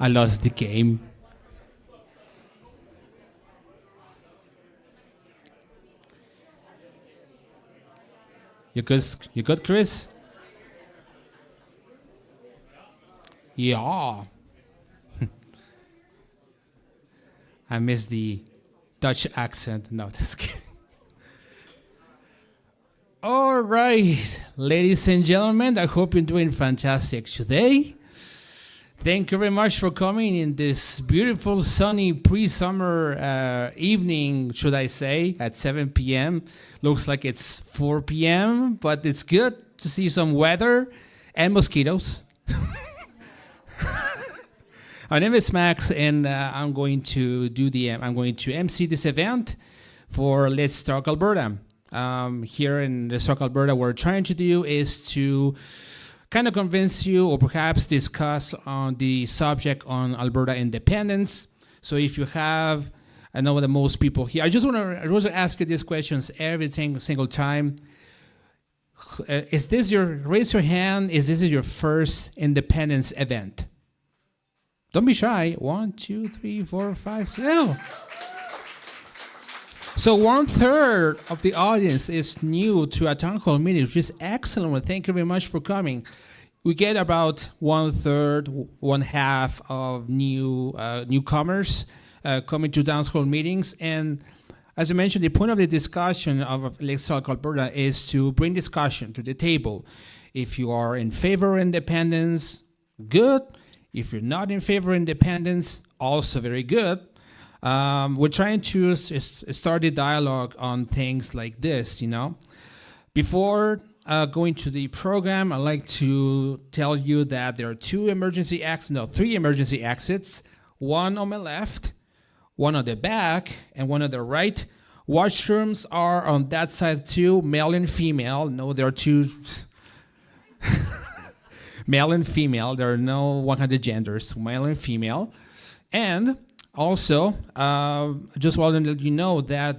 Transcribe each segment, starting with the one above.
I lost the game. You good, Chris? Yeah. I miss the Dutch accent. No, just kidding. All right, ladies and gentlemen, I hope you're doing fantastic today. Thank you very much for coming in this beautiful, sunny, pre-summer evening, should I say, at 7 p.m. Looks like it's 4 p.m., but it's good to see some weather and mosquitoes. My name is Max, and I'm going to MC this event for Let's Talk Alberta. Here in Let's Talk Alberta, what we're trying to do is to kind of convince you or perhaps discuss on the subject on Alberta independence. So if you have, I know that most people here, I just want to ask you these questions every single time. Raise your hand, is this your first independence event? Don't be shy. 1, 2, 3, 4, 5, 6. No. So 1/3 of the audience is new to a town hall meeting, which is excellent. Thank you very much for coming. We get about 1/3, 1/2 of newcomers coming to town hall meetings. And as I mentioned, the point of the discussion of Let's Talk Alberta is to bring discussion to the table. If you are in favor of independence, good. If you're not in favor of independence, also very good. We're trying to start a dialogue on things like this, Before going to the program, I'd like to tell you that there are 3 emergency exits, one on my left, one on the back, and one on the right. Washrooms are on that side too, male and female. No, there are 2 male and female. There are no 100 genders, male and female. And also, just wanted to let you know that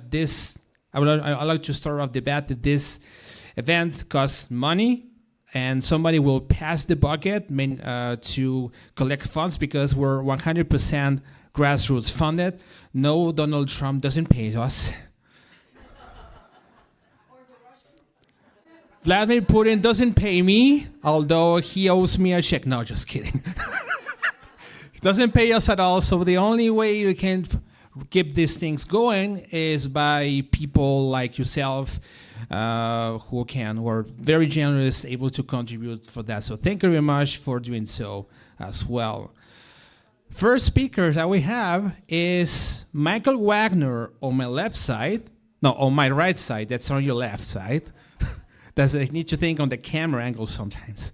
I'd like to start off the bat that this event costs money, and somebody will pass the bucket to collect funds because we're 100% grassroots funded. No, Donald Trump doesn't pay us. Vladimir Putin doesn't pay me, although he owes me a check. No, just kidding. He doesn't pay us at all, so the only way you can keep these things going is by people like yourself who are very generous, able to contribute for that. So thank you very much for doing so as well. First speaker that we have is Michael Wagner on my left side. No, on my right side. That's on your left side. I need to think on the camera angle sometimes.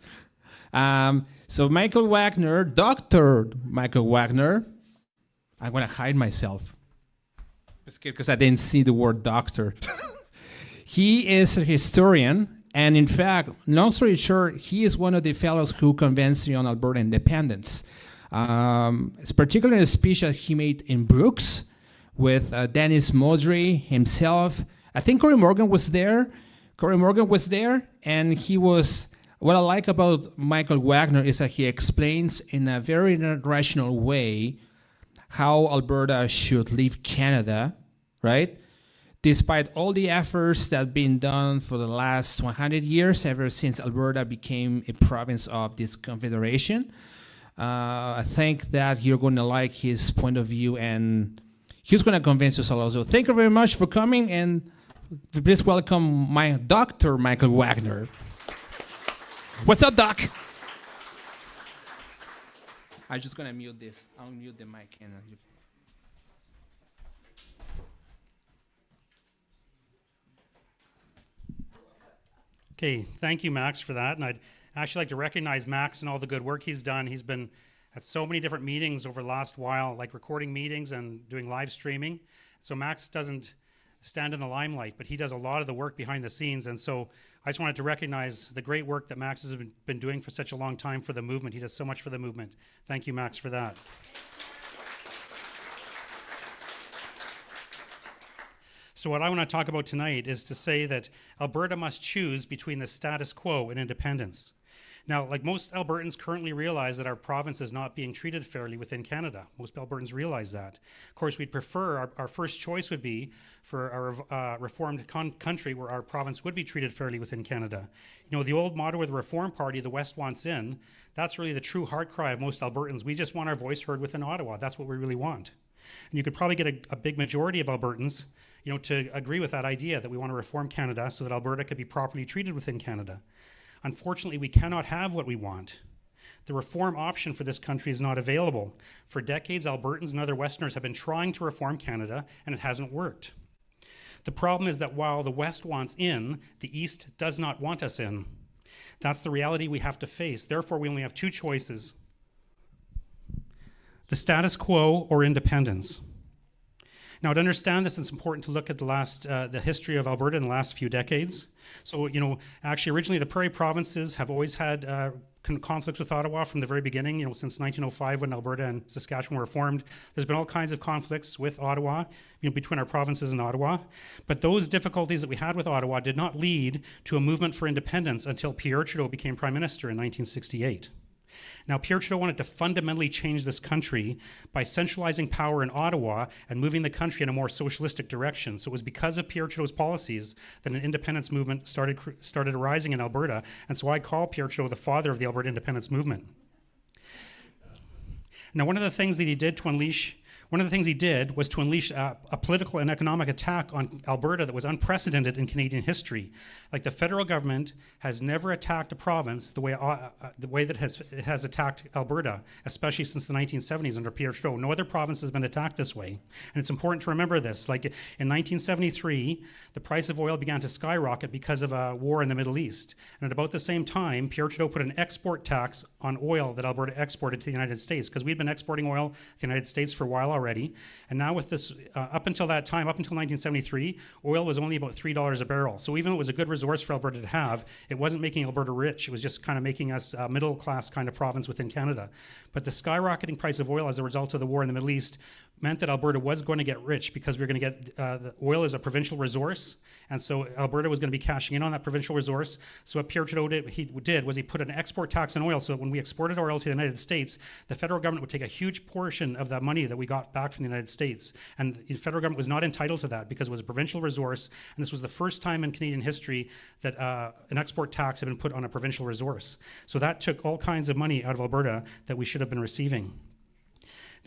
So Michael Wagner, Dr. Michael Wagner. I'm going to hide myself because I didn't see the word doctor. He is a historian, and in fact, long story short, he is one of the fellows who convinced me on Alberta independence. It's particularly a speech that he made in Brooks with Dennis Modry himself. I think Corey Morgan was there. And he was, what I like about Michael Wagner is that he explains in a very rational way how Alberta should leave Canada, right? Despite all the efforts that have been done for the last 100 years, ever since Alberta became a province of this confederation. I think that you're going to like his point of view, and he's going to convince us all. So thank you very much for coming, and please welcome my Dr. Michael Wagner. What's up, Doc? I'm just going to mute this. I'll mute the mic. Okay, thank you, Max, for that. And I'd actually like to recognize Max and all the good work he's done. He's been at so many different meetings over the last while, like recording meetings and doing live streaming. So Max doesn't stand in the limelight, but he does a lot of the work behind the scenes. And so I just wanted to recognize the great work that Max has been doing for such a long time for the movement. He does so much for the movement. Thank you, Max, for that. So what I want to talk about tonight is to say that Alberta must choose between the status quo and independence. Now, like most Albertans currently realize that our province is not being treated fairly within Canada. Most Albertans realize that. Of course, we'd prefer, our first choice would be for our reformed country where our province would be treated fairly within Canada. You know, the old motto of the Reform Party, the West wants in, that's really the true heart cry of most Albertans. We just want our voice heard within Ottawa. That's what we really want. And you could probably get a big majority of Albertans, you know, to agree with that idea that we want to reform Canada so that Alberta could be properly treated within Canada. Unfortunately, we cannot have what we want. The reform option for this country is not available. For decades, Albertans and other Westerners have been trying to reform Canada, and it hasn't worked. The problem is that while the West wants in, the East does not want us in. That's the reality we have to face. Therefore, we only have two choices: the status quo or independence. Now, to understand this, it's important to look at the history of Alberta in the last few decades. So, you know, actually, originally the Prairie provinces have always had conflicts with Ottawa from the very beginning. You know, since 1905, when Alberta and Saskatchewan were formed, there's been all kinds of conflicts with Ottawa, you know, between our provinces and Ottawa. But those difficulties that we had with Ottawa did not lead to a movement for independence until Pierre Trudeau became Prime Minister in 1968. Now, Pierre Trudeau wanted to fundamentally change this country by centralizing power in Ottawa and moving the country in a more socialistic direction. So it was because of Pierre Trudeau's policies that an independence movement started arising in Alberta. And so I call Pierre Trudeau the father of the Alberta independence movement. Now, one of the things he did was to unleash a political and economic attack on Alberta that was unprecedented in Canadian history. Like, the federal government has never attacked a province the way that it has attacked Alberta, especially since the 1970s under Pierre Trudeau. No other province has been attacked this way. And it's important to remember this. Like, in 1973, the price of oil began to skyrocket because of a war in the Middle East. And at about the same time, Pierre Trudeau put an export tax on oil that Alberta exported to the United States, because we'd been exporting oil to the United States for a while already. And now with this, up until that time, up until 1973, oil was only about $3 a barrel. So even though it was a good resource for Alberta to have, it wasn't making Alberta rich. It was just kind of making us a middle class kind of province within Canada. But the skyrocketing price of oil as a result of the war in the Middle East meant that Alberta was going to get rich because we were going to get the oil as a provincial resource, and so Alberta was going to be cashing in on that provincial resource. So what Pierre Trudeau did was he put an export tax on oil, so that when we exported oil to the United States, the federal government would take a huge portion of that money that we got back from the United States, and the federal government was not entitled to that because it was a provincial resource, and this was the first time in Canadian history that an export tax had been put on a provincial resource. So that took all kinds of money out of Alberta that we should have been receiving.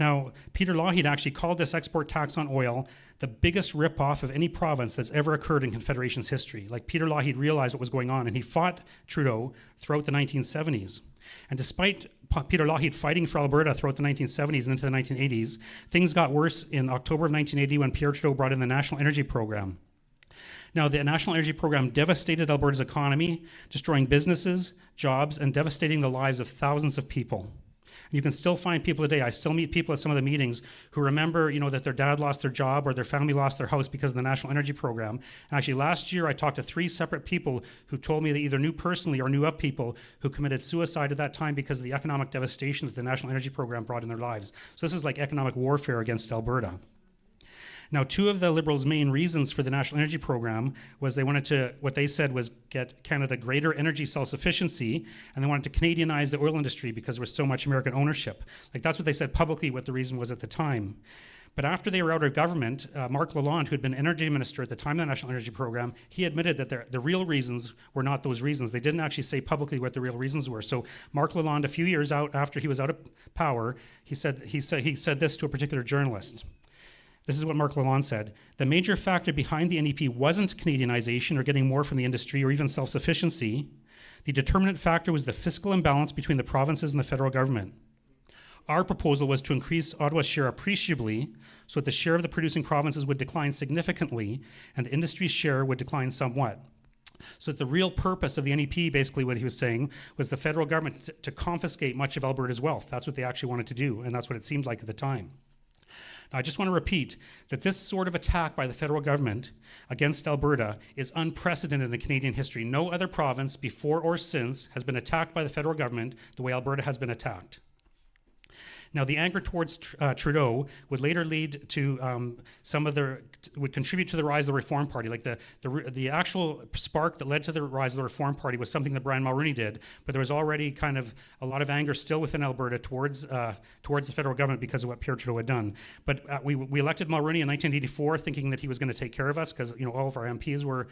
Now, Peter Lougheed actually called this export tax on oil the biggest ripoff of any province that's ever occurred in Confederation's history. Like, Peter Lougheed realized what was going on, and he fought Trudeau throughout the 1970s. And despite Peter Lougheed fighting for Alberta throughout the 1970s and into the 1980s, things got worse in October of 1980 when Pierre Trudeau brought in the National Energy Program. Now, the National Energy Program devastated Alberta's economy, destroying businesses, jobs, and devastating the lives of thousands of people. You can still find people today. I still meet people at some of the meetings who remember, that their dad lost their job or their family lost their house because of the National Energy Program. And actually, last year I talked to 3 separate people who told me they either knew personally or knew of people who committed suicide at that time because of the economic devastation that the National Energy Program brought in their lives. So this is like economic warfare against Alberta. Now, 2 of the Liberals' main reasons for the National Energy Program was they wanted to, what they said was, get Canada greater energy self-sufficiency, and they wanted to Canadianize the oil industry because there was so much American ownership. Like, that's what they said publicly, what the reason was at the time. But after they were out of government, Marc Lalonde, who had been energy minister at the time of the National Energy Program, he admitted that the real reasons were not those reasons. They didn't actually say publicly what the real reasons were. So Marc Lalonde, a few years out after he was out of power, he said this to a particular journalist. This is what Marc Lalonde said. The major factor behind the NEP wasn't Canadianization or getting more from the industry or even self-sufficiency. The determinant factor was the fiscal imbalance between the provinces and the federal government. Our proposal was to increase Ottawa's share appreciably so that the share of the producing provinces would decline significantly and the industry's share would decline somewhat. So that the real purpose of the NEP, basically what he was saying, was the federal government to confiscate much of Alberta's wealth. That's what they actually wanted to do, and that's what it seemed like at the time. Now, I just want to repeat that this sort of attack by the federal government against Alberta is unprecedented in Canadian history. No other province before or since has been attacked by the federal government the way Alberta has been attacked. Now, the anger towards Trudeau would later lead to would contribute to the rise of the Reform Party. Like the actual spark that led to the rise of the Reform Party was something that Brian Mulroney did, but there was already kind of a lot of anger still within Alberta towards the federal government because of what Pierre Trudeau had done. But we elected Mulroney in 1984 thinking that he was going to take care of us because all of our MPs were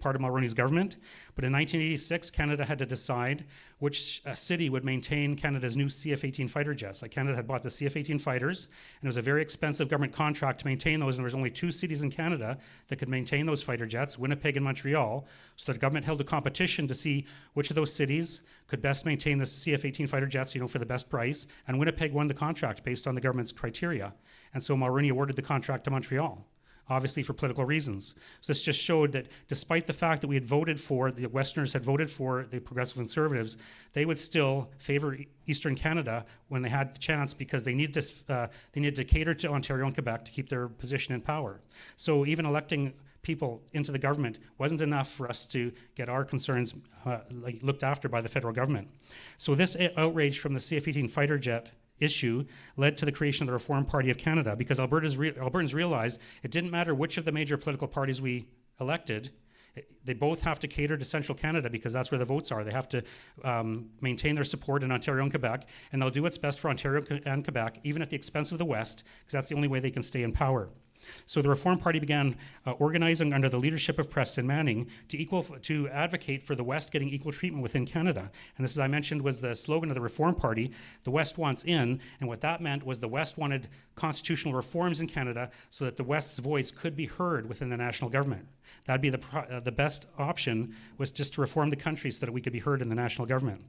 part of Mulroney's government. But in 1986, Canada had to decide which city would maintain Canada's new CF-18 fighter jets. Like, Canada had bought the CF-18 fighters, and it was a very expensive government contract to maintain those, and there was only 2 cities in Canada that could maintain those fighter jets, Winnipeg and Montreal. So the government held a competition to see which of those cities could best maintain the CF-18 fighter jets, for the best price, and Winnipeg won the contract based on the government's criteria. And so Mulroney awarded the contract to Montreal, obviously for political reasons. So this just showed that despite the fact that we had voted for, the Westerners had voted for the Progressive Conservatives, they would still favor Eastern Canada when they had the chance because they needed to cater to Ontario and Quebec to keep their position in power. So even electing people into the government wasn't enough for us to get our concerns looked after by the federal government. So this outrage from the CF-18 fighter jet issue led to the creation of the Reform Party of Canada because Albertans realized it didn't matter which of the major political parties we elected. They both have to cater to central Canada because that's where the votes are. They have to maintain their support in Ontario and Quebec, and they'll do what's best for Ontario and Quebec, even at the expense of the West, because that's the only way they can stay in power. So the Reform Party began organizing under the leadership of Preston Manning to advocate for the West getting equal treatment within Canada. And this, as I mentioned, was the slogan of the Reform Party, the West wants in, and what that meant was the West wanted constitutional reforms in Canada so that the West's voice could be heard within the national government. That'd be the best option, was just to reform the country so that we could be heard in the national government.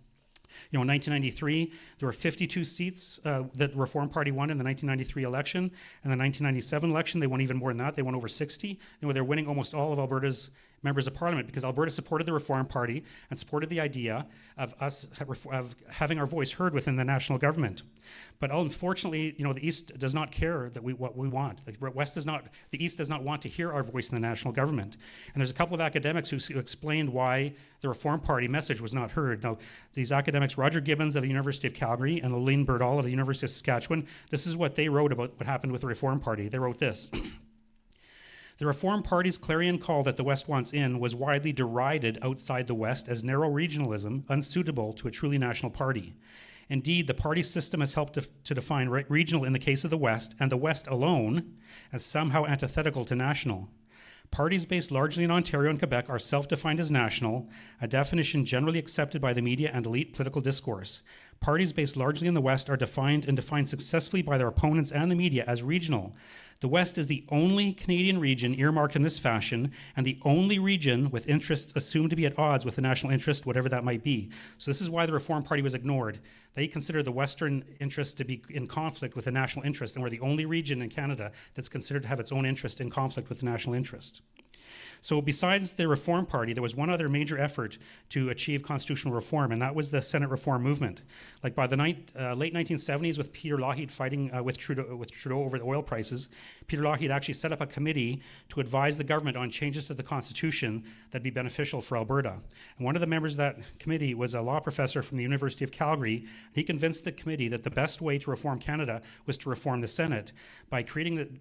In 1993, there were 52 seats that the Reform Party won in the 1993 election. In the 1997 election, they won even more than that. They won over 60. They're winning almost all of Alberta's members of parliament because Alberta supported the Reform Party and supported the idea of us of having our voice heard within the national government. But unfortunately, the East does not care that what we want. The East does not want to hear our voice in the national government. And there's a couple of academics who explained why the Reform Party message was not heard. Now, these academics, Roger Gibbons of the University of Calgary and Lillian Birdall of the University of Saskatchewan, this is what they wrote about what happened with the Reform Party. They wrote this. The Reform Party's clarion call that the West wants in was widely derided outside the West as narrow regionalism unsuitable to a truly national party. Indeed, the party system has helped to define regional in the case of the West, and the West alone, as somehow antithetical to national. Parties based largely in Ontario and Quebec are self-defined as national, a definition generally accepted by the media and elite political discourse. Parties based largely in the West are defined successfully by their opponents and the media as regional. The West is the only Canadian region earmarked in this fashion, and the only region with interests assumed to be at odds with the national interest, whatever that might be. So this is why the Reform Party was ignored. They consider the Western interest to be in conflict with the national interest, and we're the only region in Canada that's considered to have its own interest in conflict with the national interest. So besides the Reform Party, there was one other major effort to achieve constitutional reform, and that was the Senate reform movement. Like by the late 1970s, with Peter Lougheed fighting with Trudeau over the oil prices, Peter Lougheed actually set up a committee to advise the government on changes to the Constitution that'd be beneficial for Alberta. And one of the members of that committee was a law professor from the University of Calgary. He convinced the committee that the best way to reform Canada was to reform the Senate by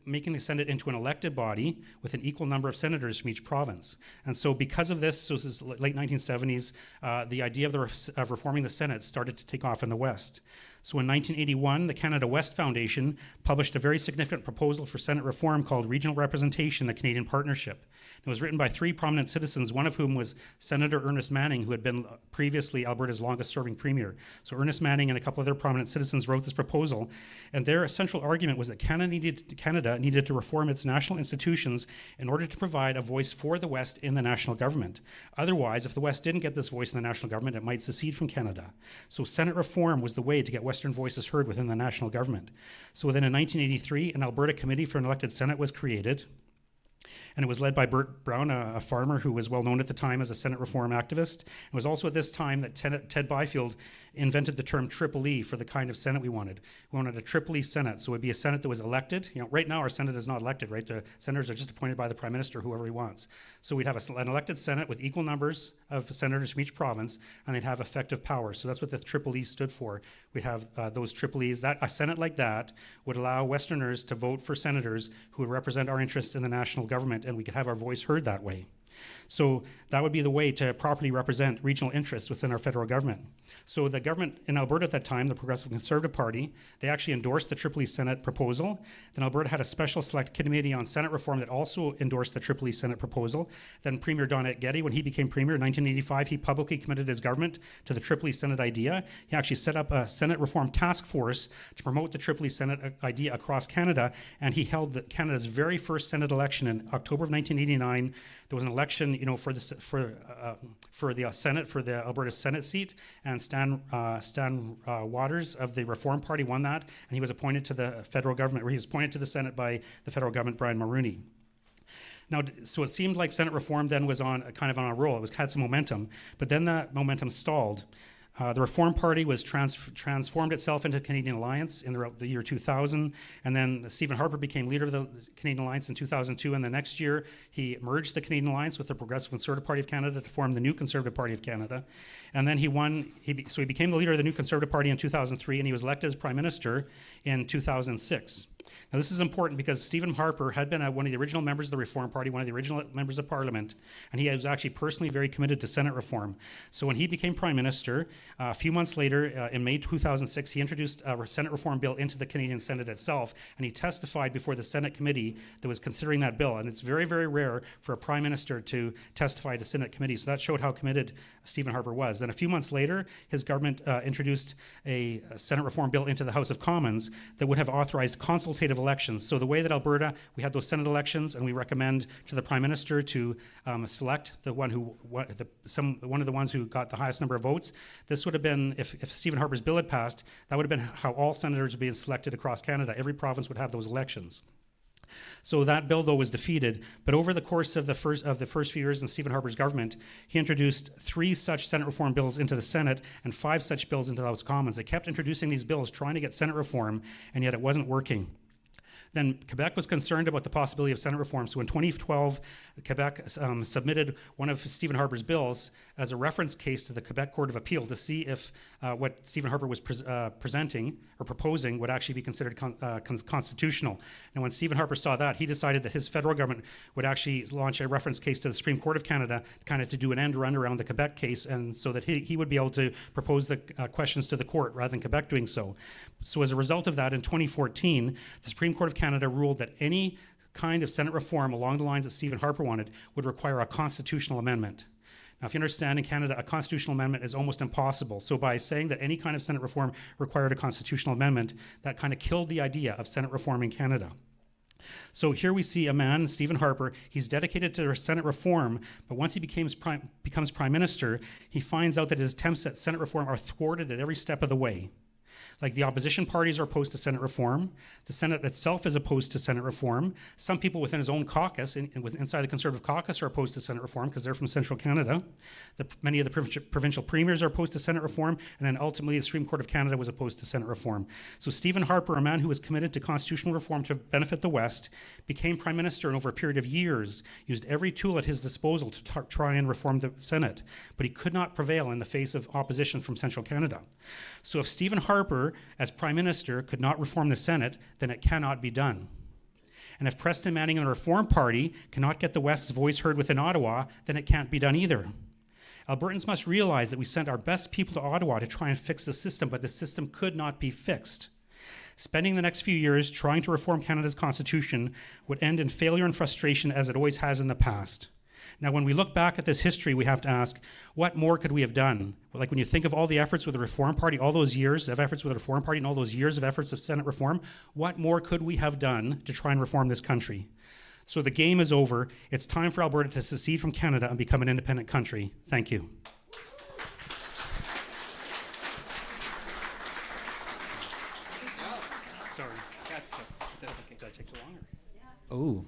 making the Senate into an elected body with an equal number of senators from each province. And so because of this, so this is late 1970s, the idea of reforming the Senate started to take off in the West. So in 1981, the Canada West Foundation published a very significant proposal for Senate reform called Regional Representation, the Canadian Partnership. It was written by three prominent citizens, one of whom was Senator Ernest Manning, who had been previously Alberta's longest-serving premier. So Ernest Manning and a couple other prominent citizens wrote this proposal, and their central argument was that Canada needed to reform its national institutions in order to provide a voice for the West in the national government. Otherwise, if the West didn't get this voice in the national government, it might secede from Canada. So Senate reform was the way to get Western voices heard within the national government. So then in 1983, an Alberta Committee for an Elected Senate was created, and it was led by Bert Brown, a farmer who was well known at the time as a Senate reform activist. It was also at this time that Ted Byfield invented the term Triple E for the kind of Senate we wanted. We wanted a Triple E Senate, so it would be a Senate that was elected. Right now our Senate is not elected, right? The senators are just appointed by the Prime Minister, whoever he wants. So we'd have an elected Senate with equal numbers of senators from each province, and they'd have effective power. So that's what the Triple E stood for. We'd have those Triple Es. A Senate like that would allow Westerners to vote for senators who would represent our interests in the national government, and we could have our voice heard that way. So that would be the way to properly represent regional interests within our federal government. So the government in Alberta at that time, the Progressive Conservative Party, they actually endorsed the Triple E Senate proposal. Then Alberta had a special select committee on Senate reform that also endorsed the Triple E Senate proposal. Then Premier Donette Getty, when he became Premier in 1985, he publicly committed his government to the Triple E Senate idea. He actually set up a Senate reform task force to promote the Triple E Senate idea across Canada, and he held Canada's very first Senate election in October of 1989. There was an election, for the Senate, for the Alberta Senate seat, and Stan Waters of the Reform Party won that, and he was appointed to the federal government, or he was appointed to the Senate by the federal government, Brian Mulroney. Now, so it seemed like Senate reform then was on a roll. It had some momentum, but then that momentum stalled. The Reform Party was transformed itself into the Canadian Alliance in the year 2000, and then Stephen Harper became leader of the Canadian Alliance in 2002, and the next year he merged the Canadian Alliance with the Progressive Conservative Party of Canada to form the new Conservative Party of Canada. And then he became the leader of the new Conservative Party in 2003, and he was elected as Prime Minister in 2006. Now, this is important because Stephen Harper had been one of the original members of the Reform Party, one of the original members of Parliament, and he was actually personally very committed to Senate reform. So when he became Prime Minister, a few months later, in May 2006, he introduced a Senate reform bill into the Canadian Senate itself, and he testified before the Senate committee that was considering that bill. And it's very, very rare for a Prime Minister to testify to Senate committee, so that showed how committed Stephen Harper was. Then a few months later, his government introduced a Senate reform bill into the House of Commons that would have authorized consultative elections. So the way that Alberta, we had those Senate elections, and we recommend to the Prime Minister to select one of the ones who got the highest number of votes. This would have been, if Stephen Harper's bill had passed, that would have been how all senators would be selected across Canada. Every province would have those elections. So that bill, though, was defeated. But over the course of the first few years in Stephen Harper's government, he introduced 3 such Senate reform bills into the Senate and 5 such bills into the House of Commons. They kept introducing these bills, trying to get Senate reform, and yet it wasn't working. Then Quebec was concerned about the possibility of Senate reform. So in 2012, Quebec submitted one of Stephen Harper's bills as a reference case to the Quebec Court of Appeal to see if what Stephen Harper was presenting or proposing would actually be considered constitutional. And when Stephen Harper saw that, he decided that his federal government would actually launch a reference case to the Supreme Court of Canada, kind of to do an end run around the Quebec case, and so that he would be able to propose the questions to the court rather than Quebec doing so. So as a result of that, in 2014, the Supreme Court of Canada ruled that any kind of Senate reform along the lines that Stephen Harper wanted would require a constitutional amendment. Now, if you understand, in Canada, a constitutional amendment is almost impossible. So by saying that any kind of Senate reform required a constitutional amendment, that kind of killed the idea of Senate reform in Canada. So here we see a man, Stephen Harper, he's dedicated to Senate reform, but once he becomes Prime Minister, he finds out that his attempts at Senate reform are thwarted at every step of the way. Like the opposition parties are opposed to Senate reform. The Senate itself is opposed to Senate reform. Some people within his own caucus, inside the Conservative caucus, are opposed to Senate reform because they're from central Canada. Many of the provincial premiers are opposed to Senate reform, and then ultimately the Supreme Court of Canada was opposed to Senate reform. So Stephen Harper, a man who was committed to constitutional reform to benefit the West, became Prime Minister and over a period of years used every tool at his disposal to try and reform the Senate, but he could not prevail in the face of opposition from central Canada. So if Stephen Harper, as Prime Minister, could not reform the Senate, then it cannot be done. And if Preston Manning and the Reform Party cannot get the West's voice heard within Ottawa, then it can't be done either. Albertans must realize that we sent our best people to Ottawa to try and fix the system, but the system could not be fixed. Spending the next few years trying to reform Canada's constitution would end in failure and frustration as it always has in the past. Now, when we look back at this history, we have to ask, what more could we have done? Like when you think of all the efforts with the Reform Party, all those years of efforts with the Reform Party and all those years of efforts of Senate reform, what more could we have done to try and reform this country? So the game is over. It's time for Alberta to secede from Canada and become an independent country. Thank you. Sorry. That's okay. Did I take too long? Oh,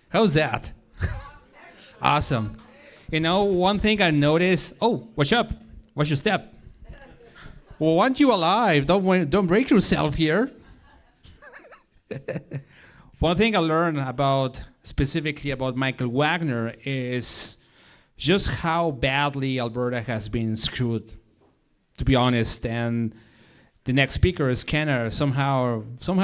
how's that? Awesome. You know, one thing I noticed. Oh, what's up? What's your step? Well, aren't you alive? Don't break yourself here. One thing I learned specifically about Michael Wagner is just how badly Alberta has been screwed, to be honest. And the next speaker is kind of somehow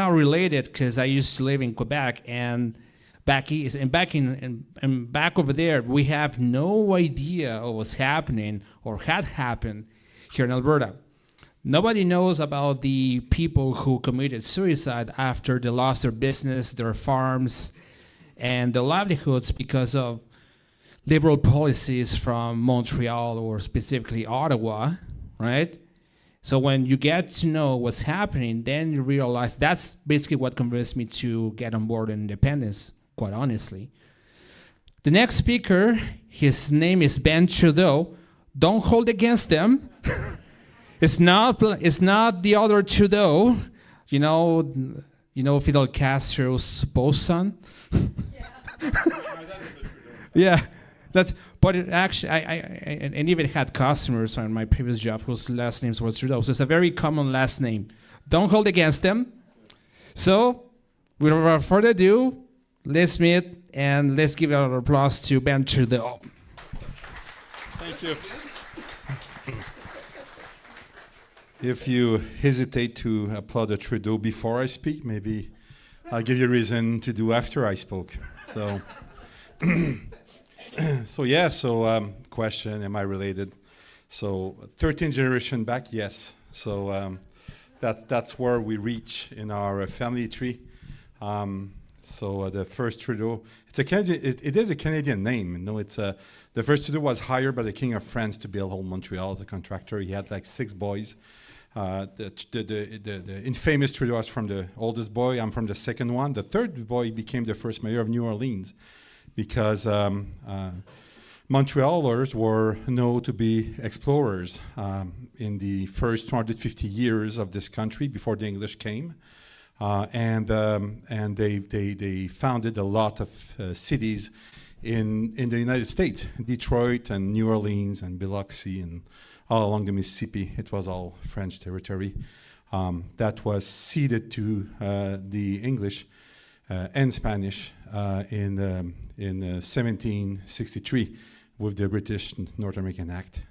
related because I used to live in Quebec, and back east and back over there, we have no idea what was happening or had happened here in Alberta. Nobody knows about the people who committed suicide after they lost their business, their farms, and their livelihoods because of liberal policies from Montreal or specifically Ottawa, right? So when you get to know what's happening, then you realize that's basically what convinced me to get on board in independence, quite honestly. The next speaker, his name is Ben Trudeau. Don't hold against them. It's not the other Trudeau, you know Fidel Castro's supposed son. Yeah, but it actually I even had customers on my previous job whose last names was Trudeau, so it's a very common last name. Don't hold against them. So, without further ado, let's meet and let's give an applause to Ben Trudeau. Thank you. If you hesitate to applaud a Trudeau before I speak, maybe I'll give you a reason to do after I spoke. So, question, am I related? So 13th generation back, yes. So that's where we reach in our family tree. So the first Trudeau, it's a Canadian. It is a Canadian name. It's the first Trudeau was hired by the King of France to build Old Montreal as a contractor. He had like 6 boys. The infamous Trudeau was from the oldest boy. I'm from the second one. The third boy became the first mayor of New Orleans because Montrealers were known to be explorers in the first 250 years of this country before the English came. and they founded a lot of cities in the United States, Detroit and New Orleans and Biloxi and all along the Mississippi. It was all French territory that was ceded to the English and Spanish in 1763 with the British North American Act.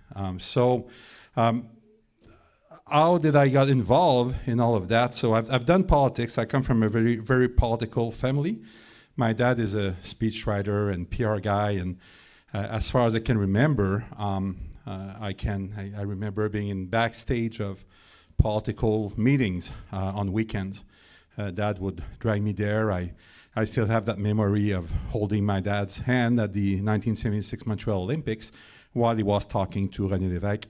How did I get involved in all of that? So I've done politics. I come from a very, very political family. My dad is a speechwriter and PR guy, and as far as I can remember, I remember being in backstage of political meetings on weekends. Dad would drag me there. I still have that memory of holding my dad's hand at the 1976 Montreal Olympics while he was talking to René Lévesque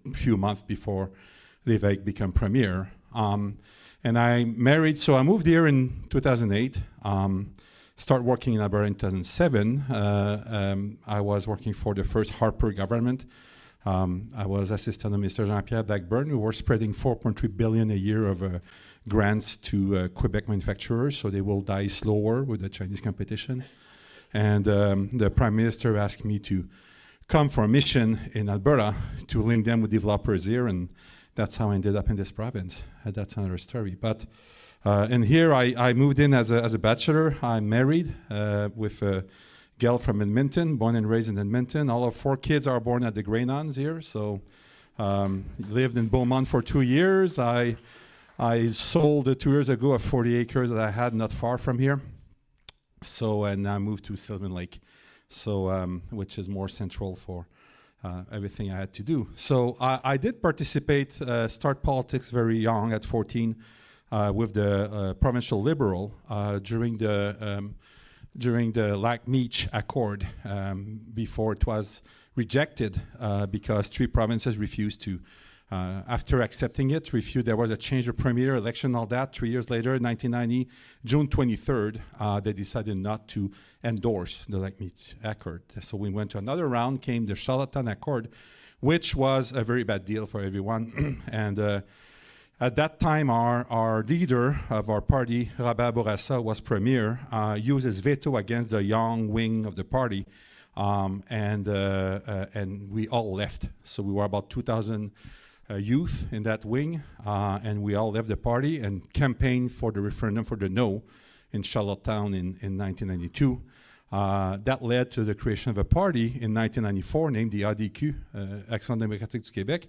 a few months before Lévesque became premier. And I married, so I moved here in 2008, start working in Alberta in 2007. I was working for the first Harper government. I was assistant to Mr. Jean-Pierre Blackburn. We were spreading $4.3 billion a year of grants to Quebec manufacturers, so they will die slower with the Chinese competition. And the Prime Minister asked me to come for a mission in Alberta to link them with developers here, and that's how I ended up in this province. That's another story. But and here I moved in as a bachelor. I'm married with a girl from Edmonton, born and raised in Edmonton. All of 4 kids are born at the Grey-Nuns here. So lived in Beaumont for 2 years. I sold 2 years ago a 40 acres that I had not far from here. So and I moved to Sylvan Lake, so which is more central for everything I had to do. So I did participate, start politics very young at 14 with the provincial Liberal during the Lac-Meech Accord before it was rejected because 3 provinces refused to. After accepting it, there was a change of premier, election, all that. 3 years later, 1990, June 23rd, they decided not to endorse the Lac-Meech Accord. So we went to another round, came the Charlottetown Accord, which was a very bad deal for everyone. And at that time, our leader of our party, Robert Bourassa, was premier, used his veto against the young wing of the party, and we all left. So we were about 2,000 youth in that wing, and we all left the party and campaigned for the referendum for the no in Charlottetown in 1992. That led to the creation of a party in 1994 named the ADQ, Action Démocratique du Québec,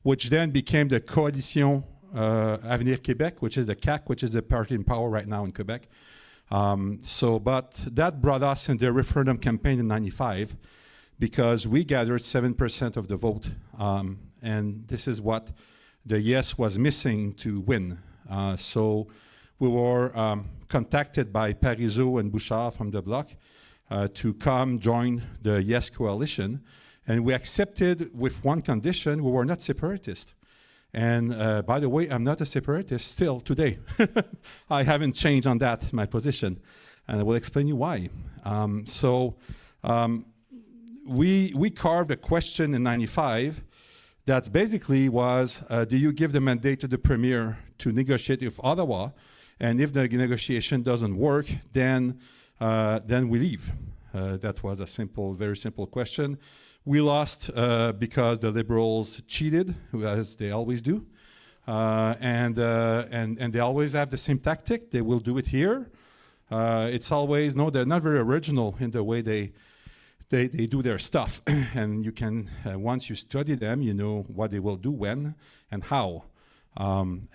which then became the Coalition Avenir Québec, which is the CAQ, which is the party in power right now in Quebec. But that brought us in the referendum campaign in 95 because we gathered 7% of the vote. And this is what the yes was missing to win. So we were contacted by Parizeau and Bouchard from the Bloc to come join the yes coalition. And we accepted with one condition: we were not separatists. And by the way, I'm not a separatist still today. I haven't changed on that, my position. And I will explain you why. We carved a question in 95 that basically was, do you give the mandate to the premier to negotiate with Ottawa? And if the negotiation doesn't work, then we leave. That was a very simple question. We lost because the Liberals cheated, as they always do. And they always have the same tactic. They will do it here. It's always, no, they're not very original in the way they do their stuff. And you can, once you study them, you know what they will do when and how. I'm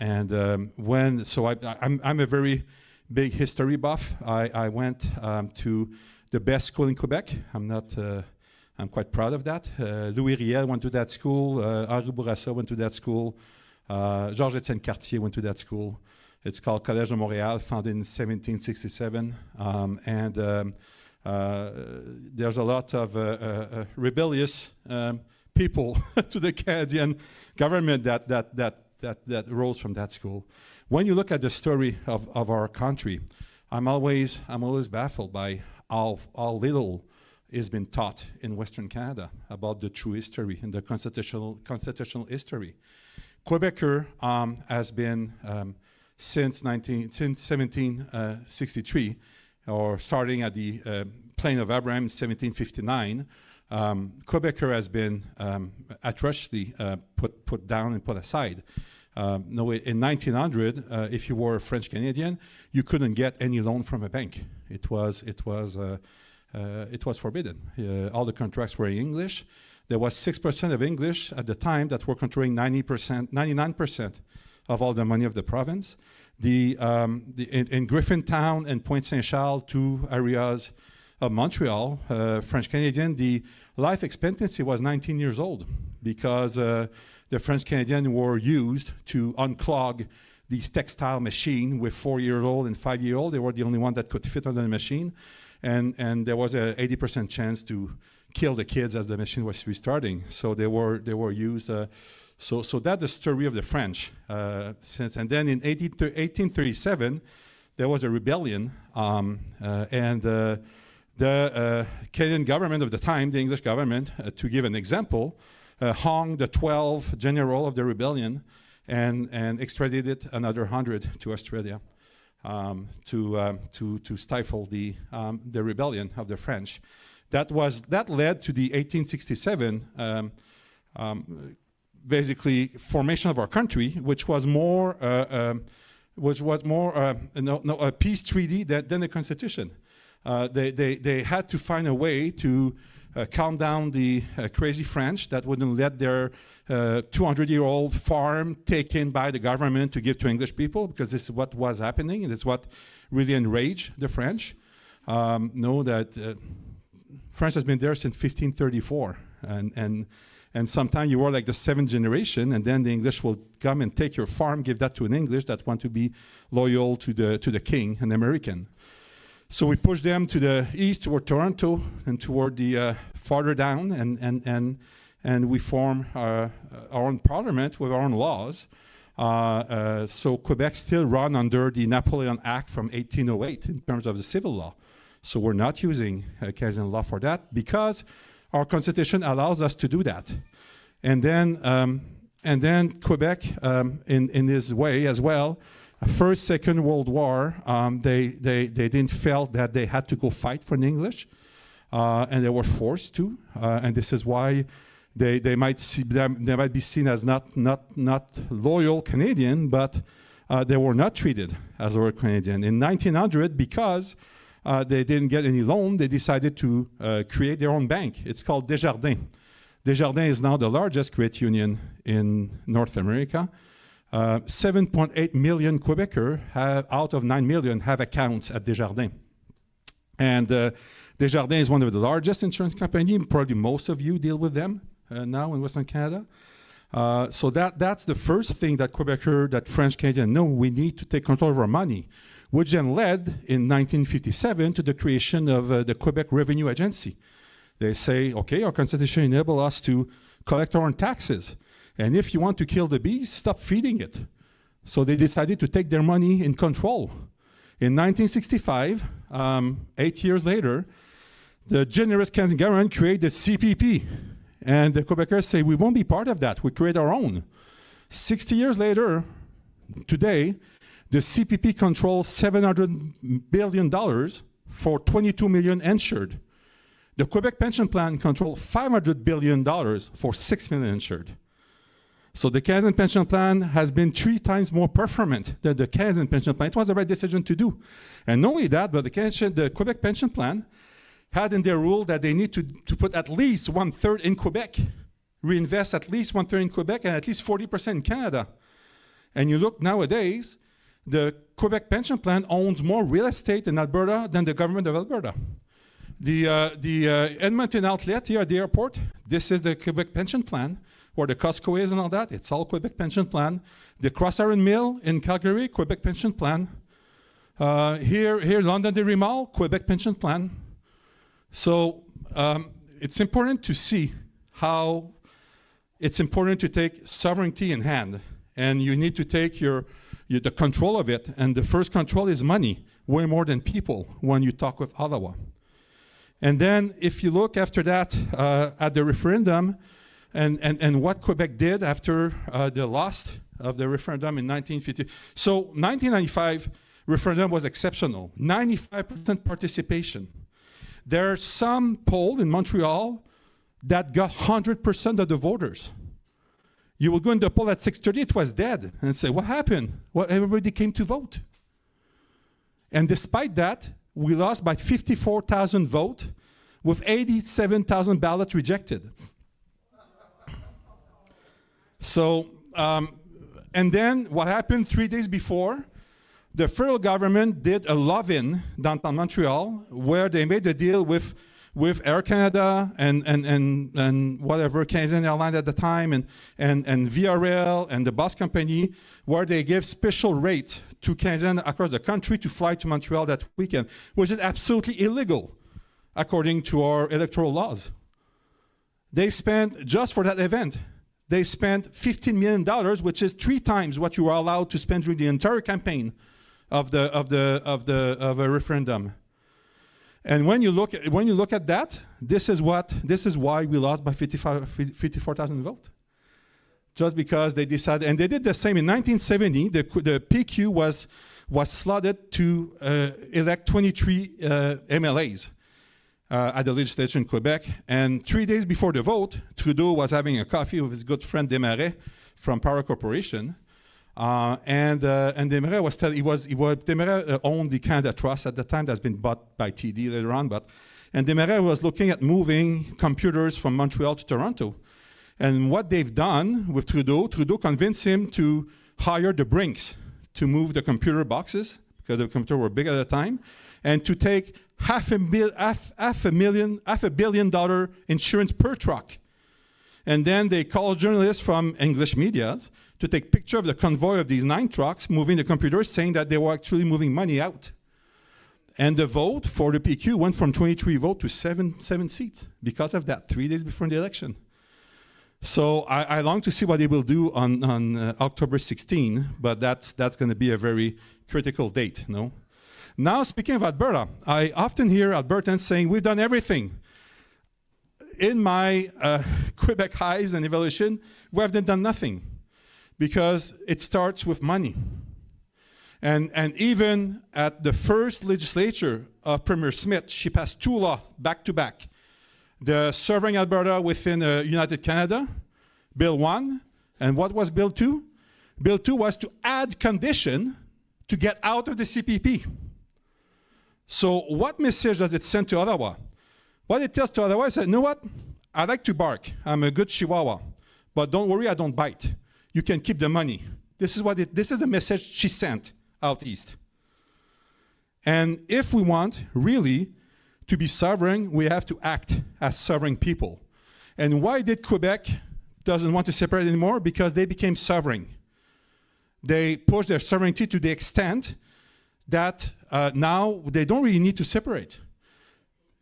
a very big history buff. I went to the best school in Quebec. I'm quite proud of that. Louis Riel went to that school. Henri Bourassa went to that school. Georges-Étienne Cartier went to that school. It's called Collège de Montréal, founded in 1767. There's a lot of rebellious people to the Canadian government that rose from that school. When you look at the story of our country, I'm always baffled by how little has been taught in Western Canada about the true history and the constitutional history. Quebecer has been since 1763, or starting at the Plain of Abraham in 1759. Quebecer has been atrociously put down and put aside. No, in 1900, if you were a French Canadian, you couldn't get any loan from a bank. It was forbidden. All the contracts were in English. There was 6% of English at the time that were controlling 99% of all the money of the province. In Griffintown and Pointe-Saint-Charles, two areas of Montreal, French Canadian, the life expectancy was 19 years old because the French Canadian were used to unclog these textile machines with 4-year-old and 5-year-old. They were the only one that could fit on the machine. And there was a 80% chance to kill the kids as the machine was restarting. So they were used. So that's the story of the French. And then in 1837, there was a rebellion, and the Canadian government of the time, the English government, to give an example, hung the 12 general of the rebellion and extradited another 100 to Australia to stifle the rebellion of the French. That led to the 1867 basically formation of our country, which was more a peace treaty than a constitution. They had to find a way to calm down the crazy French that wouldn't let their 200-year-old farm taken by the government to give to English people, because this is what was happening, and it's what really enraged the French. Know that France has been there since 1534, and sometimes you were like the 7th generation, and then the English will come and take your farm, give that to an English that want to be loyal to the king, an American. So we pushed them to the east toward Toronto and toward the farther down, and we formed our own parliament with our own laws. So Quebec still run under the Napoleon Act from 1808 in terms of the civil law. So we're not using Canadian law for that because our constitution allows us to do that. And then Quebec, in this way as well, First, Second World War, they didn't feel that they had to go fight for the English, and they were forced to. And this is why they might be seen as not loyal Canadian, but they were not treated as loyal Canadian. In 1900, because they didn't get any loan, they decided to create their own bank. It's called Desjardins. Desjardins is now the largest credit union in North America. 7.8 million Quebecers out of 9 million have accounts at Desjardins. And Desjardins is one of the largest insurance companies. Probably most of you deal with them now in Western Canada. So that's the first thing that Quebecers, that French Canadians know, we need to take control of our money, which then led in 1957 to the creation of the Quebec Revenue Agency. They say, okay, our constitution enables us to collect our own taxes. And if you want to kill the beast, stop feeding it. So they decided to take their money in control. In 1965, 8 years later, the generous Canadian government created the CPP. And the Quebecers say, we won't be part of that. We create our own. 60 years later, today, the CPP controls $700 billion for 22 million insured. The Quebec Pension Plan controls $500 billion for 6 million insured. So the Canadian Pension Plan has been 3 times more performant than the Canadian Pension Plan. It was the right decision to do. And not only that, but the Quebec Pension Plan had in their rule that they need to put at least 1/3 in Quebec, reinvest at least 1/3 in Quebec, and at least 40% in Canada. And you look nowadays, the Quebec Pension Plan owns more real estate in Alberta than the government of Alberta. The Edmonton outlet here at the airport, this is the Quebec Pension Plan, where the Costco is and all that. It's all Quebec Pension Plan. The Cross Iron Mill in Calgary, Quebec Pension Plan. Here, London Dairy Mall, Quebec Pension Plan. So it's important to see how it's important to take sovereignty in hand, and you need to take the control of it. And the first control is money, way more than people when you talk with Ottawa. And then if you look after that at the referendum, and what Quebec did after the loss of the referendum in 1950. So 1995 referendum was exceptional, 95% participation. There are some poll in Montreal that got 100% of the voters. You will go in the poll at 6:30, it was dead, and say, what happened? Well, everybody came to vote. And despite that, we lost by 54,000 votes with 87,000 ballots rejected. So, and then what happened 3 days before? The federal government did a love-in downtown Montreal where they made a deal with Air Canada and whatever, Canadian Airlines at the time, and Via Rail and the bus company, where they give special rates to Canadians across the country to fly to Montreal that weekend, which is absolutely illegal according to our electoral laws. They spent, just for that event, they spent $15 million, which is 3 times what you were allowed to spend during the entire campaign of a referendum. And when you look at that, this is why we lost by 54,000 votes. Just because they decided, and they did the same in 1970. The PQ was slotted to elect 23 MLAs at the legislature in Quebec. And 3 days before the vote, Trudeau was having a coffee with his good friend Desmarais from Power Corporation. And Desmarais was telling, Desmarais owned the Canada Trust at the time, that's been bought by TD later on, and Desmarais was looking at moving computers from Montreal to Toronto. And what they've done with Trudeau convinced him to hire the Brinks to move the computer boxes, because the computers were big at the time, and to take $500 million insurance per truck. And then they called journalists from English media to take picture of the convoy of these 9 trucks moving the computers, saying that they were actually moving money out. And the vote for the PQ went from 23 votes to 7 seats because of that, 3 days before the election. So I long to see what they will do on October 16, but that's going to be a very critical date, no? Now, speaking of Alberta, I often hear Albertans saying, we've done everything. In my Quebec highs and evaluation, we have done nothing, because it starts with money. And even at the first legislature of Premier Smith, she passed 2 laws back to back. The Serving Alberta within United Canada, Bill 1, and what was Bill 2? Bill 2 was to add condition to get out of the CPP. So what message does it send to Ottawa? What it tells to Ottawa is that, you know what? I like to bark. I'm a good Chihuahua. But don't worry, I don't bite. You can keep the money. This is the message she sent out east. And if we want really to be sovereign, we have to act as sovereign people. And why did Quebec doesn't want to separate anymore? Because they became sovereign. They pushed their sovereignty to the extent that now they don't really need to separate.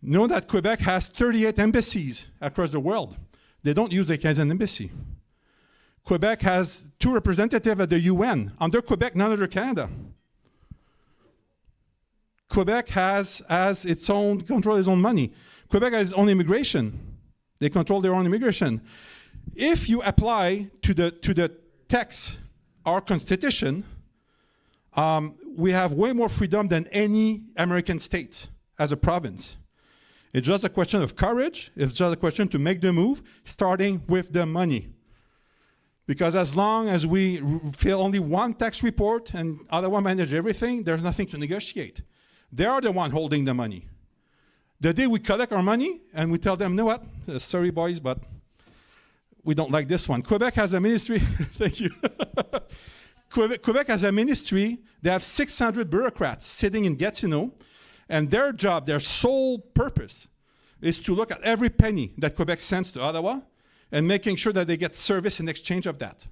Know that Quebec has 38 embassies across the world. They don't use the Canadian embassy. Quebec has 2 representatives at the UN. Under Quebec, none under Canada. Quebec has its own, control its own money. Quebec has its own immigration. They control their own immigration. If you apply to the text, our Constitution, we have way more freedom than any American state as a province. It's just a question of courage. It's just a question to make the move, starting with the money. Because as long as we fill only 1 tax report and Ottawa manage everything, there's nothing to negotiate. They are the one holding the money. The day we collect our money and we tell them, you know what, sorry boys, but we don't like this one. Quebec has a ministry, thank you. Quebec has a ministry. They have 600 bureaucrats sitting in Gatineau, and their job, their sole purpose, is to look at every penny that Quebec sends to Ottawa and making sure that they get service in exchange of that.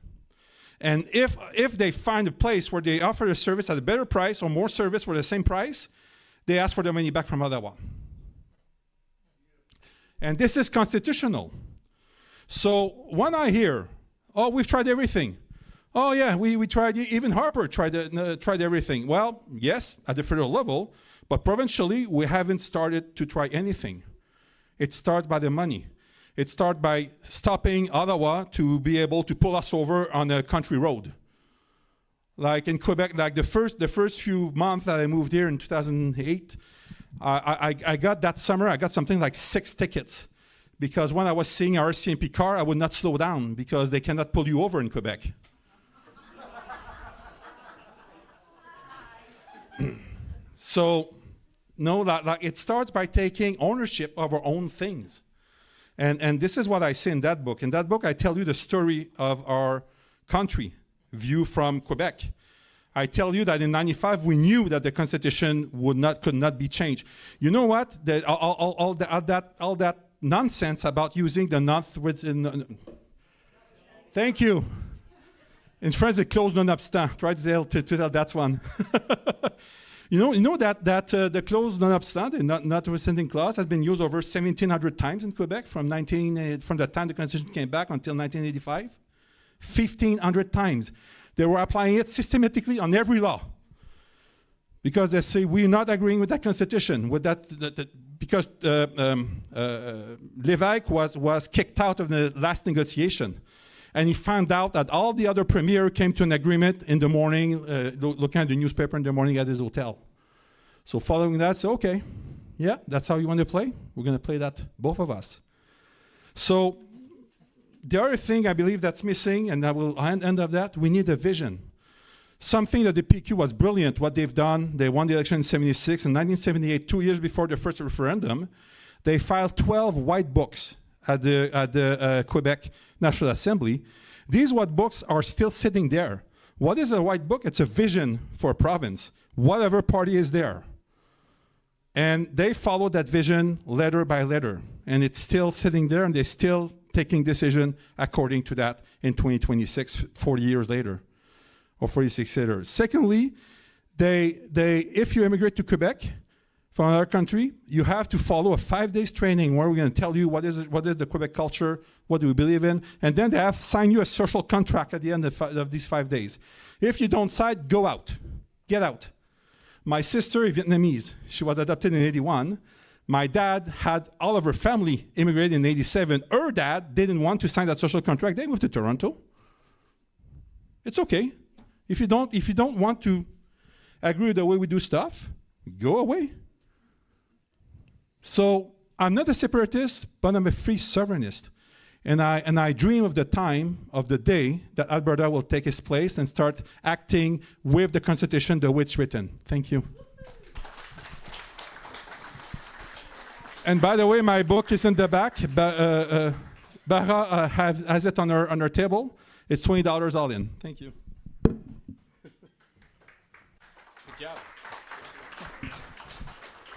And if they find a place where they offer a service at a better price or more service for the same price, they ask for their money back from Ottawa. And this is constitutional. So when I hear, oh, we've tried everything. Oh yeah, we tried, even Harper tried everything. Well, yes, at the federal level, but provincially, we haven't started to try anything. It starts by the money. It starts by stopping Ottawa to be able to pull us over on a country road. Like in Quebec, like the first few months that I moved here in 2008, I got that summer, I got something like 6 tickets. Because when I was seeing a RCMP car, I would not slow down because they cannot pull you over in Quebec. So, no, like it starts by taking ownership of our own things. And this is what I say in that book. In that book, I tell you the story of our country, view from Quebec. I tell you that in '95, we knew that the Constitution could not be changed. You know what? All that nonsense about using the northwards. Thank you. In France, they close non-obstant. Try to tell that one. You know that the clause non-obstant, the notwithstanding clause, has been used over 1,700 times in Quebec from the time the Constitution came back until 1985. 1,500 times. They were applying it systematically on every law. Because they say, we're not agreeing with that Constitution, with because Lévesque was kicked out of the last negotiation. And he found out that all the other premiers came to an agreement in the morning, looking at the newspaper in the morning at his hotel. So following that, so okay, yeah, that's how you want to play? We're going to play that, both of us. So the other thing I believe that's missing, and I will end of that, we need a vision. Something that the PQ was brilliant, what they've done. They won the election in '76. In 1978, 2 years before the first referendum, they filed 12 white books at the Quebec National Assembly. These white books are still sitting there. What is a white book? It's a vision for a province, whatever party is there. And they follow that vision letter by letter. And it's still sitting there, and they're still taking decision according to that in 2026, 40 years later, or 46 years. Secondly, if you immigrate to Quebec from another country, you have to follow a 5-day training where we're going to tell you what is the Quebec culture, what do we believe in, and then they have sign you a social contract at the end of these 5 days. If you don't sign, go out, get out. My sister is Vietnamese. She was adopted in '81. My dad had all of her family immigrated in '87. Her dad didn't want to sign that social contract. They moved to Toronto. It's okay. If you don't want to agree with the way we do stuff, go away. So I'm not a separatist, but I'm a free sovereignist. And I dream of the time, of the day, that Alberta will take its place and start acting with the Constitution the way it's written. Thank you. And by the way, my book is in the back. Bara has it on her table. It's $20 all in. Thank you. Good job.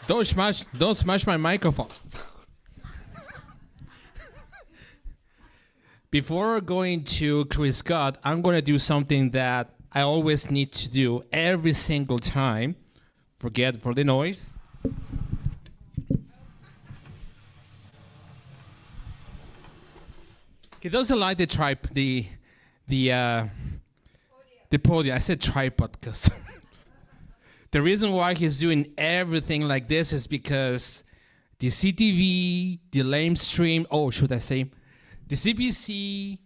Don't smash my microphones. Before going to Chris Scott, I'm going to do something that I always need to do every single time. Forget for the noise. He doesn't like the podium. I said tripod because the reason why he's doing everything like this is because the CTV, the LiveStream, the CBC,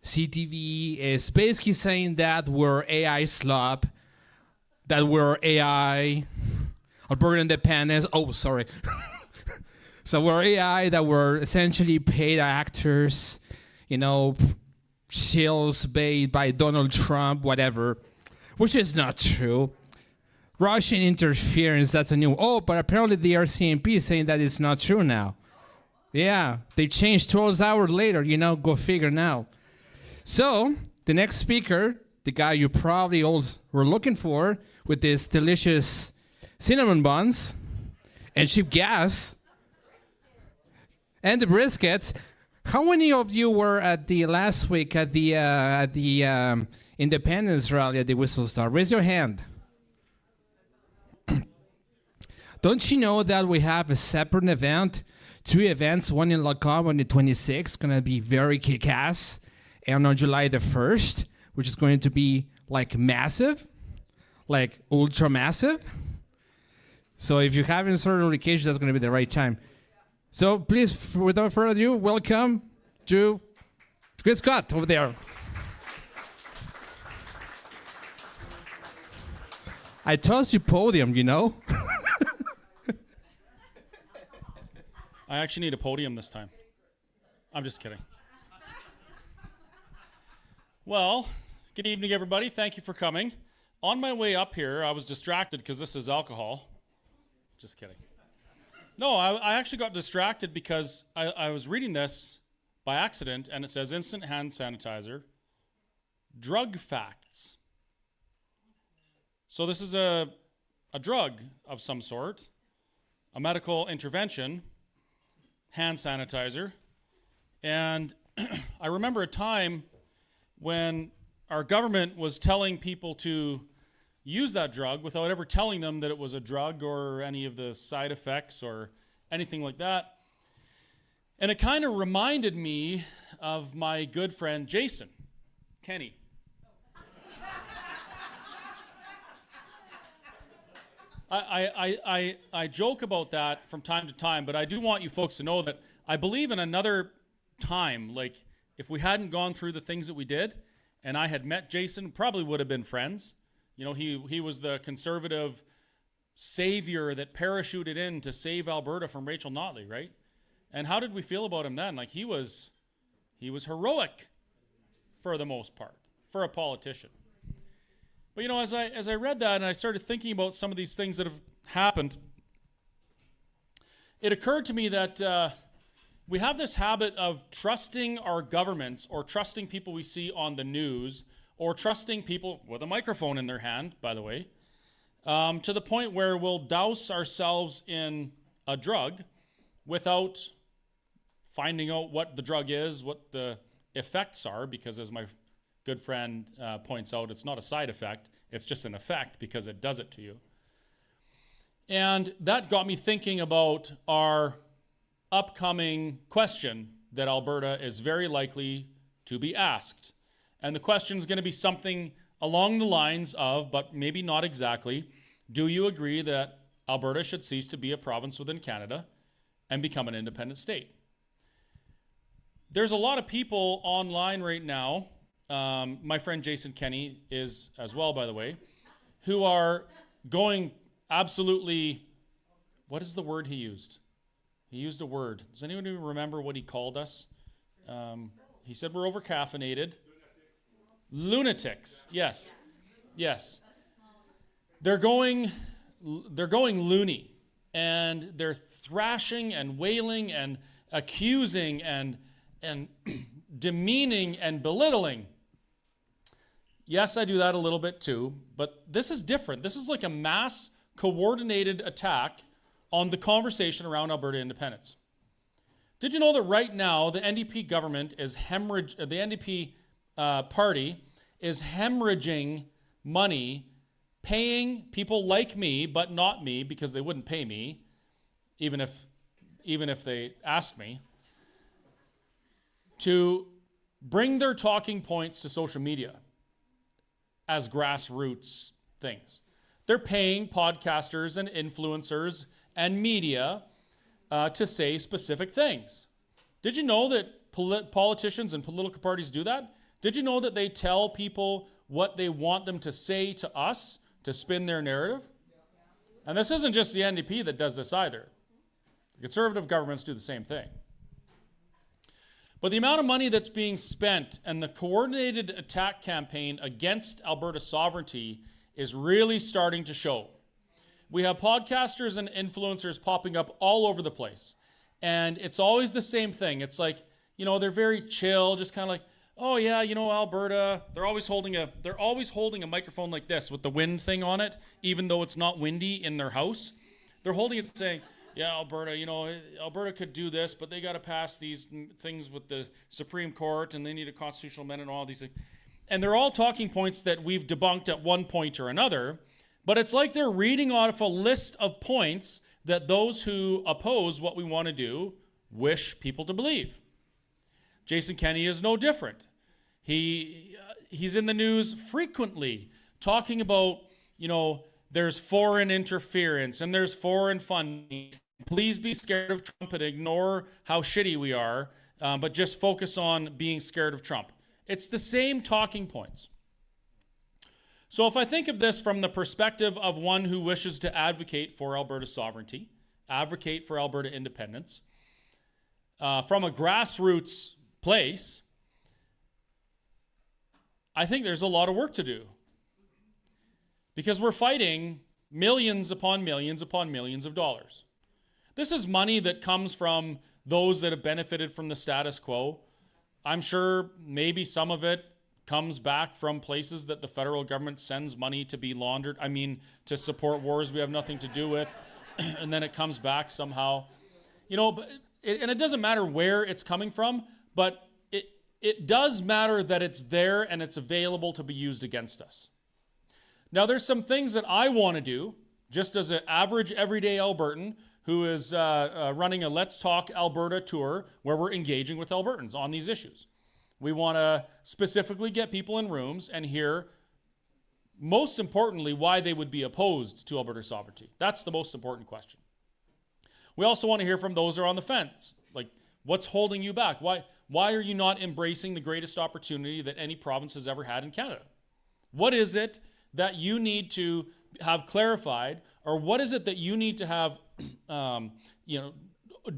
CTV is basically saying that we're AI slop, that we're AI, Alberta independence. So we're AI, that we're essentially paid actors, shills paid by Donald Trump, whatever, which is not true. Russian interference, that's a new. But apparently the RCMP is saying that it's not true now. Yeah, they changed 12 hours later, go figure now. So, the next speaker, the guy you probably all were looking for, with this delicious cinnamon buns and cheap gas and the briskets. How many of you were at the last week at the Independence rally at the Whistle Star? Raise your hand. Don't you know that we have a separate event? 2 events, one in Lacombe on the 26th, going to be very kick-ass, and on July the 1st, which is going to be like massive, like ultra massive. So if you haven't started on vacation, that's going to be the right time. So please, without further ado, welcome to Chris Scott over there. I tossed you podium, you know? I actually need a podium this time. I'm just kidding. Well, good evening, everybody. Thank you for coming. On my way up here, I was distracted because this is alcohol. Just kidding. No, I actually got distracted because I was reading this by accident, and it says instant hand sanitizer, drug facts. So this is a drug of some sort, a medical intervention, hand sanitizer. And I remember a time when our government was telling people to use that drug without ever telling them that it was a drug or any of the side effects or anything like that. And it kind of reminded me of my good friend Jason Kenny. I joke about that from time to time, but I do want you folks to know that I believe in another time, like if we hadn't gone through the things that we did and I had met Jason, probably would have been friends. You know, he was the conservative savior that parachuted in to save Alberta from Rachel Notley, right? And how did we feel about him then? Like he was heroic for the most part, for a politician. But you know, as I read that and I started thinking about some of these things that have happened, it occurred to me that we have this habit of trusting our governments or trusting people we see on the news or trusting people with a microphone in their hand, by the way, to the point where we'll douse ourselves in a drug without finding out what the drug is, what the effects are, because as my good friend points out, it's not a side effect, it's just an effect because it does it to you. And that got me thinking about our upcoming question that Alberta is very likely to be asked. And the question is going to be something along the lines of, but maybe not exactly, do you agree that Alberta should cease to be a province within Canada and become an independent state? There's a lot of people online right now, my friend Jason Kenny is as well, by the way, who are going absolutely, what is the word he used? He used a word. Does anyone remember what he called us? He said we're over-caffeinated. Lunatics. Yes. Yes. They're going loony. And they're thrashing and wailing and accusing and demeaning and belittling. Yes, I do that a little bit too, but this is different. This is like a mass coordinated attack on the conversation around Alberta independence. Did you know that right now the NDP government is the NDP party is hemorrhaging money, paying people like me, but not me because they wouldn't pay me, even if they asked me, to bring their talking points to social media as grassroots things. They're paying podcasters and influencers and media to say specific things. Did you know that politicians and political parties do that? Did you know that they tell people what they want them to say to us to spin their narrative? And this isn't just the NDP that does this either. The conservative governments do the same thing. But the amount of money that's being spent and the coordinated attack campaign against Alberta sovereignty is really starting to show. We have podcasters and influencers popping up all over the place. And it's always the same thing. It's like, you know, they're very chill, just kind of like, oh yeah, you know, Alberta, they're always holding a microphone like this with the wind thing on it, even though it's not windy in their house. They're holding it saying, yeah, Alberta, you know, Alberta could do this, but they got to pass these things with the Supreme Court, and they need a constitutional amendment and all these things. And they're all talking points that we've debunked at one point or another, but it's like they're reading off a list of points that those who oppose what we want to do wish people to believe. Jason Kenny is no different. He's in the news frequently talking about, you know, there's foreign interference and there's foreign funding. Please be scared of Trump and ignore how shitty we are, but just focus on being scared of Trump. It's the same talking points. So if I think of this from the perspective of one who wishes to advocate for Alberta sovereignty, advocate for Alberta independence, from a grassroots place, I think there's a lot of work to do. Because we're fighting millions upon millions upon millions of dollars. This is money that comes from those that have benefited from the status quo. I'm sure maybe some of it comes back from places that the federal government sends money to be laundered. I mean, to support wars we have nothing to do with, and then it comes back somehow. You know, and it doesn't matter where it's coming from, but it does matter that it's there and it's available to be used against us. Now, there's some things that I want to do, just as an average everyday Albertan who is running a Let's Talk Alberta tour where we're engaging with Albertans on these issues. We want to specifically get people in rooms and hear, most importantly, why they would be opposed to Alberta sovereignty. That's the most important question. We also want to hear from those who are on the fence. Like, what's holding you back? Why are you not embracing the greatest opportunity that any province has ever had in Canada? What is it that you need to have clarified, or what is it that you need to have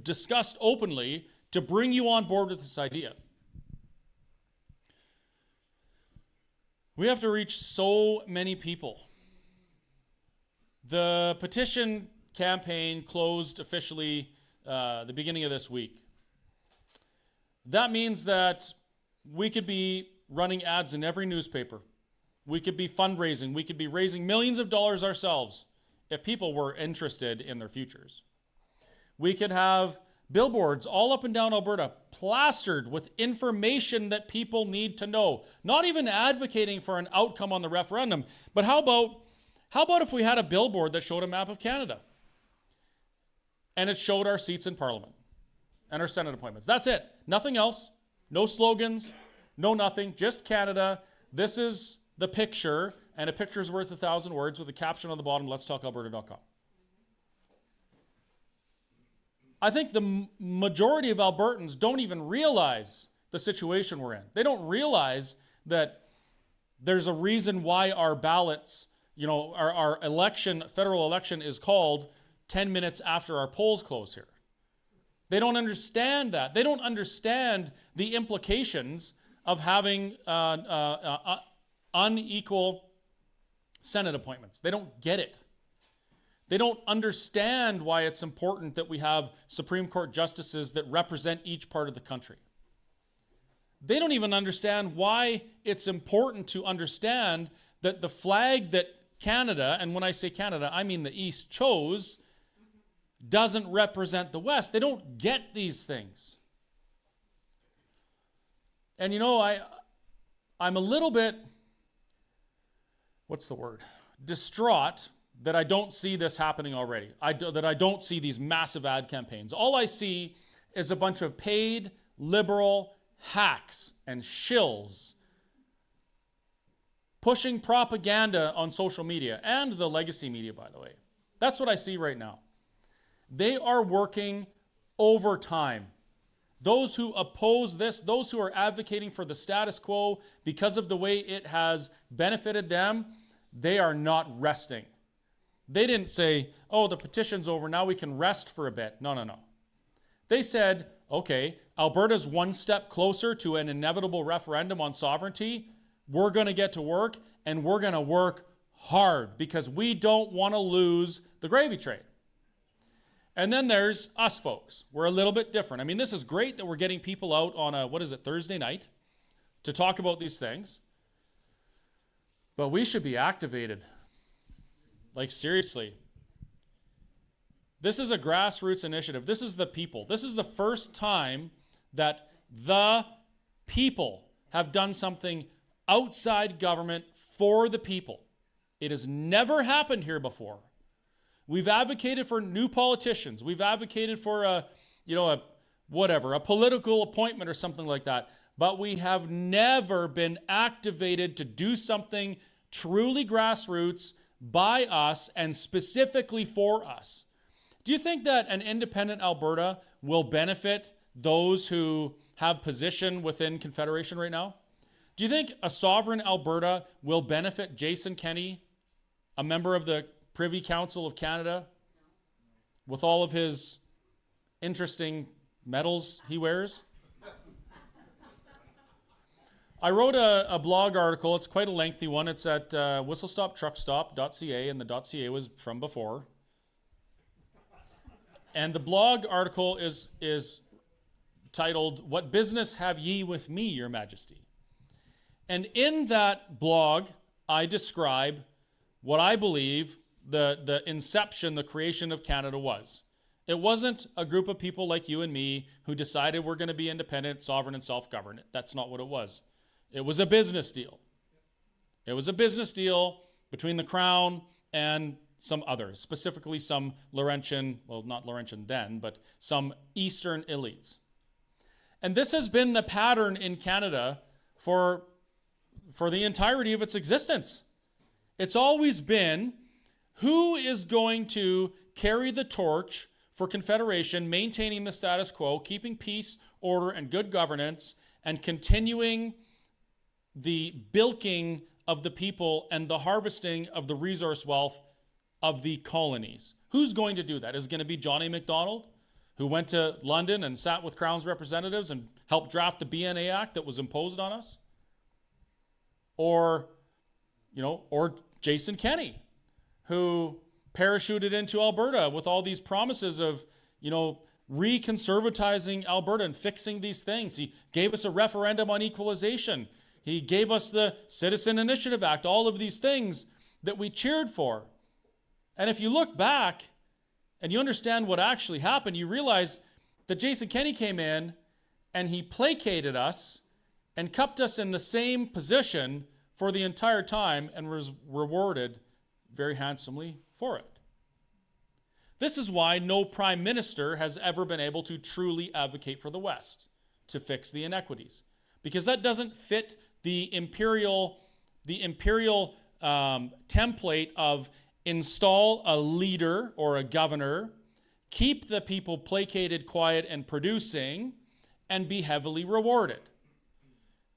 discussed openly to bring you on board with this idea? We have to reach so many people. The petition campaign closed officially the beginning of this week. That means that we could be running ads in every newspaper. We could be fundraising. We could be raising millions of dollars ourselves if people were interested in their futures. We could have billboards all up and down Alberta plastered with information that people need to know. Not even advocating for an outcome on the referendum, but how about if we had a billboard that showed a map of Canada? And it showed our seats in Parliament and our Senate appointments. That's it. Nothing else. No slogans. No nothing. Just Canada. This is the picture, and a picture's worth 1,000 words with a caption on the bottom, letstalkalberta.com. I think the majority of Albertans don't even realize the situation we're in. They don't realize that there's a reason why our ballots, our election, federal election is called 10 minutes after our polls close here. They don't understand that. They don't understand the implications of having unequal Senate appointments. They don't get it. They don't understand why it's important that we have Supreme Court justices that represent each part of the country. They don't even understand why it's important to understand that the flag that Canada, and when I say Canada, I mean the East, chose, doesn't represent the West. They don't get these things. And I'm a little bit, distraught that I don't see this happening already. That I don't see these massive ad campaigns. All I see is a bunch of paid liberal hacks and shills pushing propaganda on social media and the legacy media, by the way. That's what I see right now. They are working overtime. Those who oppose this, those who are advocating for the status quo because of the way it has benefited them, they are not resting. They didn't say, oh, the petition's over, now we can rest for a bit. No. They said, okay, Alberta's one step closer to an inevitable referendum on sovereignty. We're going to get to work, and we're going to work hard because we don't want to lose the gravy train. And then there's us folks. We're a little bit different. I mean, this is great that we're getting people out on Thursday night to talk about these things. But we should be activated. Like, seriously. This is a grassroots initiative. This is the people. This is the first time that the people have done something outside government for the people. It has never happened here before. We've advocated for new politicians. We've advocated for a political appointment or something like that. But we have never been activated to do something truly grassroots by us and specifically for us. Do you think that an independent Alberta will benefit those who have position within Confederation right now? Do you think a sovereign Alberta will benefit Jason Kenney, a member of the Privy Council of Canada, with all of his interesting medals he wears? I wrote a blog article. It's quite a lengthy one. It's at whistlestoptruckstop.ca, and the .ca was from before. And the blog article is titled, "What Business Have Ye with Me, Your Majesty?" And in that blog, I describe what I believe the inception, the creation of Canada was. It wasn't a group of people like you and me who decided we're going to be independent, sovereign, and self-governed. That's not what it was. It was a business deal. It was a business deal between the Crown and some others, specifically some Laurentian, well, not Laurentian then, but some Eastern elites. And this has been the pattern in Canada for the entirety of its existence. It's always been, who is going to carry the torch for Confederation, maintaining the status quo, keeping peace, order, and good governance, and continuing the bilking of the people and the harvesting of the resource wealth of the colonies. Who's going to do that? Is it going to be John A. Macdonald, who went to London and sat with Crown's representatives and helped draft the BNA Act that was imposed on us? Or Jason Kenney, who parachuted into Alberta with all these promises of, reconservatizing Alberta and fixing these things. He gave us a referendum on equalization. He gave us the Citizen Initiative Act, all of these things that we cheered for. And if you look back and you understand what actually happened, you realize that Jason Kenney came in and he placated us and kept us in the same position for the entire time and was rewarded very handsomely for it. This is why no prime minister has ever been able to truly advocate for the West to fix the inequities, because that doesn't fit the imperial template of install a leader or a governor, keep the people placated, quiet, and producing, and be heavily rewarded.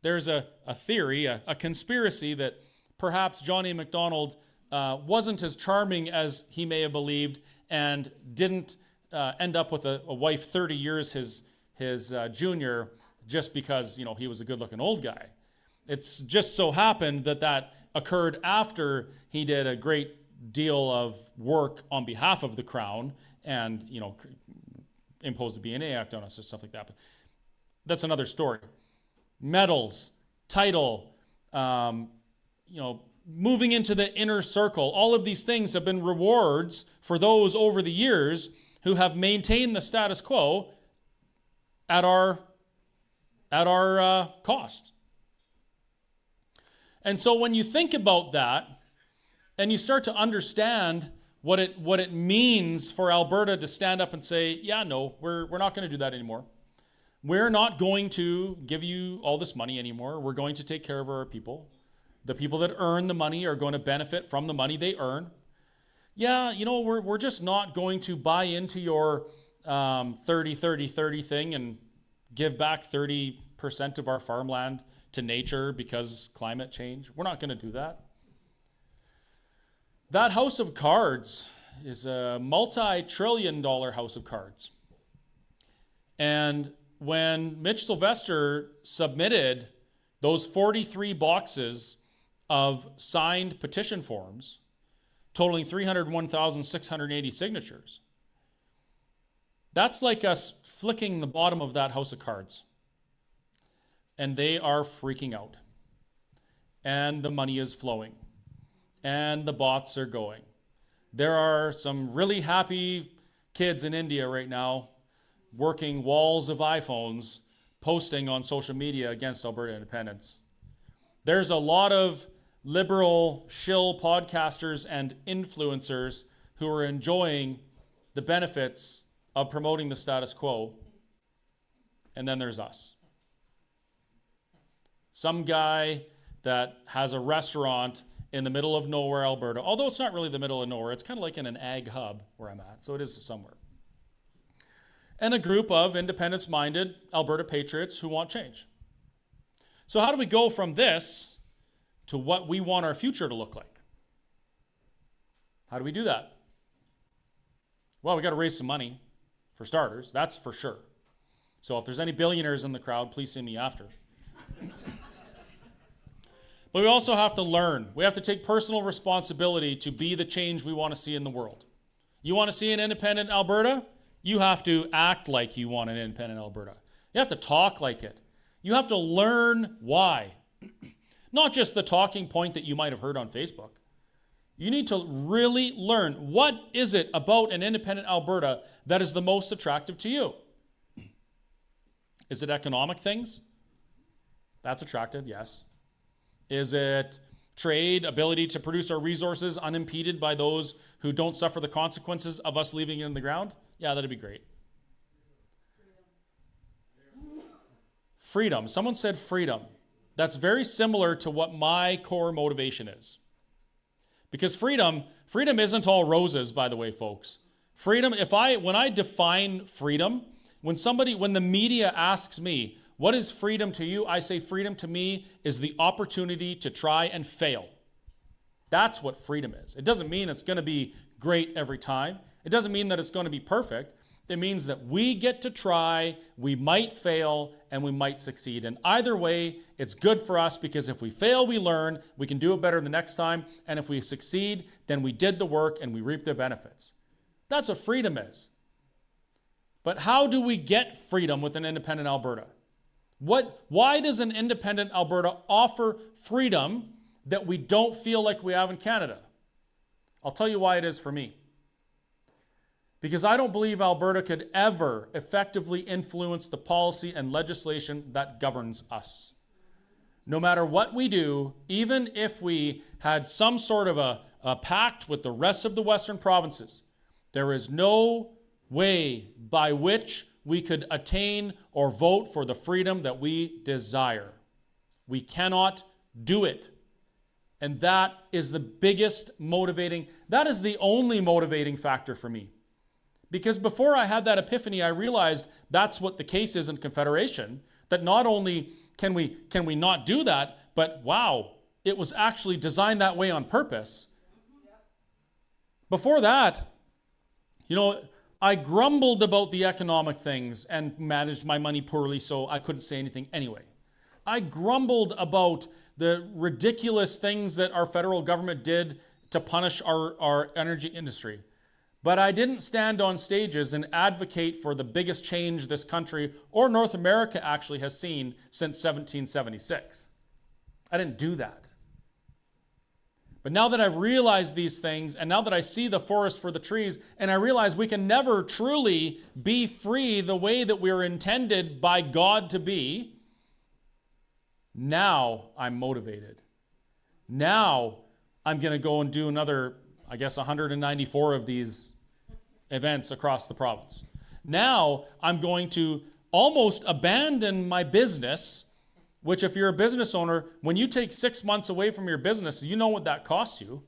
There's a theory, a conspiracy that perhaps John A. Macdonald wasn't as charming as he may have believed and didn't end up with a wife 30 years his junior just because he was a good-looking old guy. It's just so happened that occurred after he did a great deal of work on behalf of the Crown and imposed the BNA Act on us or stuff like that. But that's another story. Medals, title, moving into the inner circle, all of these things have been rewards for those over the years who have maintained the status quo at our cost. And so when you think about that and you start to understand what it means for Alberta to stand up and say, yeah, no, we're not going to do that anymore. We're not going to give you all this money anymore. We're going to take care of our people. The people that earn the money are going to benefit from the money they earn. Yeah, we're just not going to buy into your 30-30-30 thing and give back 30% of our farmland to nature because climate change. We're not going to do that. That house of cards is a multi-trillion-dollar house of cards. And when Mitch Sylvester submitted those 43 boxes of signed petition forms, totaling 301,680 signatures, that's like us flicking the bottom of that house of cards. And they are freaking out. And the money is flowing. And the bots are going. There are some really happy kids in India right now working walls of iPhones, posting on social media against Alberta independence. There's a lot of liberal shill podcasters and influencers who are enjoying the benefits of promoting the status quo. And then there's us. Some guy that has a restaurant in the middle of nowhere, Alberta, although it's not really the middle of nowhere, it's kind of like in an ag hub where I'm at, so it is somewhere. And a group of independence-minded Alberta patriots who want change. So how do we go from this to what we want our future to look like? How do we do that? Well, we got to raise some money, for starters. That's for sure. So if there's any billionaires in the crowd, please see me after. But we also have to learn. We have to take personal responsibility to be the change we want to see in the world. You want to see an independent Alberta? You have to act like you want an independent Alberta. You have to talk like it. You have to learn why. Not just the talking point that you might have heard on Facebook. You need to really learn, what is it about an independent Alberta that is the most attractive to you? Is it economic things? That's attractive, yes. Is it trade, ability to produce our resources unimpeded by those who don't suffer the consequences of us leaving it in the ground? Yeah, that'd be great. Freedom. Someone said freedom. That's very similar to what my core motivation is. Because freedom isn't all roses, by the way, folks. Freedom, when I define freedom, when the media asks me, what is freedom to you? I say freedom to me is the opportunity to try and fail. That's what freedom is. It doesn't mean it's going to be great every time. It doesn't mean that it's going to be perfect. It means that we get to try, we might fail, and we might succeed. And either way, it's good for us, because if we fail, we learn, we can do it better the next time. And if we succeed, then we did the work and we reap the benefits. That's what freedom is. But how do we get freedom with an independent Alberta? Why does an independent Alberta offer freedom that we don't feel like we have in Canada? I'll tell you why it is for me. Because I don't believe Alberta could ever effectively influence the policy and legislation that governs us. No matter what we do, even if we had some sort of a pact with the rest of the Western provinces, there is no way by which we could attain or vote for the freedom that we desire. We cannot do it. And that is the that is the only motivating factor for me. Because before I had that epiphany, I realized that's what the case is in Confederation, that not only can we not do that, but wow, it was actually designed that way on purpose. Before that, I grumbled about the economic things and managed my money poorly, so I couldn't say anything anyway. I grumbled about the ridiculous things that our federal government did to punish our energy industry. But I didn't stand on stages and advocate for the biggest change this country or North America actually has seen since 1776. I didn't do that. But now that I've realized these things, and now that I see the forest for the trees, and I realize we can never truly be free the way that we're intended by God to be, now I'm motivated. Now I'm going to go and do another, 194 of these events across the province. Now I'm going to almost abandon my business, which if you're a business owner, when you take 6 months away from your business, you know what that costs you.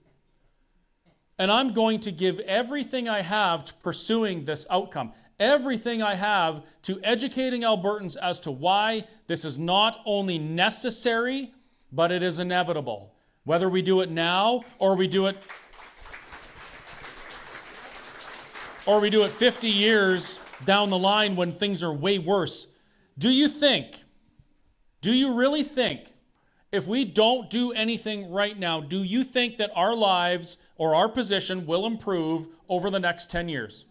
And I'm going to give everything I have to pursuing this outcome, everything I have to educating Albertans as to why this is not only necessary, but it is inevitable. Whether we do it now or we do it 50 years down the line when things are way worse. Do you really think, if we don't do anything right now, do you think that our lives or our position will improve over the next 10 years?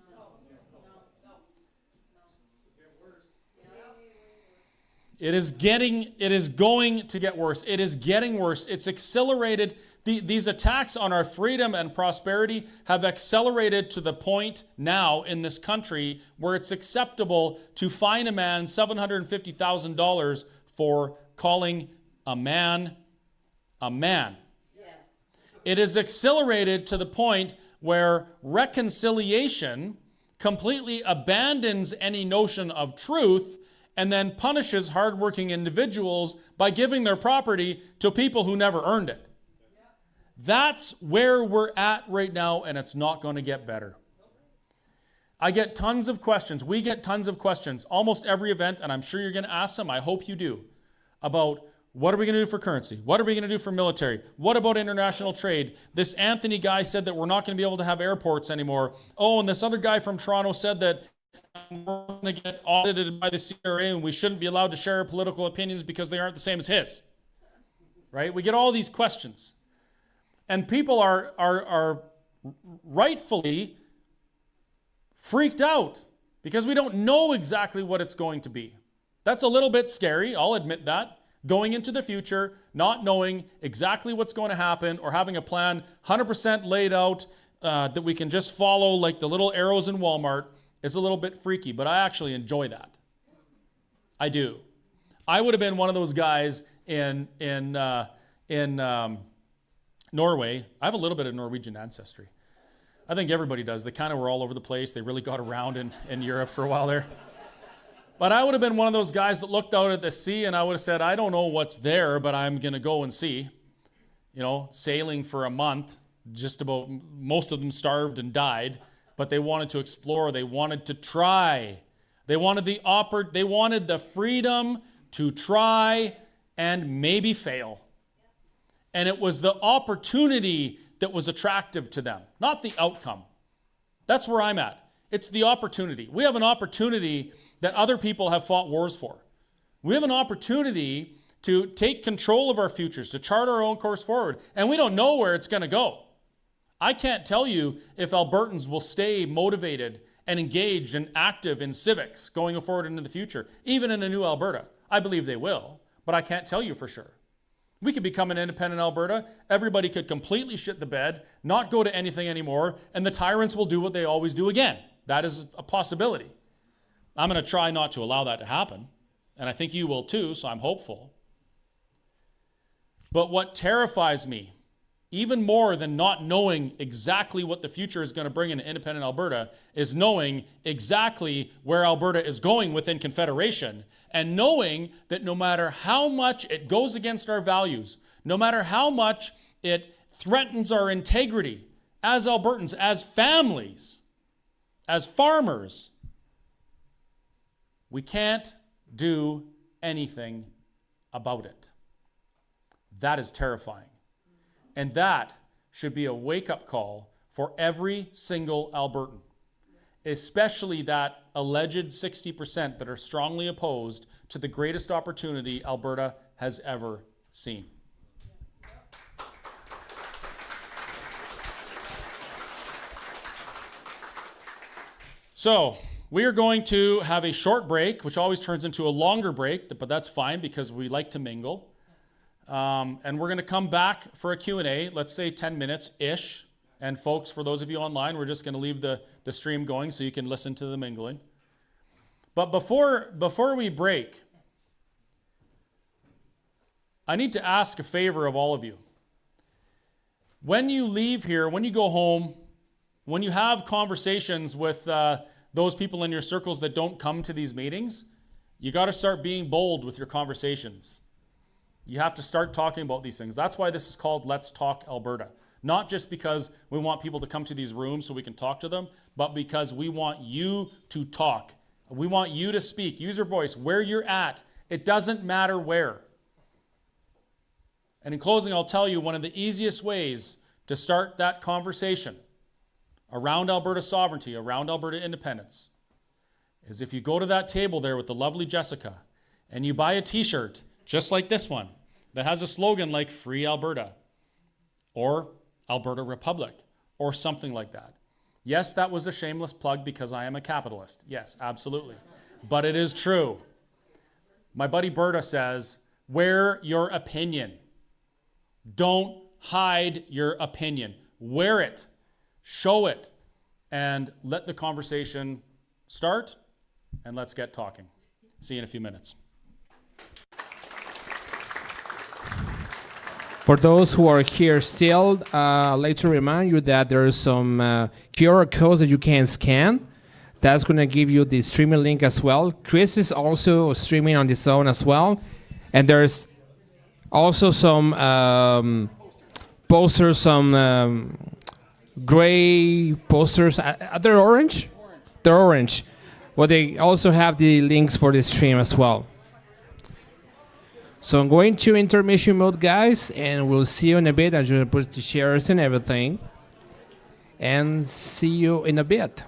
It is going to get worse. It is getting worse. It's accelerated. These attacks on our freedom and prosperity have accelerated to the point now in this country where it's acceptable to fine a man $750,000 for calling a man a man. Yeah. It is accelerated to the point where reconciliation completely abandons any notion of truth and then punishes hardworking individuals by giving their property to people who never earned it. That's where we're at right now, and it's not going to get better. I get tons of questions. We get tons of questions almost every event, and I'm sure you're going to ask them, I hope you do, about What are we going to do for currency? What are we going to do for military? What about international trade? This Anthony guy said that we're not going to be able to have airports anymore. Oh, and this other guy from Toronto said that we're going to get audited by the CRA and we shouldn't be allowed to share our political opinions because they aren't the same as his. Right? We get all these questions. And people are rightfully freaked out because we don't know exactly what it's going to be. That's a little bit scary, I'll admit that. Going into the future, not knowing exactly what's going to happen or having a plan 100% laid out that we can just follow like the little arrows in Walmart is a little bit freaky, but I actually enjoy that. I do. I would have been one of those guys in Norway. I have a little bit of Norwegian ancestry. I think everybody does. They kind of were all over the place. They really got around in Europe for a while there. But I would have been one of those guys that looked out at the sea and I would have said, I don't know what's there, but I'm going to go and see. You know, sailing for a month, just about most of them starved and died, but they wanted to explore. They wanted to try. They wanted the freedom to try and maybe fail. And it was the opportunity that was attractive to them, not the outcome. That's where I'm at. It's the opportunity. We have an opportunity that other people have fought wars for. We have an opportunity to take control of our futures, to chart our own course forward, and we don't know where it's going to go. I can't tell you if Albertans will stay motivated and engaged and active in civics going forward into the future, even in a new Alberta. I believe they will, but I can't tell you for sure. We could become an independent Alberta. Everybody could completely shit the bed, not go to anything anymore, and the tyrants will do what they always do again. That is a possibility. I'm going to try not to allow that to happen, and I think you will too, so I'm hopeful. But what terrifies me, even more than not knowing exactly what the future is going to bring in independent Alberta, is knowing exactly where Alberta is going within Confederation, and knowing that no matter how much it goes against our values, no matter how much it threatens our integrity as Albertans, as families, as farmers, we can't do anything about it. That is terrifying. And that should be a wake-up call for every single Albertan, especially that alleged 60% that are strongly opposed to the greatest opportunity Alberta has ever seen. So, we are going to have a short break, which always turns into a longer break, but that's fine because we like to mingle. And we're going to come back for a Q&A, let's say 10 minutes-ish. And folks, for those of you online, we're just going to leave the stream going so you can listen to the mingling. But before we break, I need to ask a favor of all of you. When you leave here, when you go home, when you have conversations with those people in your circles that don't come to these meetings, you got to start being bold with your conversations. You have to start talking about these things. That's why this is called Let's Talk Alberta. Not just because we want people to come to these rooms so we can talk to them, but because we want you to talk. We want you to speak. Use your voice where you're at. It doesn't matter where. And in closing, I'll tell you one of the easiest ways to start that conversation around Alberta sovereignty, around Alberta independence, is if you go to that table there with the lovely Jessica and you buy a t-shirt just like this one that has a slogan like Free Alberta or Alberta Republic or something like that. Yes, that was a shameless plug because I am a capitalist. Yes, absolutely. But it is true. My buddy Berta says, wear your opinion. Don't hide your opinion. Wear it. Show it. And let the conversation start. And let's get talking. See you in a few minutes. For those who are here still, I'd like to remind you that there are some QR codes that you can scan. That's going to give you the streaming link as well. Chris is also streaming on his own as well. And there's also some posters, some gray posters. They're orange? They're orange. Well, they also have the links for the stream as well. So I'm going to intermission mode, guys, and we'll see you in a bit. I just put the shares and everything. And see you in a bit.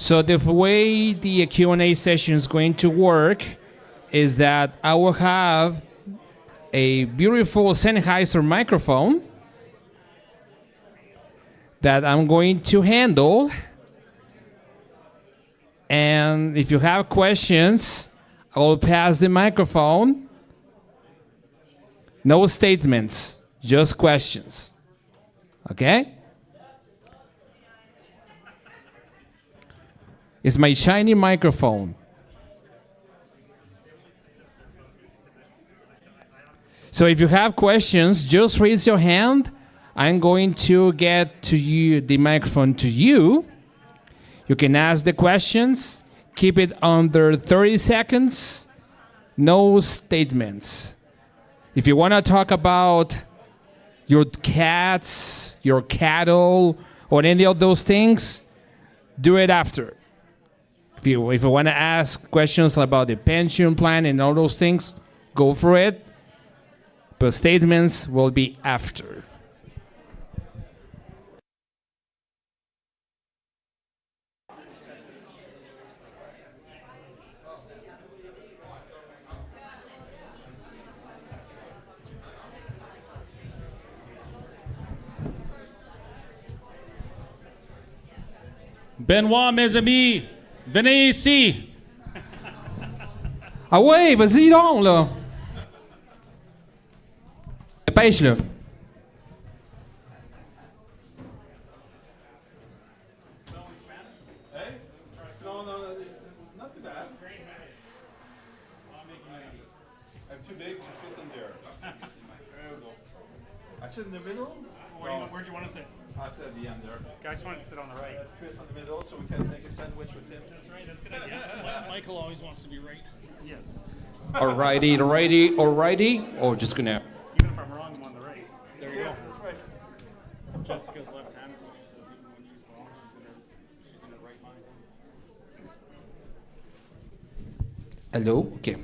So the way the Q&A session is going to work is that I will have a beautiful Sennheiser microphone that I'm going to handle. And if you have questions, I will pass the microphone. No statements, just questions. Okay? It's my shiny microphone. So if you have questions, just raise your hand. I'm going to get to you the microphone to you. You can ask the questions. Keep it under 30 seconds. No statements. If you want to talk about your cats, your cattle, or any of those things, do it after. If you want to ask questions about the pension plan and all those things, go for it. But statements will be after. Benoît, mes amis, venez ici. Ah ouais, vas-y donc, là. Dépêche, là. No, not too bad. I'm too big to fit in there. There we go. I sit in the middle? Where do you want to sit? At the end there. Okay, I just wanted to sit on the right. Chris on the middle so we can make a sandwich with him. That's right, that's a good idea. Michael always wants to be right. Yes. Alrighty. Or just gonna. Even if I'm wrong, I'm on the right. There you That's go. right. Jessica's left-handed, so she says even when she's wrong, she's in her right mind. Hello? Okay. I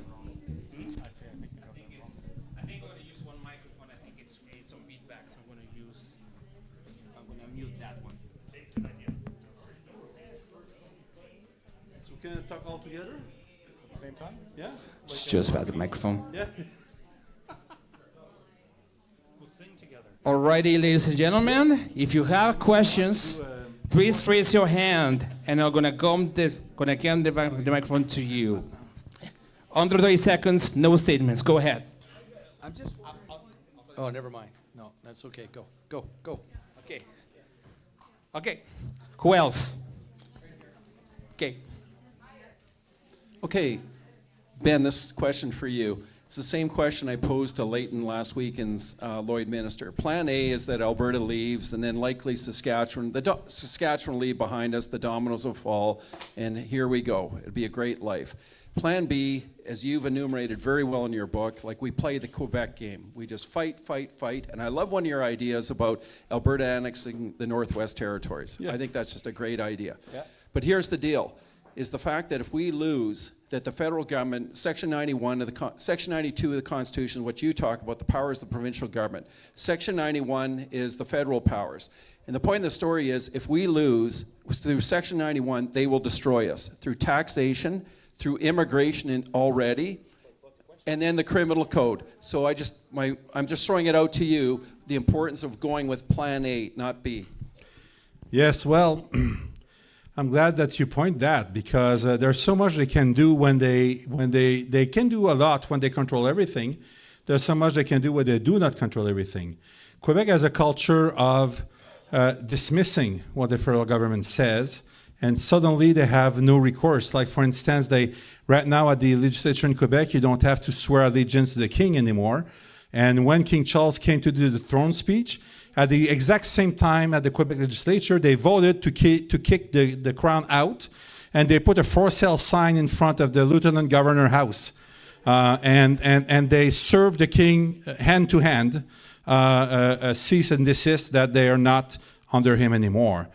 think I'm going to use one microphone. I think it's made some feedback, so I'm going to mute that one. So we can talk all together? At the same time? Yeah? Just pass the microphone. Yeah. We'll sing together. Alrighty, ladies and gentlemen, if you have questions, please raise your hand, and I'm gonna give the microphone to you. Under 30 seconds, no statements. Go ahead. I'm just. Oh, never mind. No, that's okay. Go. Okay. Okay. Who else? Okay. Okay, Ben, this question for you. It's the same question I posed to Leighton last week in Lloydminster. Plan A is that Alberta leaves, and then likely Saskatchewan. Saskatchewan leave behind us. The dominoes will fall, and here we go. It'd be a great life. Plan B, as you've enumerated very well in your book, like we play the Quebec game. We just fight, and I love one of your ideas about Alberta annexing the Northwest Territories. Yeah. I think that's just a great idea. Yeah. But here's the deal, is the fact that if we lose, that the federal government, Section 91 of the Section 92 of the Constitution, what you talk about, the powers of the provincial government. Section 91 is the federal powers. And the point of the story is, if we lose through Section 91, they will destroy us through taxation, through immigration already, and then the criminal code. So I'm just throwing it out to you, the importance of going with Plan A, not B. Yes, well, I'm glad that you point that, because there's so much they can do when they can do a lot when they control everything. There's so much they can do when they do not control everything. Quebec has a culture of dismissing what the federal government says, and suddenly they have no recourse. Like, for instance, right now at the legislature in Quebec, you don't have to swear allegiance to the king anymore. And when King Charles came to do the throne speech, at the exact same time at the Quebec legislature, they voted to kick the crown out, and they put a for sale sign in front of the lieutenant governor house. And they served the king hand to hand, cease and desist that they are not under him anymore.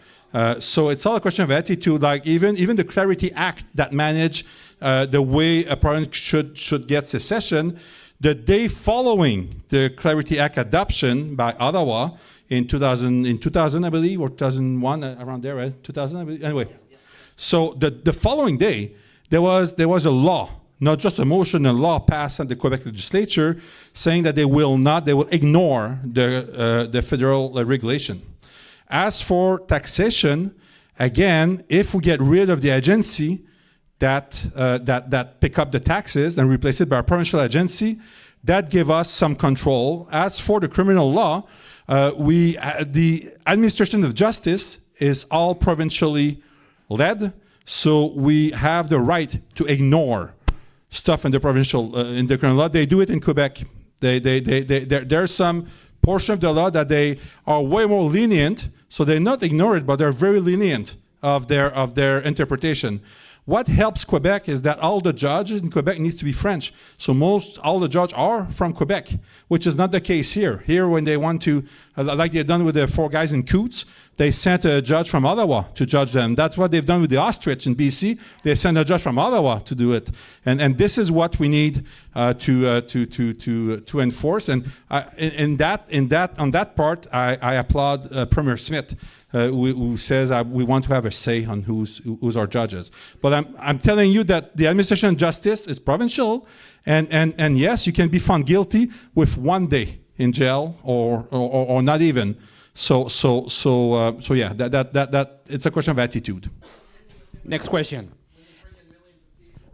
So it's all a question of attitude. Like even the Clarity Act that manage the way a province should get secession, the day following the Clarity Act adoption by Ottawa in 2000 I believe, or 2001, around there, right? 2000 I believe. Anyway, So the following day, there was a law, not just a motion, a law passed at the Quebec legislature saying that they will ignore the federal regulation. As for taxation, again, if we get rid of the agency that pick up the taxes and replace it by a provincial agency, that give us some control. As for the criminal law, the administration of justice is all provincially led, so we have the right to ignore stuff in the provincial in the criminal law. They do it in Quebec. There's some portion of the law that they are way more lenient, so they not ignore it, but they're very lenient of their interpretation. What helps Quebec is that all the judges in Quebec needs to be French. So all the judges are from Quebec, which is not the case here. Here, when they want to, like they've done with the 4 guys in Coots, they sent a judge from Ottawa to judge them. That's what they've done with the ostrich in BC. They sent a judge from Ottawa to do it. And this is what we need to enforce. And on that part, I applaud Premier Smith, who says we want to have a say on who's our judges. But I'm telling you that the administration of justice is provincial, and yes, you can be found guilty with 1 day in jail or not even. So yeah, that it's a question of attitude. Next question.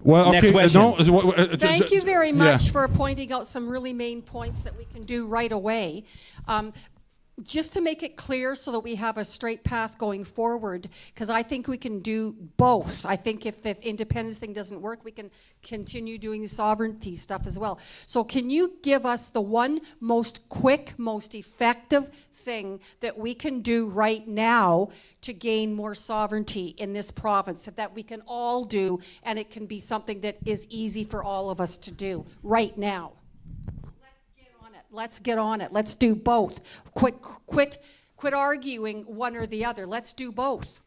Well, okay, Next question. Thank you very much for pointing out some really main points that we can do right away. Just to make it clear so that we have a straight path going forward, because I think we can do both. I think if the independence thing doesn't work, we can continue doing the sovereignty stuff as well. So can you give us the one most quick, most effective thing that we can do right now to gain more sovereignty in this province that we can all do, and it can be something that is easy for all of us to do right now? Let's get on it. Let's do both. Quit arguing one or the other. Let's do both.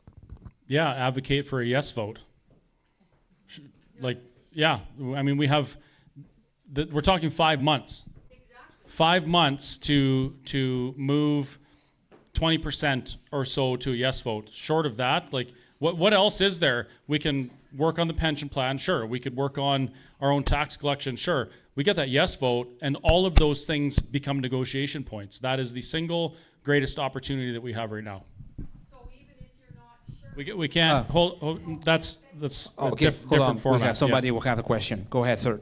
Yeah, advocate for a yes vote. Like, yeah, I mean, we're talking 5 months. Exactly. 5 months to move 20% or so to a yes vote. Short of that, like, what else is there? We can work on the pension plan, sure. We could work on our own tax collection, sure. We get that yes vote, and all of those things become negotiation points. That is the single greatest opportunity that we have right now. So even if you're not sure, We can't hold. That's Okay, a hold on. different format. We have somebody will have a question. Go ahead, sir.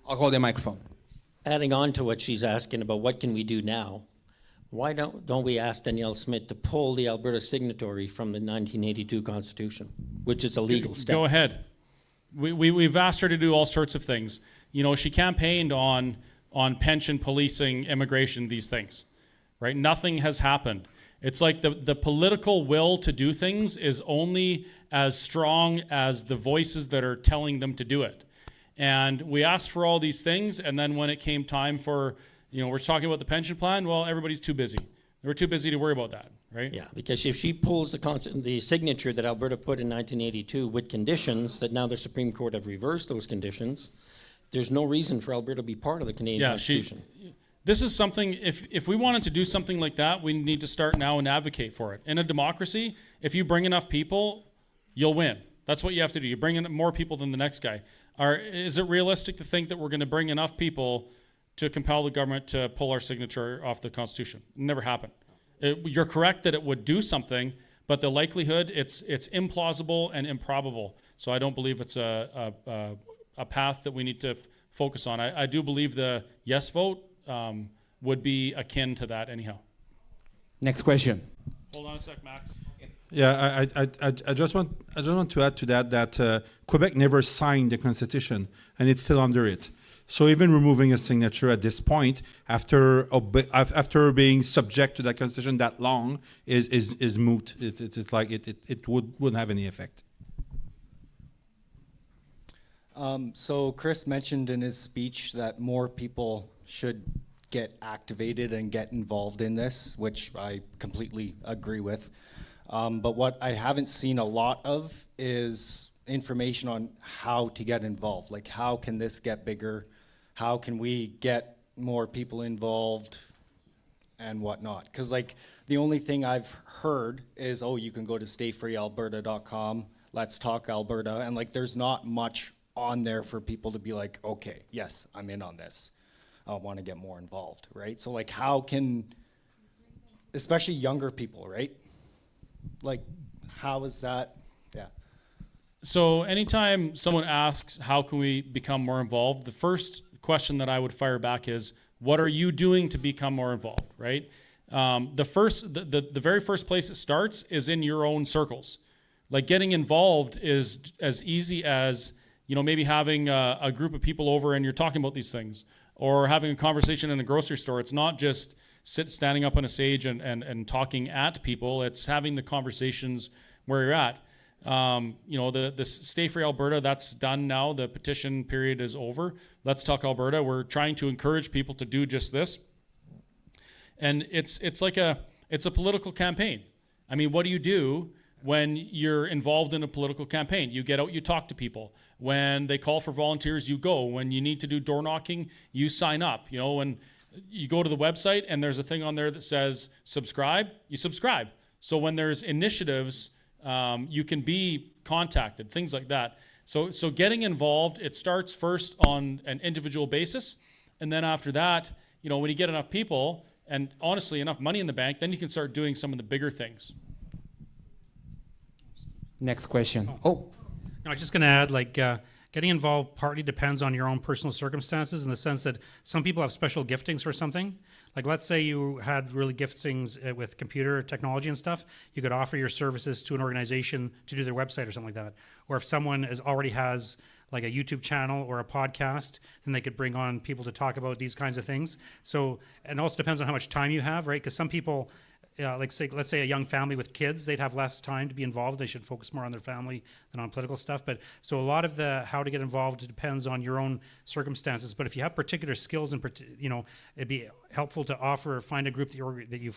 I'll hold the microphone. Adding on to what she's asking about what can we do now, why don't we ask Danielle Smith to pull the Alberta signatory from the 1982 Constitution, which is a legal step? Go ahead. We've asked her to do all sorts of things. You know, she campaigned on pension, policing, immigration, these things, right? Nothing has happened. It's like the political will to do things is only as strong as the voices that are telling them to do it. And we asked for all these things, and then when it came time for, we're talking about the pension plan, well, everybody's too busy. We're too busy to worry about that, right? Yeah, because if she pulls the signature that Alberta put in 1982 with conditions that now the Supreme Court have reversed those conditions, there's no reason for Alberta to be part of the Canadian Constitution. This is something, if we wanted to do something like that, we need to start now and advocate for it. In a democracy, if you bring enough people, you'll win. That's what you have to do. You bring in more people than the next guy. Is it realistic to think that we're going to bring enough people to compel the government to pull our signature off the Constitution? It never happened. You're correct that it would do something, but the likelihood, it's implausible and improbable. So I don't believe it's a path that we need to focus on. I do believe the yes vote would be akin to that anyhow. Next question. Hold on a sec, Max. Yeah, I just want to add to that Quebec never signed the Constitution, and it's still under it. So even removing a signature at this point, after being subject to that Constitution that long, is moot. It's like it wouldn't have any effect. So Chris mentioned in his speech that more people should get activated and get involved in this, which I completely agree with. But what I haven't seen a lot of is information on how to get involved. Like, how can this get bigger? How can we get more people involved and whatnot? Because, like, the only thing I've heard is, oh, you can go to stayfreealberta.com, Let's Talk Alberta, and like there's not much on there for people to be like, okay, yes, I'm in on this. I want to get more involved, right? So like how can, especially younger people, right? Like how is that? Yeah. So anytime someone asks, how can we become more involved? The first question that I would fire back is, what are you doing to become more involved, right? The very first place it starts is in your own circles. Like getting involved is as easy as, maybe having a group of people over and you're talking about these things, or having a conversation in a grocery store. It's not just standing up on a stage and talking at people. It's having the conversations where you're at. The Stay Free Alberta, that's done now. The petition period is over. Let's Talk Alberta. We're trying to encourage people to do just this. And it's a political campaign. I mean, what do you do when you're involved in a political campaign? You get out, you talk to people. When they call for volunteers, you go. When you need to do door knocking, you sign up. When you go to the website and there's a thing on there that says subscribe, you subscribe. So when there's initiatives, you can be contacted, things like that. So getting involved, it starts first on an individual basis. And then after that, when you get enough people and honestly enough money in the bank, then you can start doing some of the bigger things. Next question. No, I was just going to add, getting involved partly depends on your own personal circumstances, in the sense that some people have special giftings for something. Like, let's say you had really giftings with computer technology and stuff, you could offer your services to an organization to do their website or something like that. Or if someone already has like a YouTube channel or a podcast, then they could bring on people to talk about these kinds of things. So, and also depends on how much time you have, right? Because some people, let's say a young family with kids, they'd have less time to be involved. They should focus more on their family than on political stuff. But so a lot of the how to get involved depends on your own circumstances. But if you have particular skills, and it'd be helpful to find a group that you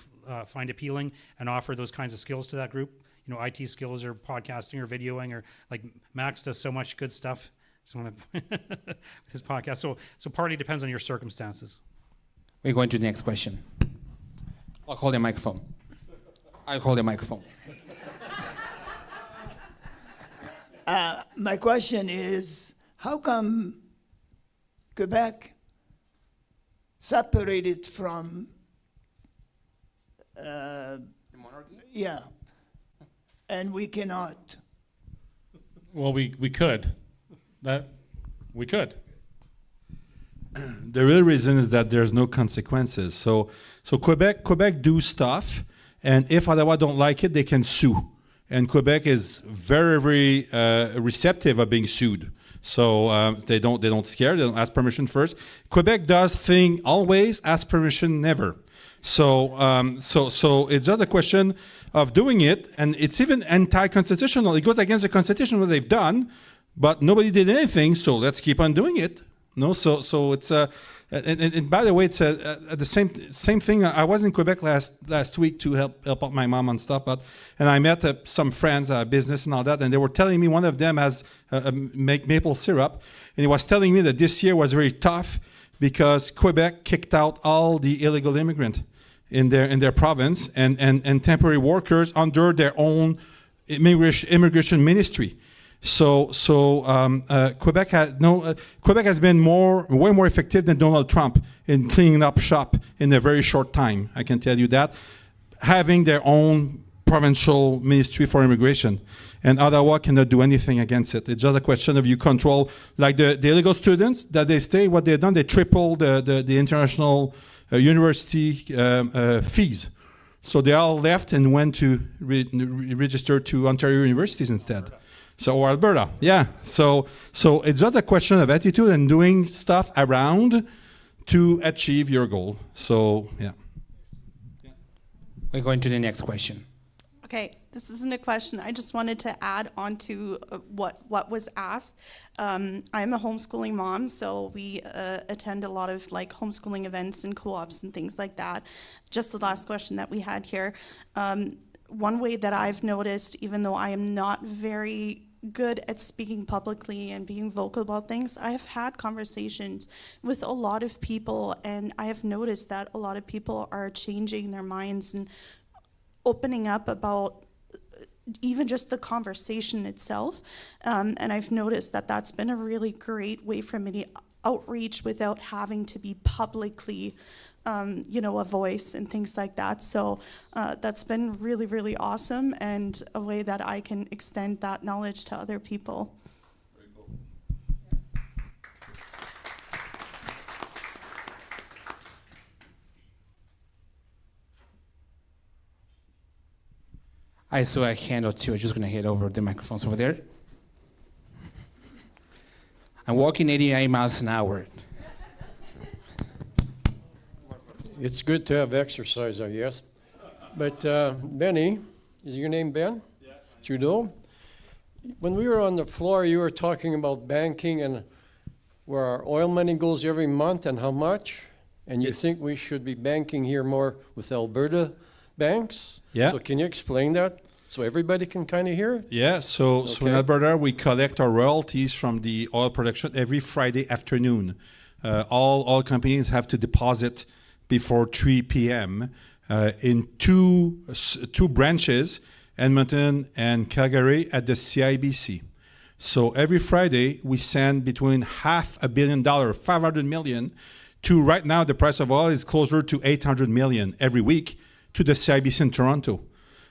find appealing and offer those kinds of skills to that group. IT skills or podcasting or videoing, or like Max does so much good stuff. Just want to with his podcast. So partly depends on your circumstances. We're going to the next question. I'll hold the microphone. My question is, how come Quebec separated from the monarchy? Yeah, and we cannot. Well, we could. We could. The real reason is that there's no consequences. So Quebec do stuff, and if Ottawa don't like it, they can sue. And Quebec is very, very receptive of being sued. So they don't scare. They don't ask permission first. Quebec does thing always, ask permission never. So it's just a question of doing it, and it's even anti-constitutional. It goes against the constitution what they've done, but nobody did anything. So let's keep on doing it. No, so it's and by the way, it's the same thing. I was in Quebec last week to help out my mom and stuff, and I met some friends, business and all that, and they were telling me one of them has make maple syrup, and he was telling me that this year was very tough because Quebec kicked out all the illegal immigrant in their province and temporary workers under their own immigration ministry. So Quebec has been way more effective than Donald Trump in cleaning up shop in a very short time. I can tell you that, having their own provincial ministry for immigration, and Ottawa cannot do anything against it. It's just a question of you control, like the illegal students that they stay. What they've done, they tripled the international university fees. So they all left and went to register to Ontario universities instead. Or Alberta, yeah. So it's just a question of attitude and doing stuff around to achieve your goal. So, yeah. We're going to the next question. Okay, this isn't a question. I just wanted to add on to what was asked. I'm a homeschooling mom, so we attend a lot of like homeschooling events and co-ops and things like that. Just the last question that we had here. One way that I've noticed, even though I am not very good at speaking publicly and being vocal about things, I have had conversations with a lot of people, and I have noticed that a lot of people are changing their minds and opening up about even just the conversation itself. And I've noticed that that's been a really great way for me to outreach without having to be publicly, a voice and things like that. So that's been really, really awesome, and a way that I can extend that knowledge to other people. I saw a hand or two. I'm just going to head over the microphones over there. I'm walking 89 miles an hour. It's good to have exercise, I guess. But Benny, is your name Ben? Yeah. Trudeau? When we were on the floor, you were talking about banking and where our oil money goes every month and how much. And you think we should be banking here more with Alberta banks? Yeah. So can you explain that so everybody can kind of hear it? Yeah, so in Alberta, we collect our royalties from the oil production every Friday afternoon. All oil companies have to deposit before 3 p.m. In two branches, Edmonton and Calgary, at the CIBC. So every Friday, we send between $500 million, $500 million, to right now the price of oil is closer to $800 million every week to the CIBC in Toronto.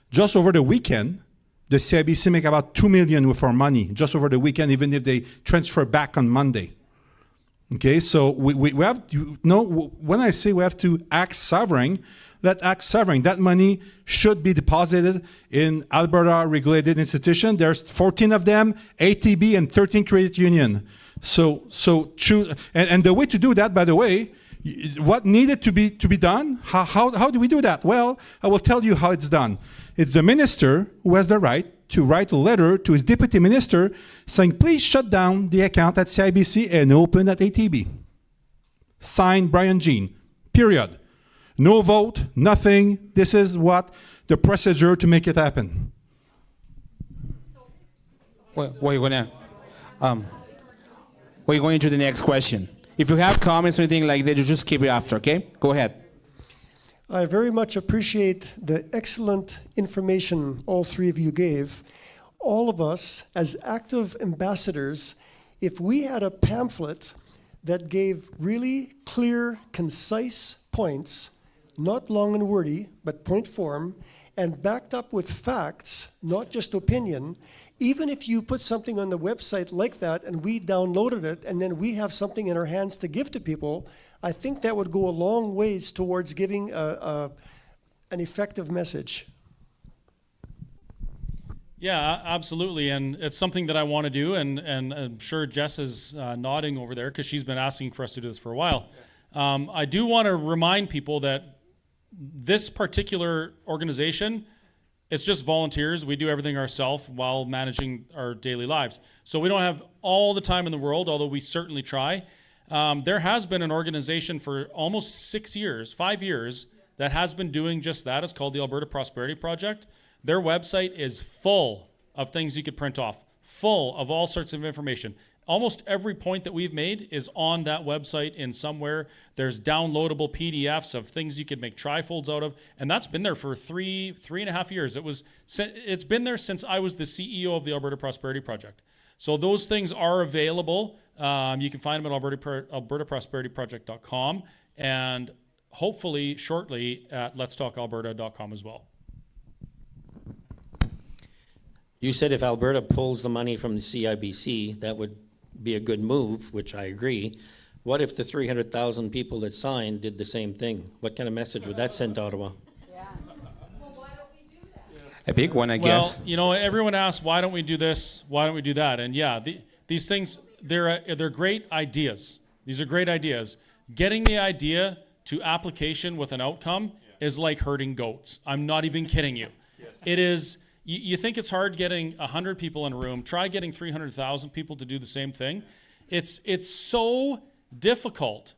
Just over the weekend, the CIBC make about $2 million with our money, just over the weekend, even if they transfer back on Monday. Okay, so we have to, when I say we have to act sovereign, let's act sovereign. That money should be deposited in Alberta regulated institution. There's 14 of them, ATB and 13 credit union. So choose, and the way to do that, by the way, what needed to be done? How do we do that? Well, I will tell you how it's done. It's the minister who has the right to write a letter to his deputy minister saying, please shut down the account at CIBC and open at ATB. Signed, Brian Jean. Period. No vote, nothing. This is what the procedure to make it happen. Well, we're going to the next question. If you have comments or anything like that, you just keep it after, okay? Go ahead. I very much appreciate the excellent information all three of you gave. All of us, as active ambassadors, if we had a pamphlet that gave really clear, concise points, not long and wordy, but point form, and backed up with facts, not just opinion, even if you put something on the website like that and we downloaded it and then we have something in our hands to give to people, I think that would go a long ways towards giving an effective message. Yeah, absolutely, and it's something that I want to do, and I'm sure Jess is nodding over there because she's been asking for us to do this for a while. I do want to remind people that this particular organization, it's just volunteers. We do everything ourselves while managing our daily lives. So we don't have all the time in the world, although we certainly try. There has been an organization for almost 5 years, that has been doing just that. It's called the Alberta Prosperity Project. Their website is full of things you could print off, full of all sorts of information. Almost every point that we've made is on that website in somewhere. There's downloadable PDFs of things you could make trifolds out of, and that's been there for three and a half years. It's been there since I was the CEO of the Alberta Prosperity Project. So those things are available. You can find them at albertaprosperityproject.com, and hopefully shortly at letstalkalberta.com as well. You said if Alberta pulls the money from the CIBC, that would be a good move, which I agree. What if the 300,000 people that signed did the same thing? What kind of message would that send to Ottawa? Yeah. Well, why don't we do that? A big one, I guess. Well, everyone asks, why don't we do this? Why don't we do that? And yeah, these things, they're great ideas. These are great ideas. Getting the idea to application with an outcome is like herding goats. I'm not even kidding you. It is. You think it's hard getting 100 people in a room. Try getting 300,000 people to do the same thing. It's so difficult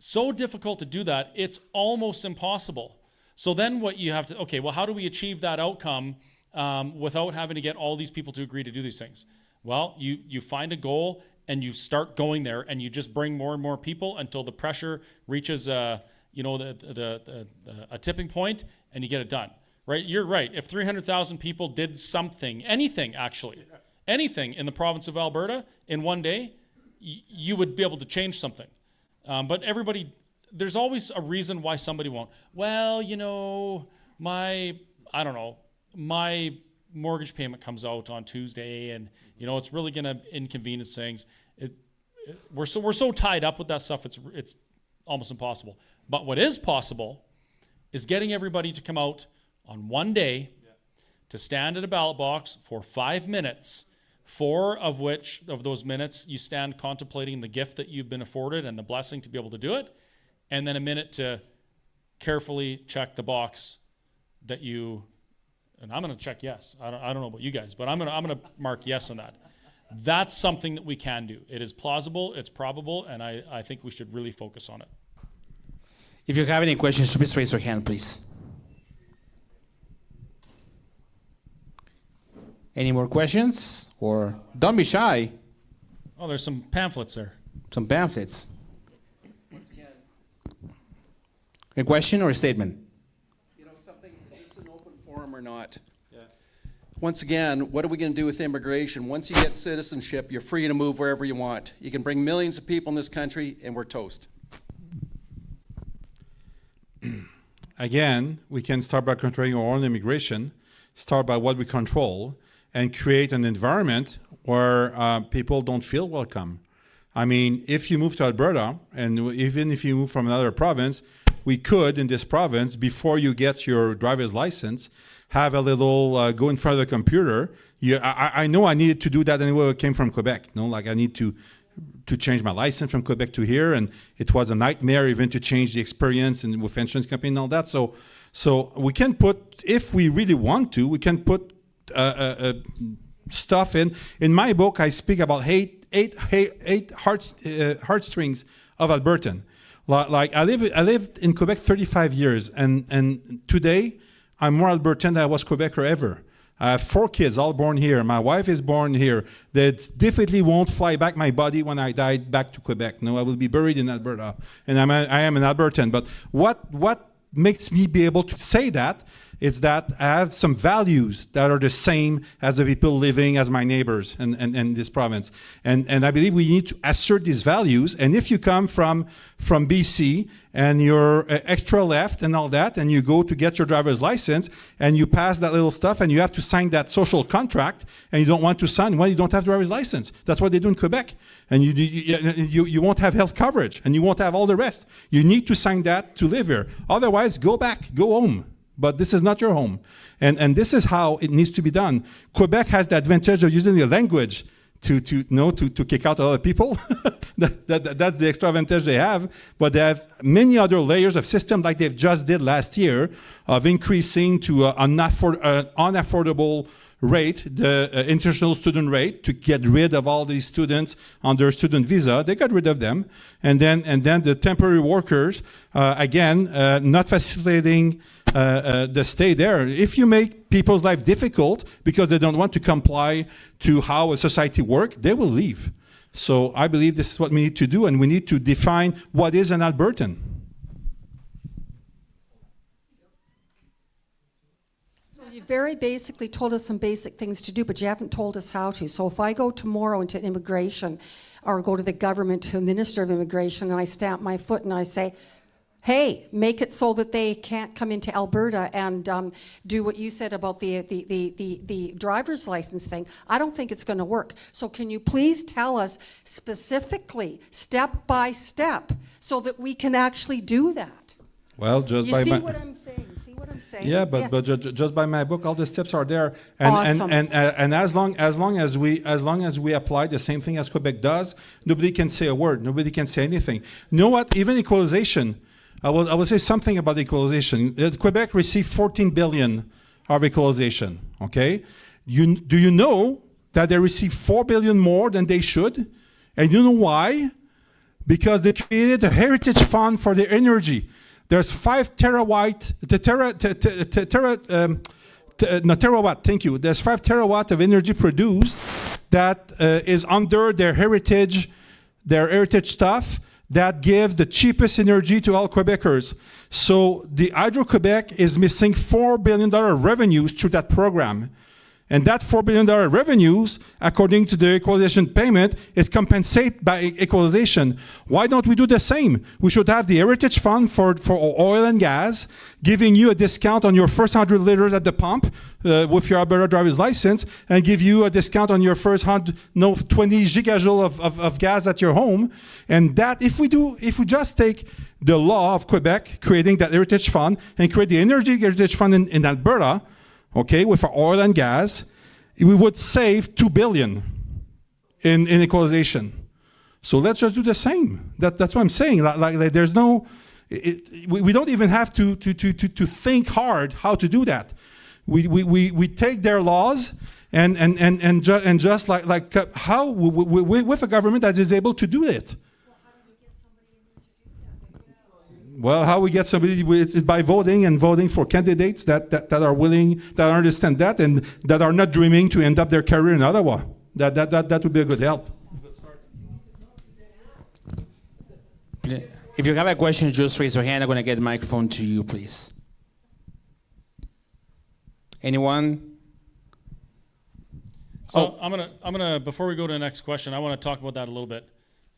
to do that. It's almost impossible. So then what you have to, how do we achieve that outcome without having to get all these people to agree to do these things? Well, you find a goal and you start going there, and you just bring more and more people until the pressure reaches a tipping point, and you get it done. right? You're right. If 300,000 people did something, anything actually, anything in the province of Alberta in one day, you would be able to change something. But everybody, there's always a reason why somebody won't. Well, you know, my mortgage payment comes out on Tuesday, and you know it's really going to inconvenience things. We're so tied up with that stuff. It's almost impossible. But what is possible is getting everybody to come out on one day to stand at a ballot box for 5 minutes. 4 of those minutes you stand contemplating the gift that you've been afforded and the blessing to be able to do it, and then a minute to carefully check the box that you. And I'm going to check yes. I don't know about you guys, but I'm going to mark yes on that. That's something that we can do. It is plausible, it's probable, and I think we should really focus on it. If you have any questions, please raise your hand, please. Any more questions? Or don't be shy. Oh, there's some pamphlets there. Some pamphlets. A question or a statement? You know something, is this an open forum or not? Yeah. Once again, what are we going to do with immigration? Once you get citizenship, you're free to move wherever you want. You can bring millions of people in this country and we're toast. Again, we can start by controlling our own immigration, start by what we control, and create an environment where people don't feel welcome. I mean, if you move to Alberta, and even if you move from another province, we could, in this province, before you get your driver's license, have a little go in front of the computer. I know I needed to do that anyway. I came from Quebec. You know, like I need to change my license from Quebec to here, and it was a nightmare even to change the experience and with insurance company and all that. So we can put, if we really want to, we can put stuff in. In my book, I speak about eight heartstrings of Albertan. Like I lived in Quebec 35 years, and today I'm more Albertan than I was Quebecer ever. I have 4 kids, all born here. My wife is born here. That definitely won't fly back my body when I die back to Quebec. No, I will be buried in Alberta, and I am an Albertan. But what makes me be able to say that is that I have some values that are the same as the people living as my neighbors in this province. And I believe we need to assert these values. And if you come from BC and you're extra left and all that, and you go to get your driver's license and you pass that little stuff and you have to sign that social contract and you don't want to sign, well, you don't have driver's license. That's what they do in Quebec. And you won't have health coverage and you won't have all the rest. You need to sign that to live here. Otherwise, go back, go home. But this is not your home. And this is how it needs to be done. Quebec has the advantage of using the language to kick out a lot of people. That's the extra advantage they have. But they have many other layers of system like they've just did last year of increasing to an unaffordable rate, the international student rate, to get rid of all these students on their student visa. They got rid of them. And then the temporary workers, again, not facilitating the stay there. If you make people's life difficult because they don't want to comply to how a society works, they will leave. So I believe this is what we need to do, and we need to define what is an Albertan. So you very basically told us some basic things to do, but you haven't told us how to. So if I go tomorrow into immigration or go to the government, to the Minister of Immigration, and I stamp my foot and I say, hey, make it so that they can't come into Alberta and do what you said about the driver's license thing. I don't think it's going to work. So can you please tell us specifically, step by step, so that we can actually do that? Well, just you see what I'm saying? See what I'm saying? Yeah, but just by my book, all the steps are there. And Awesome. and as long as we apply the same thing as Quebec does, nobody can say a word. Nobody can say anything. You know what? Even equalization. I will say something about equalization. Quebec received 14 billion of equalization, okay? Do you know that they received 4 billion more than they should? And you know why? Because they created a heritage fund for their energy. There's 5 terawatt, thank you. There's 5 terawatt of energy produced that is under their heritage stuff. that gives the cheapest energy to all Quebecers. So the Hydro-Quebec is missing $4 billion revenues through that program. And that $4 billion revenues, according to the equalization payment, is compensated by equalization. Why don't we do the same? We should have the Heritage Fund for oil and gas, giving you a discount on your first 100 liters at the pump with your Alberta driver's license, and give you a discount on your first 20 gigajoule of gas at your home. And that, if we just take the law of Quebec, creating that Heritage Fund, and create the Energy Heritage Fund in Alberta, okay, with our oil and gas, we would save $2 billion in equalization. So let's just do the same. That's what I'm saying. Like there's no, we don't even have to think hard how to do that. We take their laws and just like how with a government that is able to do it. Well, how we get somebody is by voting for candidates that are willing, that understand that, and that are not dreaming to end up their career in Ottawa. That would be a good help. If you have a question, just raise your hand. I'm going to get the microphone to you, please. Anyone? So I'm gonna before we go to the next question, I want to talk about that a little bit.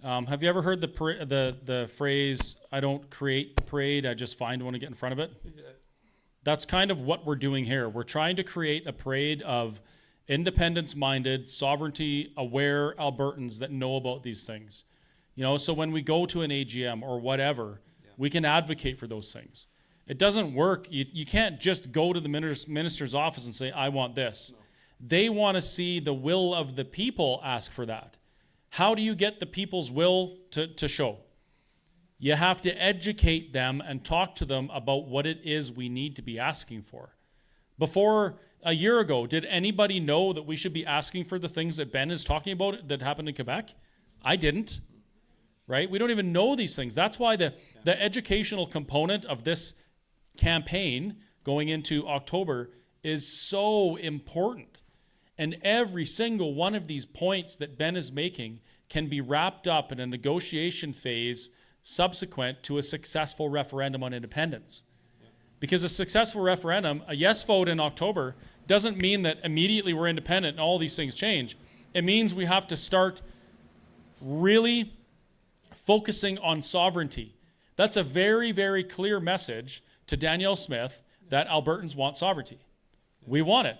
Have you ever heard the phrase, I don't create the parade, I just find one to get in front of it? Yeah. That's kind of what we're doing here. We're trying to create a parade of independence-minded, sovereignty-aware Albertans that know about these things. You know, so when we go to an AGM or whatever, we can advocate for those things. It doesn't work. You can't just go to the minister's office and say, I want this. No. They want to see the will of the people ask for that. How do you get the people's will to show? You have to educate them and talk to them about what it is we need to be asking for. Before a year ago, did anybody know that we should be asking for the things that Ben is talking about that happened in Quebec? I didn't, right? We don't even know these things. That's why the educational component of this campaign going into October is so important. And every single one of these points that Ben is making can be wrapped up in a negotiation phase subsequent to a successful referendum on independence. Because a successful referendum, a yes vote in October, doesn't mean that immediately we're independent and all these things change. It means we have to start really focusing on sovereignty. That's a very, very clear message to Danielle Smith that Albertans want sovereignty. We want it.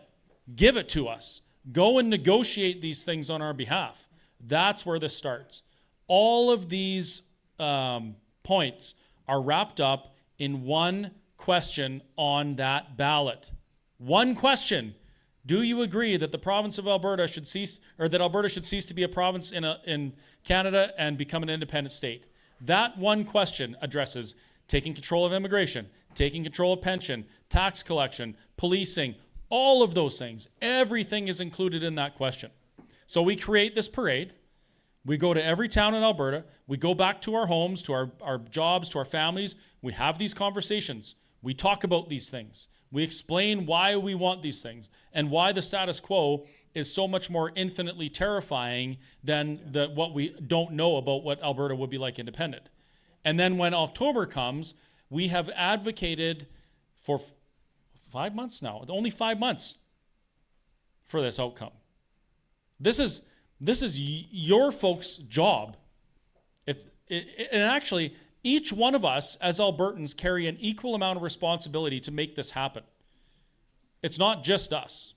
Give it to us. Go and negotiate these things on our behalf. That's where this starts. All of these points are wrapped up in one question on that ballot. One question. Do you agree that the province of Alberta should cease, or that Alberta should cease to be a province in Canada and become an independent state? That one question addresses taking control of immigration, taking control of pension, tax collection, policing, all of those things. Everything is included in that question. So we create this parade. We go to every town in Alberta. We go back to our homes, to our jobs, to our families. We have these conversations. We talk about these things. We explain why we want these things and why the status quo is so much more infinitely terrifying than what we don't know about what Alberta would be like independent. And then when October comes, we have advocated for 5 months now, only 5 months for this outcome. This is your folks' job. And actually, each one of us as Albertans carry an equal amount of responsibility to make this happen. It's not just us.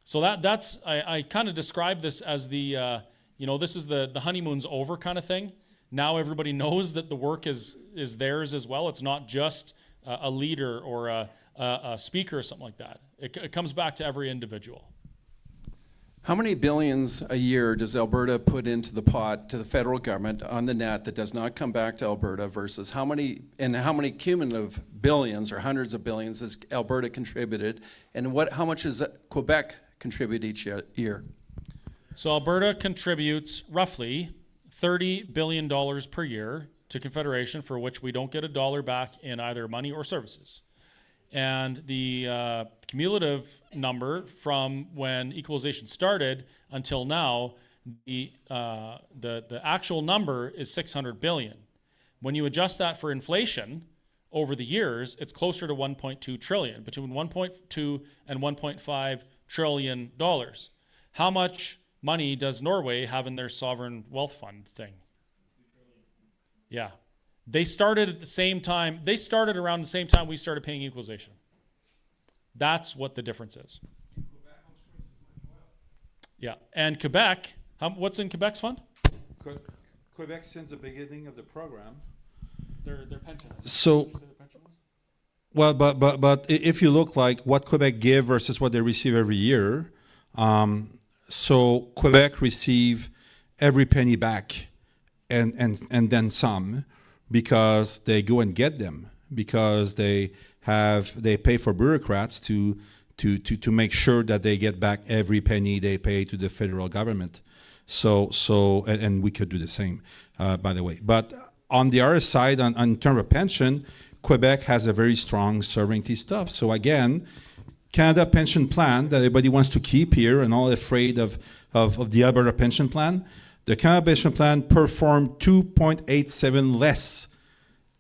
So that's I kind of describe this as the this is the honeymoon's over kind of thing. Now everybody knows that the work is theirs as well. It's not just a leader or a speaker or something like that. It comes back to every individual. How many billions a year does Alberta put into the pot to the federal government on the net that does not come back to Alberta versus how many cumulative billions or hundreds of billions has Alberta contributed, and how much does Quebec contribute each year? So Alberta contributes roughly $30 billion per year to Confederation, for which we don't get a dollar back in either money or services. And the cumulative number from when equalization started until now, the actual number is 600 billion. When you adjust that for inflation over the years, it's closer to 1.2 trillion, between 1.2 and 1.5 trillion dollars. How much money does Norway have in their sovereign wealth fund thing? Yeah. They started at the same time, they started around the same time we started paying equalization. That's what the difference is. Yeah, and Quebec, what's in Quebec's fund? Quebec, since the beginning of the program. Their pension. So, well, but if you look like what Quebec give versus what they receive every year, so Quebec receive every penny back, and then some, because they go and get them, because they pay for bureaucrats to make sure that they get back every penny they pay to the federal government. And we could do the same, by the way. But on the other side, on terms of pension, Quebec has a very strong sovereignty stuff. So again, Canada pension plan that everybody wants to keep here and all afraid of the Alberta pension plan, the Canada pension plan performed 2.87 less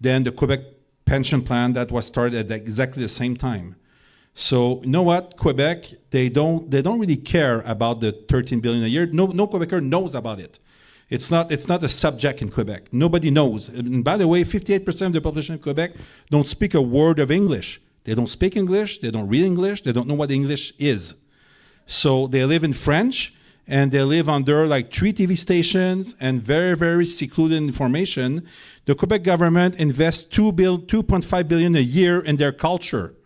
than the Quebec pension plan that was started at exactly the same time. So you know what, Quebec, they don't really care about the 13 billion a year. No Quebecer knows about it. It's not a subject in Quebec. Nobody knows. And by the way, 58% of the population of Quebec don't speak a word of English. They don't speak English, they don't read English, they don't know what English is. So they live in French, and they live under like 3 TV stations and very, very secluded information. The Quebec government invests $2.5 billion a year in their culture.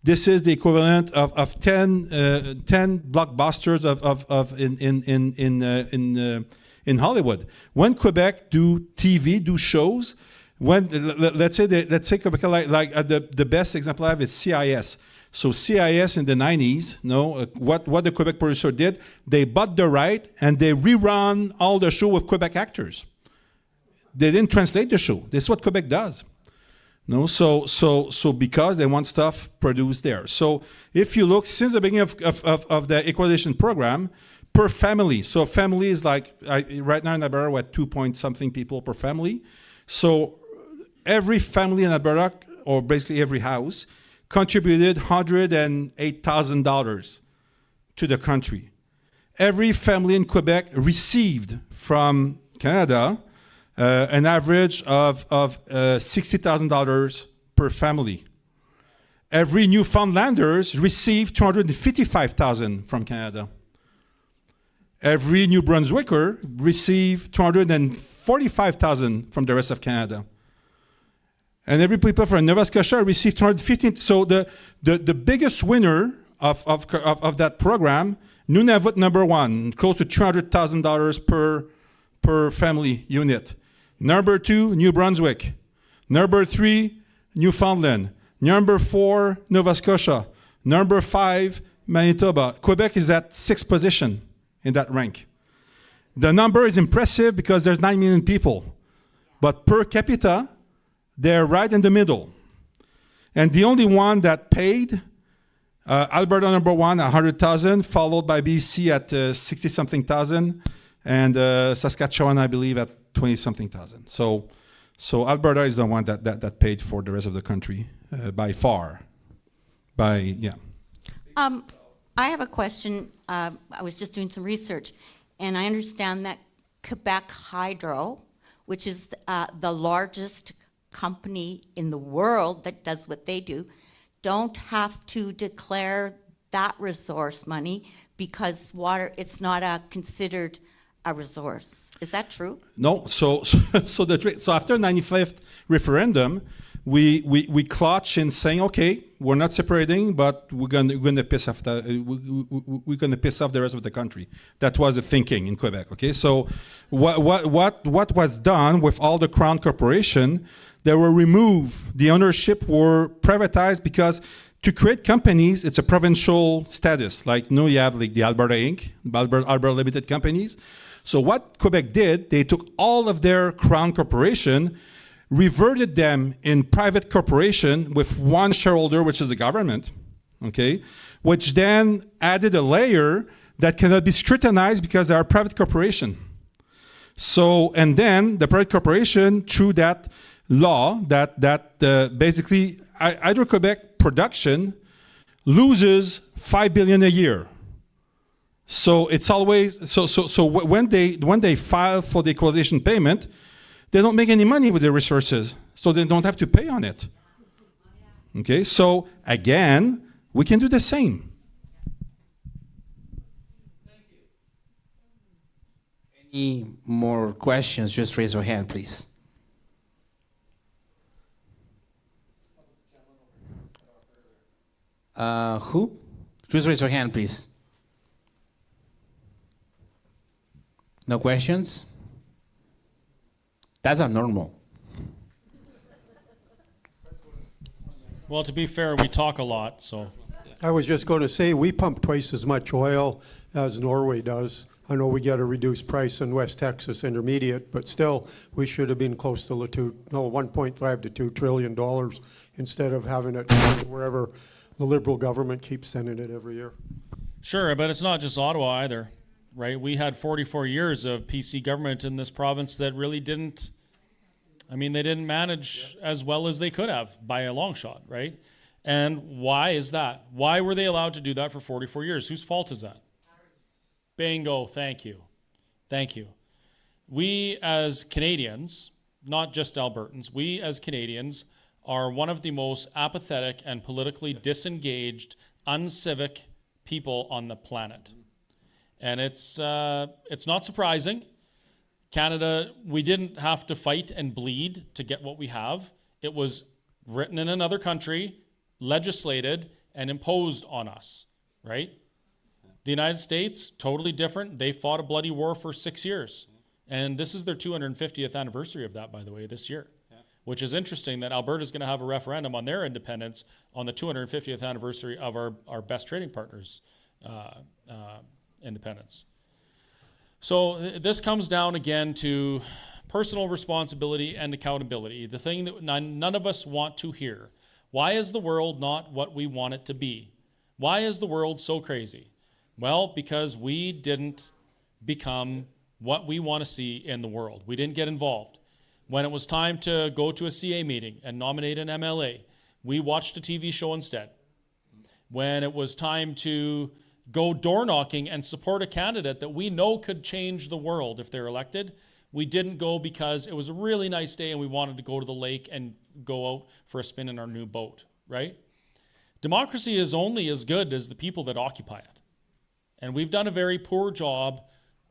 This is the equivalent of 10 blockbusters in Hollywood. When Quebec do TV, do shows, when let's say Quebec, like the best example I have is CIS. So CIS in the 90s, what the Quebec producer did, they bought the right and they rerun all the show with Quebec actors. They didn't translate the show. This is what Quebec does. So because they want stuff produced there. So if you look since the beginning of the equalization program, per family. So family is like right now in Alberta we're at 2-point-something people per family. So every family in Alberta, or basically every house, contributed $108,000 to the country. Every family in Quebec received from Canada an average of $60,000 per family. Every Newfoundlanders received $255,000 from Canada. Every New Brunswicker received $245,000 from the rest of Canada. And every people from Nova Scotia received $215,000. So the biggest winner of that program, Nunavut number 1, close to $200,000 per family unit. Number 2, New Brunswick. Number 3, Newfoundland. Number 4, Nova Scotia. Number 5, Manitoba. Quebec is at 6th position in that rank. The number is impressive because there's 9 million people. But per capita, they're right in the middle. And the only one that paid, Alberta number 1, 100,000, followed by BC at 60-something thousand, and Saskatchewan, I believe, at 20-something thousand. So Alberta is the one that paid for the rest of the country by far. I have a question. I was just doing some research, and I understand that Quebec Hydro, which is the largest company in the world that does what they do, don't have to declare that resource money because water, it's not considered a resource. Is that true? No. So after 95th referendum, we clutch in saying, okay, we're not separating, but we're gonna piss off we're gonna piss off the rest of the country. That was the thinking in Quebec. Okay. So what was done with all the Crown Corporation? They were removed. The ownership were privatized because to create companies, it's a provincial status. Like you have like the Alberta Inc., Alberta Limited Companies. So what Quebec did, they took all of their Crown Corporation, reverted them in private corporation with one shareholder, which is the government, okay, which then added a layer that cannot be scrutinized because they are a private corporation. So, and then the private corporation, through that law, that basically Hydro-Quebec production loses $5 billion a year. So it's always so when they file for the equalization payment, they don't make any money with their resources, so they don't have to pay on it. Okay, so again, we can do the same. Any more questions? Just raise your hand, please. Who? Just raise your hand, please. No questions? That's abnormal. Well, to be fair, we talk a lot, so. I was just going to say, we pump twice as much oil as Norway does. I know we get a reduced price in West Texas Intermediate, but still, we should have been close to the 1.5 to $2 trillion instead of having it wherever the Liberal government keeps sending it every year. Sure, but it's not just Ottawa either, right? We had 44 years of PC government in this province that really didn't, I mean, they didn't manage as well as they could have by a long shot, right? And why is that? Why were they allowed to do that for 44 years? Whose fault is that? Bingo, thank you. Thank you. We as Canadians, not just Albertans, we as Canadians are one of the most apathetic and politically disengaged, uncivic people on the planet. And it's not surprising. Canada, we didn't have to fight and bleed to get what we have. It was written in another country, legislated, and imposed on us, right? The United States, totally different. They fought a bloody war for 6 years. And this is their 250th anniversary of that, by the way, this year. Which is interesting that Alberta is going to have a referendum on their independence on the 250th anniversary of our best trading partners' independence. So this comes down again to personal responsibility and accountability, the thing that none of us want to hear. Why is the world not what we want it to be? Why is the world so crazy? Well, because we didn't become what we want to see in the world. We didn't get involved. When it was time to go to a CA meeting and nominate an MLA, we watched a TV show instead. When it was time to go door knocking and support a candidate that we know could change the world if they're elected, we didn't go because it was a really nice day and we wanted to go to the lake and go out for a spin in our new boat, right? Democracy is only as good as the people that occupy it. And we've done a very poor job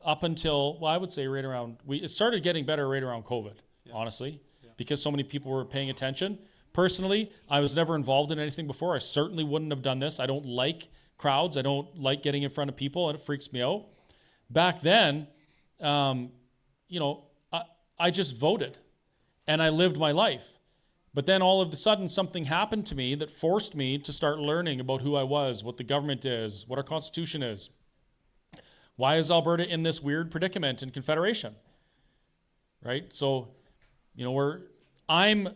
up until, well, I would say right around, it started getting better right around COVID, honestly, because so many people were paying attention. Personally, I was never involved in anything before. I certainly wouldn't have done this. I don't like crowds. I don't like getting in front of people, and it freaks me out. Back then, I just voted, and I lived my life. But then all of a sudden, something happened to me that forced me to start learning about who I was, what the government is, what our Constitution is. Why is Alberta in this weird predicament in Confederation? Right? So, I'm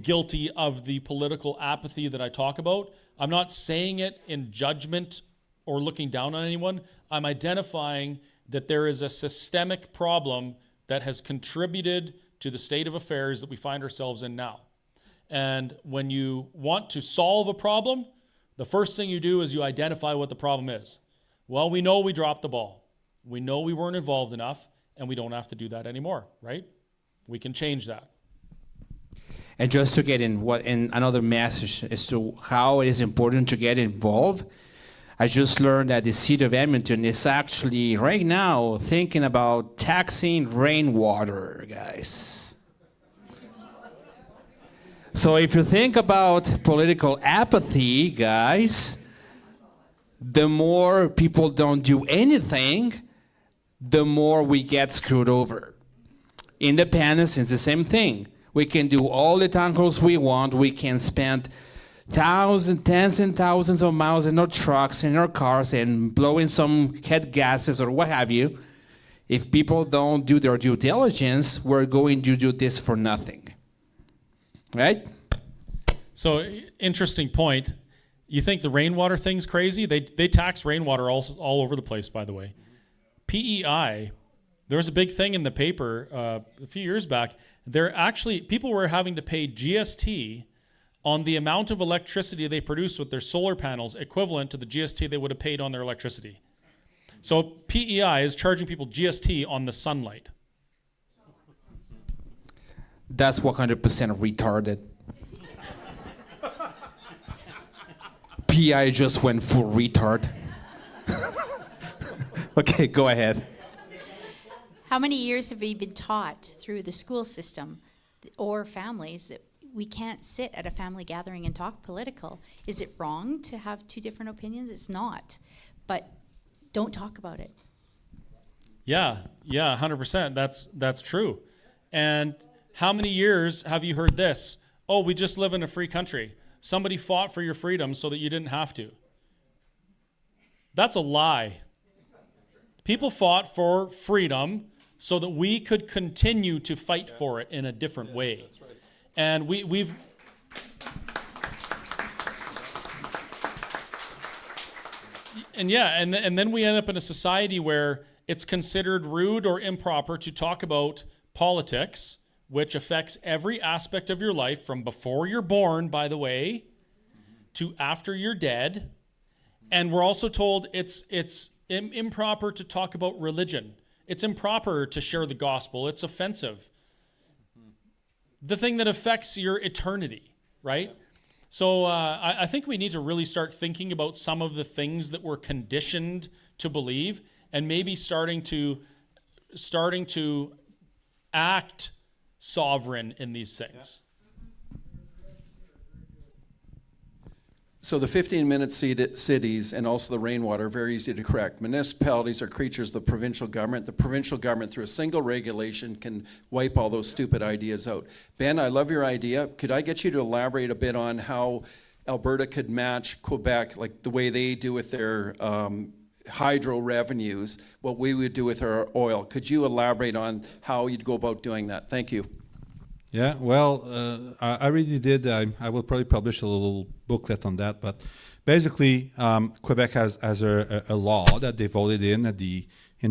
guilty of the political apathy that I talk about. I'm not saying it in judgment or looking down on anyone. I'm identifying that there is a systemic problem that has contributed to the state of affairs that we find ourselves in now. And when you want to solve a problem, the first thing you do is you identify what the problem is. Well, we know we dropped the ball. We know we weren't involved enough, and we don't have to do that anymore, right? We can change that. And just to get in another message as to how it is important to get involved, I just learned that the city of Edmonton is actually right now thinking about taxing rainwater, guys. So if you think about political apathy, guys, the more people don't do anything, the more we get screwed over. Independence is the same thing. We can do all the town halls we want. We can spend tens and thousands of miles in our trucks, in our cars, and blowing some head gases or what have you. If people don't do their due diligence, we're going to do this for nothing. Right? So, interesting point. You think the rainwater thing's crazy? They tax rainwater all over the place, by the way. PEI, there was a big thing in the paper a few years back. People were having to pay GST on the amount of electricity they produce with their solar panels, equivalent to the GST they would have paid on their electricity. So PEI is charging people GST on the sunlight. That's 100% retarded. PI just went full retard. Okay, go ahead. How many years have we been taught through the school system or families that we can't sit at a family gathering and talk political? Is it wrong to have two different opinions? It's not. But don't talk about it. Yeah, 100%. That's true. And how many years have you heard this? Oh, we just live in a free country. Somebody fought for your freedom so that you didn't have to. That's a lie. People fought for freedom so that we could continue to fight for it in a different way. And we've and then we end up in a society where it's considered rude or improper to talk about politics, which affects every aspect of your life from before you're born, by the way, to after you're dead. And we're also told it's improper to talk about religion. It's improper to share the gospel. It's offensive. The thing that affects your eternity, right? So I think we need to really start thinking about some of the things that we're conditioned to believe, and maybe starting to act sovereign in these things. So the 15-minute cities and also the rainwater are very easy to correct. Municipalities are creatures of the provincial government. The provincial government, through a single regulation, can wipe all those stupid ideas out. Ben, I love your idea. Could I get you to elaborate a bit on how Alberta could match Quebec, like the way they do with their hydro revenues, what we would do with our oil? Could you elaborate on how you'd go about doing that? Thank you. Yeah, well, I already did. I will probably publish a little booklet on that. But basically, Quebec has a law that they voted in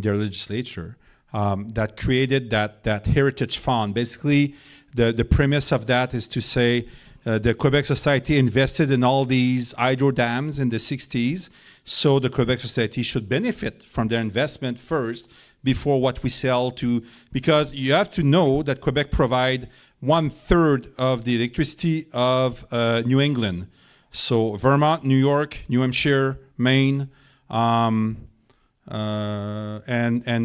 their legislature that created that heritage fund. Basically, the premise of that is to say the Quebec society invested in all these hydro dams in the 60s, so the Quebec society should benefit from their investment first before what we sell to, because you have to know that Quebec provide 1/3 of the electricity of New England. So Vermont, New York, New Hampshire, Maine, and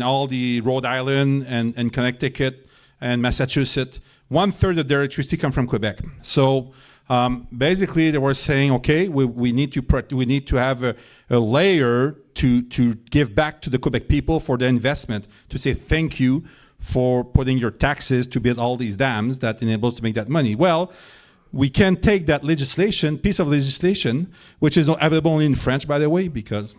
all the Rhode Island and Connecticut and Massachusetts, 1/3 of their electricity come from Quebec. So basically, they were saying, okay, we need to have a layer to give back to the Quebec people for their investment, to say thank you for putting your taxes to build all these dams that enables to make that money. Well, we can take that piece of legislation, which is available only in French, by the way, because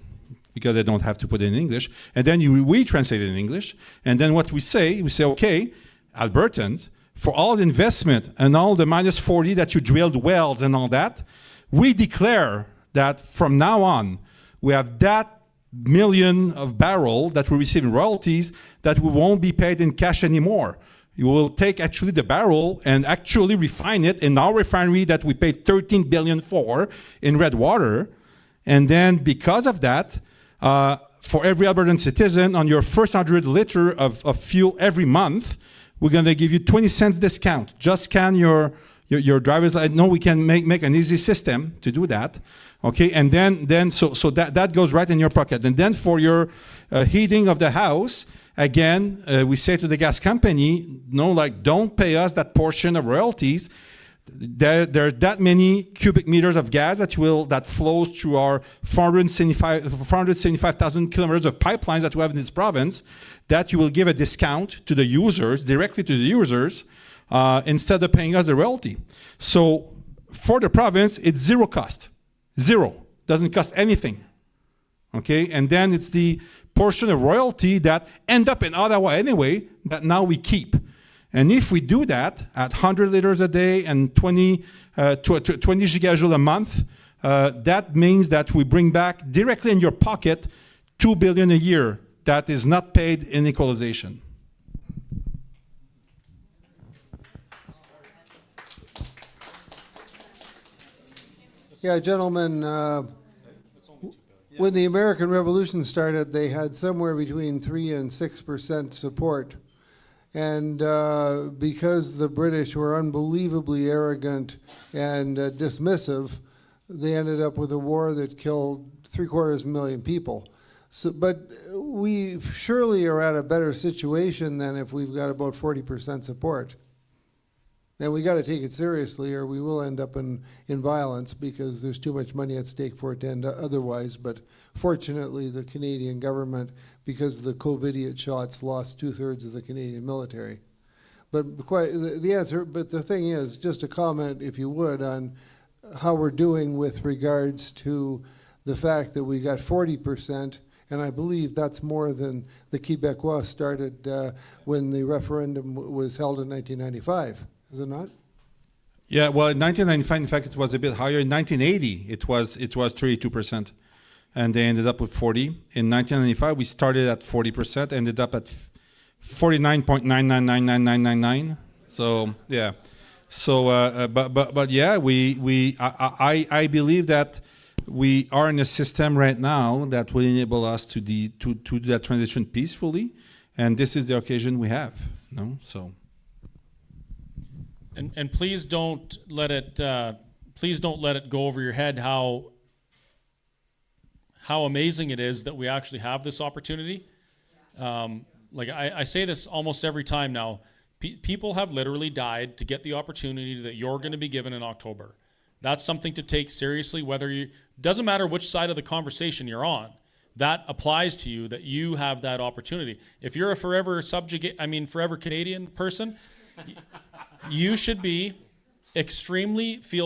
they don't have to put it in English, and then we translate it in English, and then what we say, okay, Albertans, for all the investment and all the -40 that you drilled wells and all that, we declare that from now on, we have that million of barrel that we receive in royalties that we won't be paid in cash anymore. You will take actually the barrel and actually refine it in our refinery that we paid $13 billion for in Redwater. And then because of that, for every Albertan citizen, on your first 100 liter of fuel every month, we're going to give you 20 cents discount. Just scan your driver's license. No, we can make an easy system to do that. Okay, and then so that goes right in your pocket. And then for your heating of the house, again, we say to the gas company, no, like, don't pay us that portion of royalties. There are that many cubic meters of gas that flows through our 475,000 kilometers of pipelines that we have in this province, that you will give a discount to the users, directly to the users, instead of paying us the royalty. So for the province, it's zero cost. Zero. Doesn't cost anything. Okay? And then it's the portion of royalty that end up in Ottawa anyway, that now we keep. And if we do that at 100 liters a day and 20 gigajoules a month, that means that we bring back directly in your pocket $2 billion a year that is not paid in equalization. Yeah, gentlemen, when the American Revolution started, they had somewhere between 3 and 6% support. And because the British were unbelievably arrogant and dismissive, they ended up with a war that killed 750,000 people. So, but we surely are at a better situation than if we've got about 40% support. And we got to take it seriously, or we will end up in violence because there's too much money at stake for it to end otherwise. But fortunately, the Canadian government, because of the COVIDiot shots, lost 2/3 of the Canadian military. But quite the answer. But the thing is, just a comment, if you would, on how we're doing with regards to the fact that we got 40%, and I believe that's more than the Quebecois started when the referendum was held in 1995. Is it not? Yeah, well, in 1995, in fact, it was a bit higher. In 1980, it was 32%, and they ended up with 40. In 1995, we started at 40%, ended up at 49.9999999. So yeah, so but yeah, I believe that we are in a system right now that will enable us to do that transition peacefully, and this is the occasion we have. No, so. And please don't let it go over your head how amazing it is that we actually have this opportunity. Like I say this almost every time now. People have literally died to get the opportunity that you're going to be given in October. That's something to take seriously. Doesn't matter which side of the conversation you're on. That applies to you, that you have that opportunity. If you're a forever Canadian person. You should feel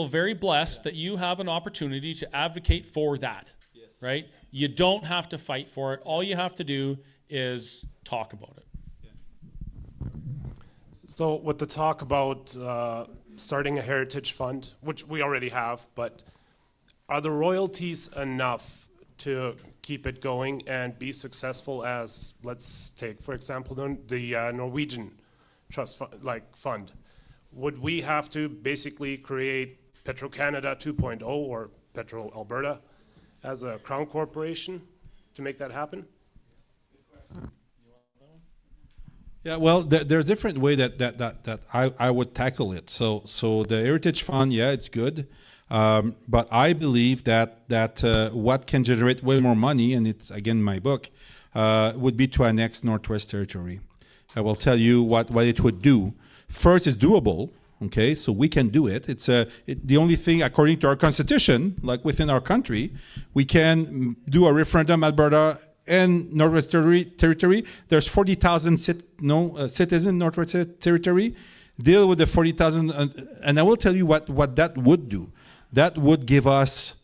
very blessed that you have an opportunity to advocate for that, right? You don't have to fight for it. All you have to do is talk about it. So with the talk about starting a heritage fund, which we already have, but are the royalties enough to keep it going and be successful as, let's take, for example, the Norwegian trust fund? Would we have to basically create Petro-Canada 2.0 or Petro-Alberta as a crown corporation to make that happen? Yeah, well, there's different way that I would tackle it. So the Heritage Fund, yeah, it's good, but I believe that what can generate way more money, and it's again my book, would be to annex Northwest Territory. I will tell you what it would do. First, it's doable. Okay, so we can do it. It's the only thing, according to our constitution, like within our country, we can do a referendum, Alberta and Northwest Territory. There's 40,000 citizens in Northwest Territory. Deal with the 40,000, and I will tell you what that would do. That would give us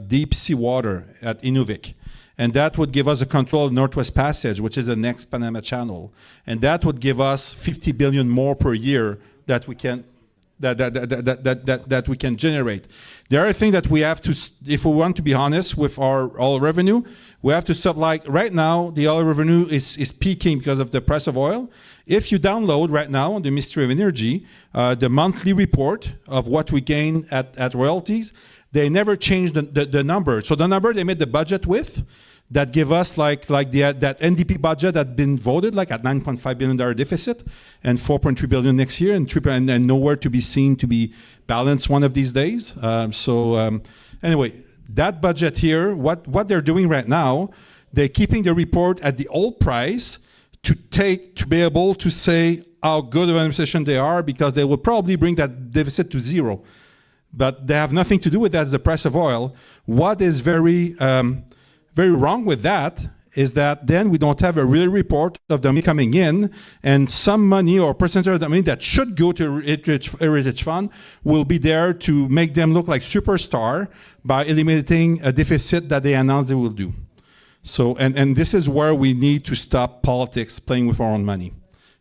deep sea water at Inuvik. And that would give us a control of Northwest Passage, which is the next Panama Channel. And that would give us 50 billion more per year that we can that we can generate. The other thing that we have to, if we want to be honest with our oil revenue, we have to stop. Like right now, the oil revenue is peaking because of the price of oil. If you download right now on the Ministry of Energy the monthly report of what we gain at royalties, they never changed the number. So the number they made the budget with, that give us that NDP budget that had been voted like at $9.5 billion deficit and $4.3 billion next year and nowhere to be seen to be balanced one of these days. Anyway, that budget here, what they're doing right now, they're keeping the report at the old price to be able to say how good of an administration they are, because they will probably bring that deficit to zero. But they have nothing to do with that as the price of oil. What is very wrong with that is that then we don't have a real report of the money coming in, and some money or percentage of the money that should go to Heritage Fund will be there to make them look like superstar by eliminating a deficit that they announced they will do. So, and this is where we need to stop politics playing with our own money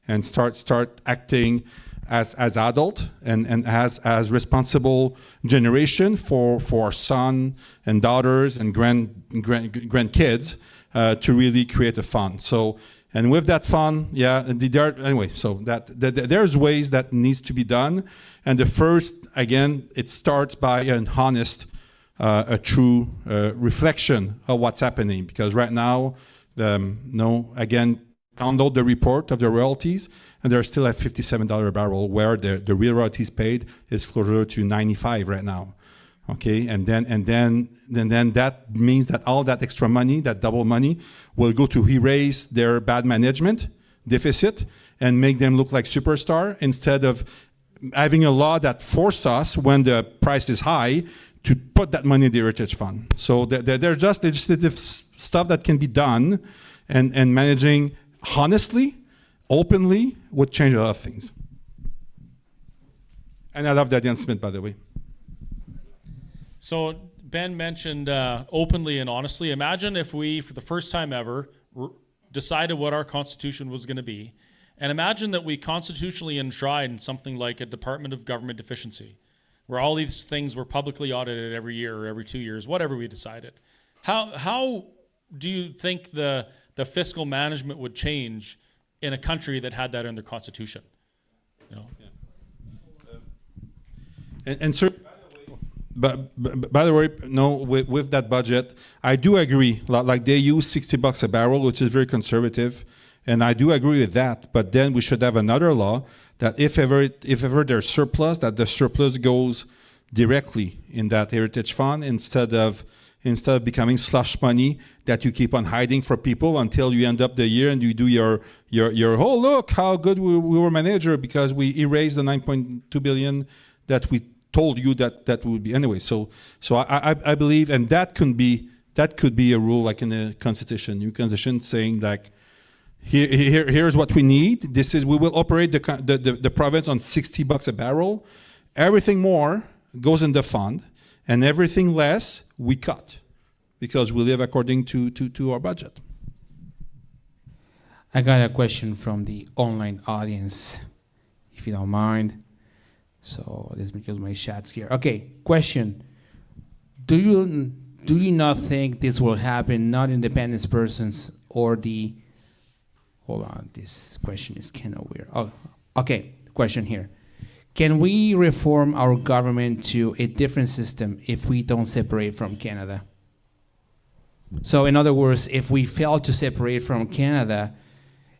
and start acting as adult and as responsible generation for our son and daughters and grandkids to really create a fund. So, and with that fund, anyway, so there's ways that needs to be done. And the first, again, it starts by an honest, a true reflection of what's happening. Because right now, again, download the report of the royalties, and they're still at $57 a barrel, where the real royalties paid is closer to 95 right now. Okay, and then that means that all that extra money, that double money, will go to erase their bad management deficit and make them look like superstar, instead of having a law that forced us, when the price is high, to put that money in the heritage fund. So they're just legislative stuff that can be done, and managing honestly, openly, would change a lot of things. And I love that announcement, by the way. So Ben mentioned openly and honestly. Imagine if we, for the first time ever, decided what our Constitution was going to be. And imagine that we constitutionally enshrined something like a Department of Government Efficiency, where all these things were publicly audited every year or every 2 years, whatever we decided. How do you think the fiscal management would change in a country that had that in their Constitution? You know? And sir, but by the way, no, with that budget, I do agree. Like they use $60 a barrel, which is very conservative, and I do agree with that. But then we should have another law that if ever there's surplus, that the surplus goes directly in that heritage fund, instead of becoming slush money that you keep on hiding for people until you end up the year and you do your oh, look how good we were manager, because we erased the 9.2 billion that we told you that would be anyway. So I believe, and that could be a rule, like in the Constitution, new Constitution, saying like, here's what we need. This is, we will operate the province on $60 a barrel. Everything more goes in the fund, and everything less we cut, because we live according to our budget. I got a question from the online audience, if you don't mind. So this is because my chat's here. Okay, question. Do you not think this will happen, not independent persons or the... Hold on, this question is kind of weird. Oh, okay, question here. Can we reform our government to a different system if we don't separate from Canada? So in other words, if we fail to separate from Canada,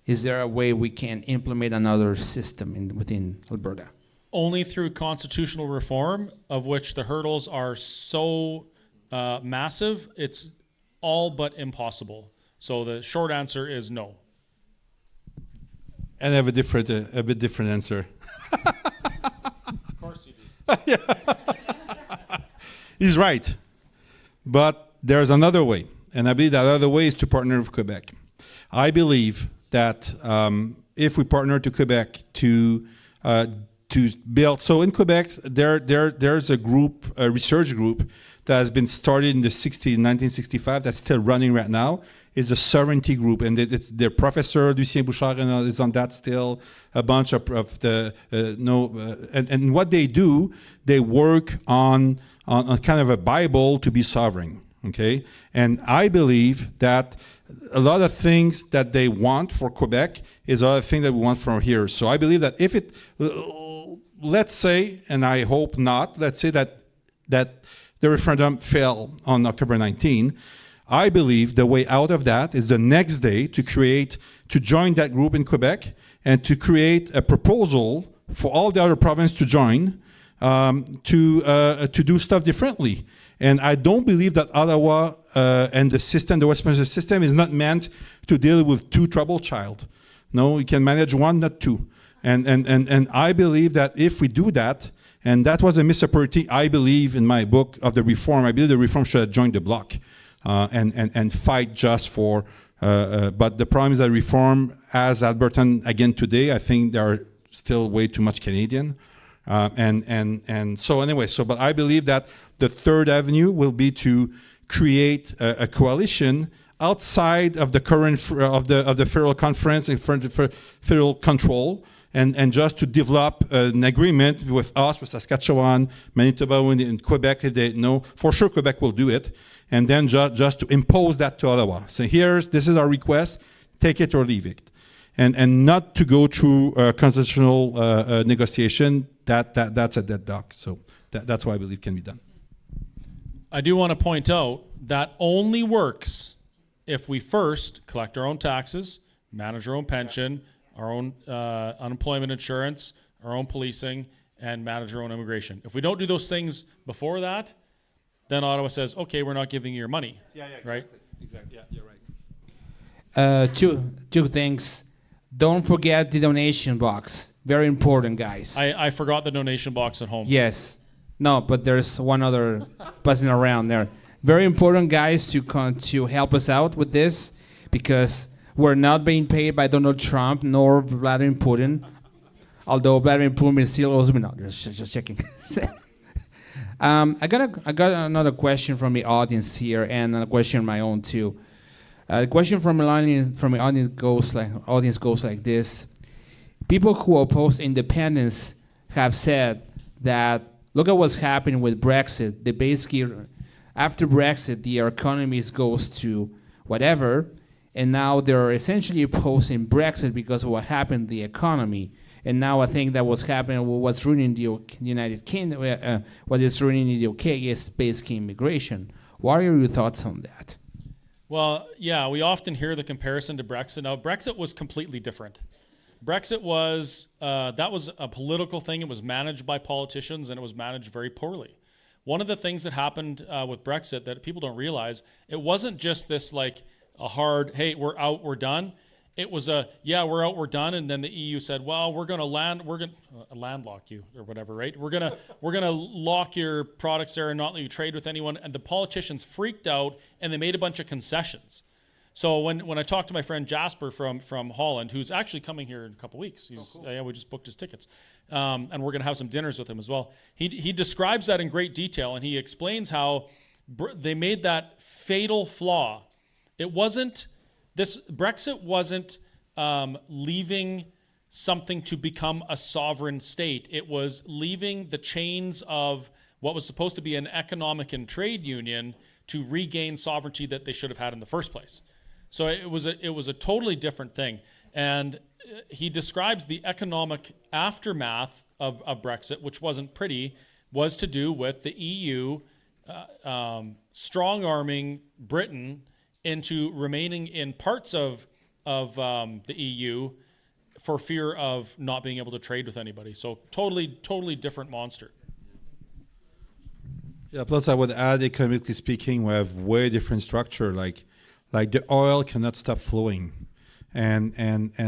is there a way we can implement another system within Alberta? Only through constitutional reform, of which the hurdles are so massive, it's all but impossible. So the short answer is no. And I have a bit different answer. Of course you do. Yeah. He's right. But there's another way. And I believe that other way is to partner with Quebec. I believe that if we partner to Quebec to build, so in Quebec, there's a group, a research group that has been started in the 1965, that's still running right now. It's a sovereignty group, and it's their professor Lucien Bouchard is on that still. A bunch of the and what they do, they work on kind of a Bible to be sovereign. Okay, and I believe that a lot of things that they want for Quebec is other things that we want from here. So I believe that if it, let's say, and I hope not, let's say that the referendum fell on October 19. I believe the way out of that is the next day to join that group in Quebec and to create a proposal for all the other provinces to join to do stuff differently. And I don't believe that Ottawa and the system, the Westminster system, is not meant to deal with two troubled child. No, you can manage one, not two. And I believe that if we do that, and that was a missed opportunity, I believe in my book of the reform, I believe the reform should have joined the bloc. And fight just for, but the problem is that reform, as Albertan again today, I think there are still way too much Canadian, and so anyway, but I believe that the third avenue will be to create a coalition outside of the current of the federal conference and federal control, and just to develop an agreement with us, with Saskatchewan, Manitoba, and Quebec. For sure Quebec will do it, and then just to impose that to Ottawa. So this is our request, take it or leave it. And not to go through constitutional negotiation, that's a dead duck. So that's why I believe can be done. I do want to point out that only works if we first collect our own taxes, manage our own pension, our own unemployment insurance, our own policing, and manage our own immigration. If we don't do those things before that, then Ottawa says, okay, we're not giving you your money. Yeah, exactly. Right? Exactly. Yeah, you're right. Two things. Don't forget the donation box. Very important, guys. I forgot the donation box at home. Yes. No, but there's one other buzzing around there. Very important, guys, to help us out with this, because we're not being paid by Donald Trump nor Vladimir Putin. Although Vladimir Putin still owes me. No, just checking. I got another question from the audience here, and a question of my own too. The question from the audience goes like this: people who oppose independence have said that, look at what's happening with Brexit. They basically, after Brexit, the economy goes to whatever, and now they're essentially opposing Brexit because of what happened to the economy. And now I think that what's happening, what's ruining the United Kingdom, what is ruining the UK is basically immigration. What are your thoughts on that? Well, yeah, we often hear the comparison to Brexit. Now, Brexit was completely different. Brexit was, that was a political thing. It was managed by politicians, and it was managed very poorly. One of the things that happened with Brexit that people don't realize, it wasn't just this like a hard, hey, we're out, we're done. It was yeah, we're out, we're done, and then the EU said, well, we're going to landlock you or whatever, right? We're gonna lock your products there and not let you trade with anyone. And the politicians freaked out, and they made a bunch of concessions. So when I talked to my friend Jasper from Holland, who's actually coming here in a couple weeks, yeah, we just booked his tickets, and we're going to have some dinners with him as well. He describes that in great detail, and he explains how they made that fatal flaw. Brexit wasn't leaving something to become a sovereign state. It was leaving the chains of what was supposed to be an economic and trade union to regain sovereignty that they should have had in the first place. So it was a totally different thing. And he describes the economic aftermath of Brexit, which wasn't pretty, was to do with the EU strong-arming Britain into remaining in parts of the EU for fear of not being able to trade with anybody. So totally different monster. Yeah, plus I would add, economically speaking, we have way different structure. Like the oil cannot stop flowing, and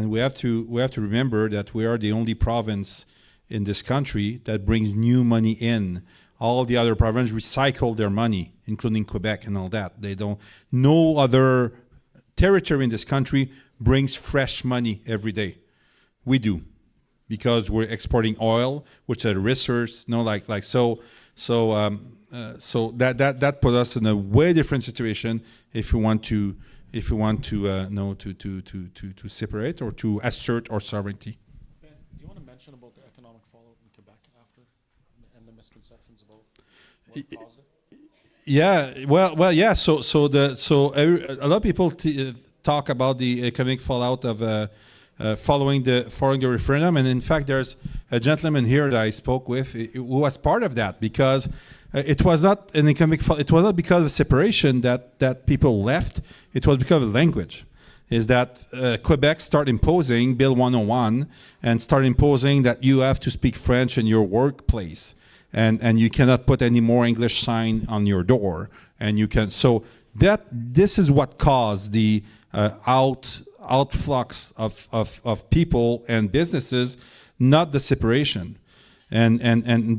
we have to remember that we are the only province in this country that brings new money in. All of the other provinces recycle their money, including Quebec and all that. No other territory in this country brings fresh money every day. We do, because we're exporting oil, which is a resource. So that put us in a way different situation if we want to separate or to assert our sovereignty. Ben, do you want to mention about the economic fallout in Quebec after and the misconceptions about what caused it? Yeah, well, yeah. So a lot of people talk about the economic fallout of following the referendum, and in fact, there's a gentleman here that I spoke with who was part of that, because it was not an economic fallout. It was not because of separation that people left. It was because of language. Is that Quebec start imposing Bill 101 and start imposing that you have to speak French in your workplace. And you cannot put any more English sign on your door, and you can. So this is what caused the outflux of people and businesses, not the separation, and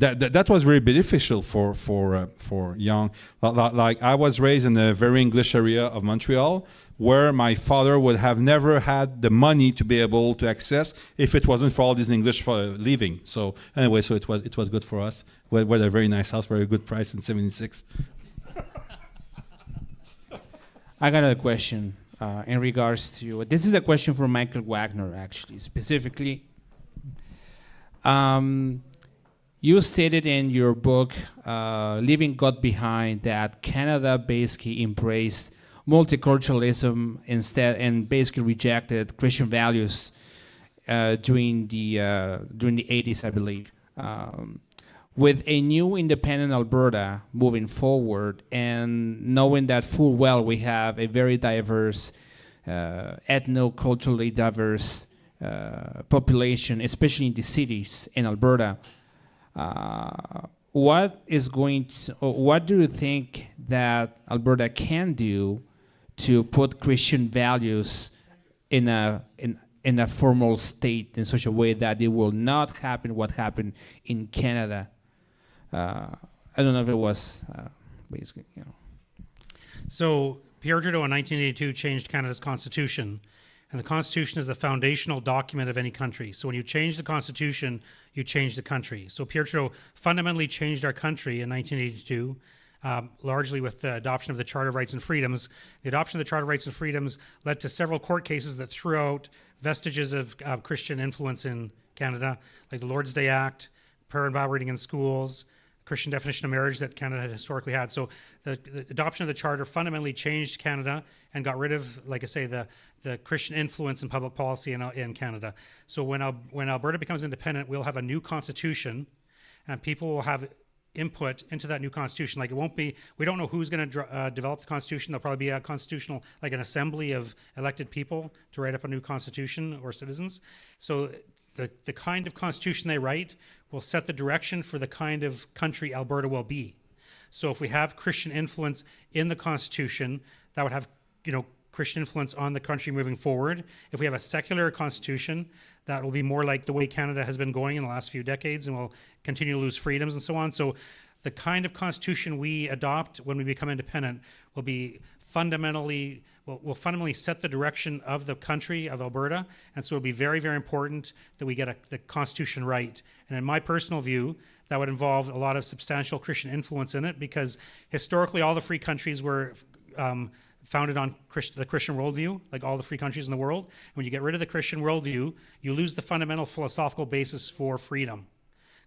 that was very beneficial for young. Like I was raised in a very English area of Montreal, where my father would have never had the money to be able to access if it wasn't for all this English leaving. So anyway, so it was good for us. We had a very nice house, very good price in '76. I got a question in regards to, this is a question for Michael Wagner, actually, specifically. You stated in your book, Leaving God Behind, that Canada basically embraced multiculturalism instead and basically rejected Christian values during the 80s, I believe. With a new independent Alberta moving forward and knowing that full well we have a very diverse, ethno-culturally diverse population, especially in the cities in Alberta, what do you think that Alberta can do to put Christian values in a formal state in such a way that it will not happen what happened in Canada? I don't know if it was basically, So Pierre Trudeau in 1982 changed Canada's constitution, and the constitution is the foundational document of any country. So when you change the constitution, you change the country. So Pierre Trudeau fundamentally changed our country in 1982, largely with the adoption of the Charter of Rights and Freedoms. The adoption of the Charter of Rights and Freedoms led to several court cases that threw out vestiges of Christian influence in Canada, like the Lord's Day Act, prayer and Bible reading in schools, Christian definition of marriage that Canada had historically had. So the adoption of the Charter fundamentally changed Canada and got rid of, like I say, the Christian influence in public policy in Canada. So when Alberta becomes independent, we'll have a new constitution, and people will have input into that new constitution. Like, it won't be, we don't know who's going to develop the constitution. There'll probably be a constitutional, like an assembly of elected people to write up a new constitution, or citizens. So the kind of constitution they write will set the direction for the kind of country Alberta will be. So if we have Christian influence in the constitution, that would have, Christian influence on the country moving forward. If we have a secular constitution, that will be more like the way Canada has been going in the last few decades, and will continue to lose freedoms and so on. So the kind of constitution we adopt when we become independent will be fundamentally set the direction of the country of Alberta, and so it'll be very, very important that we get the Constitution right. And in my personal view, that would involve a lot of substantial Christian influence in it, because historically all the free countries were founded on the Christian worldview, like all the free countries in the world. And when you get rid of the Christian worldview, you lose the fundamental philosophical basis for freedom.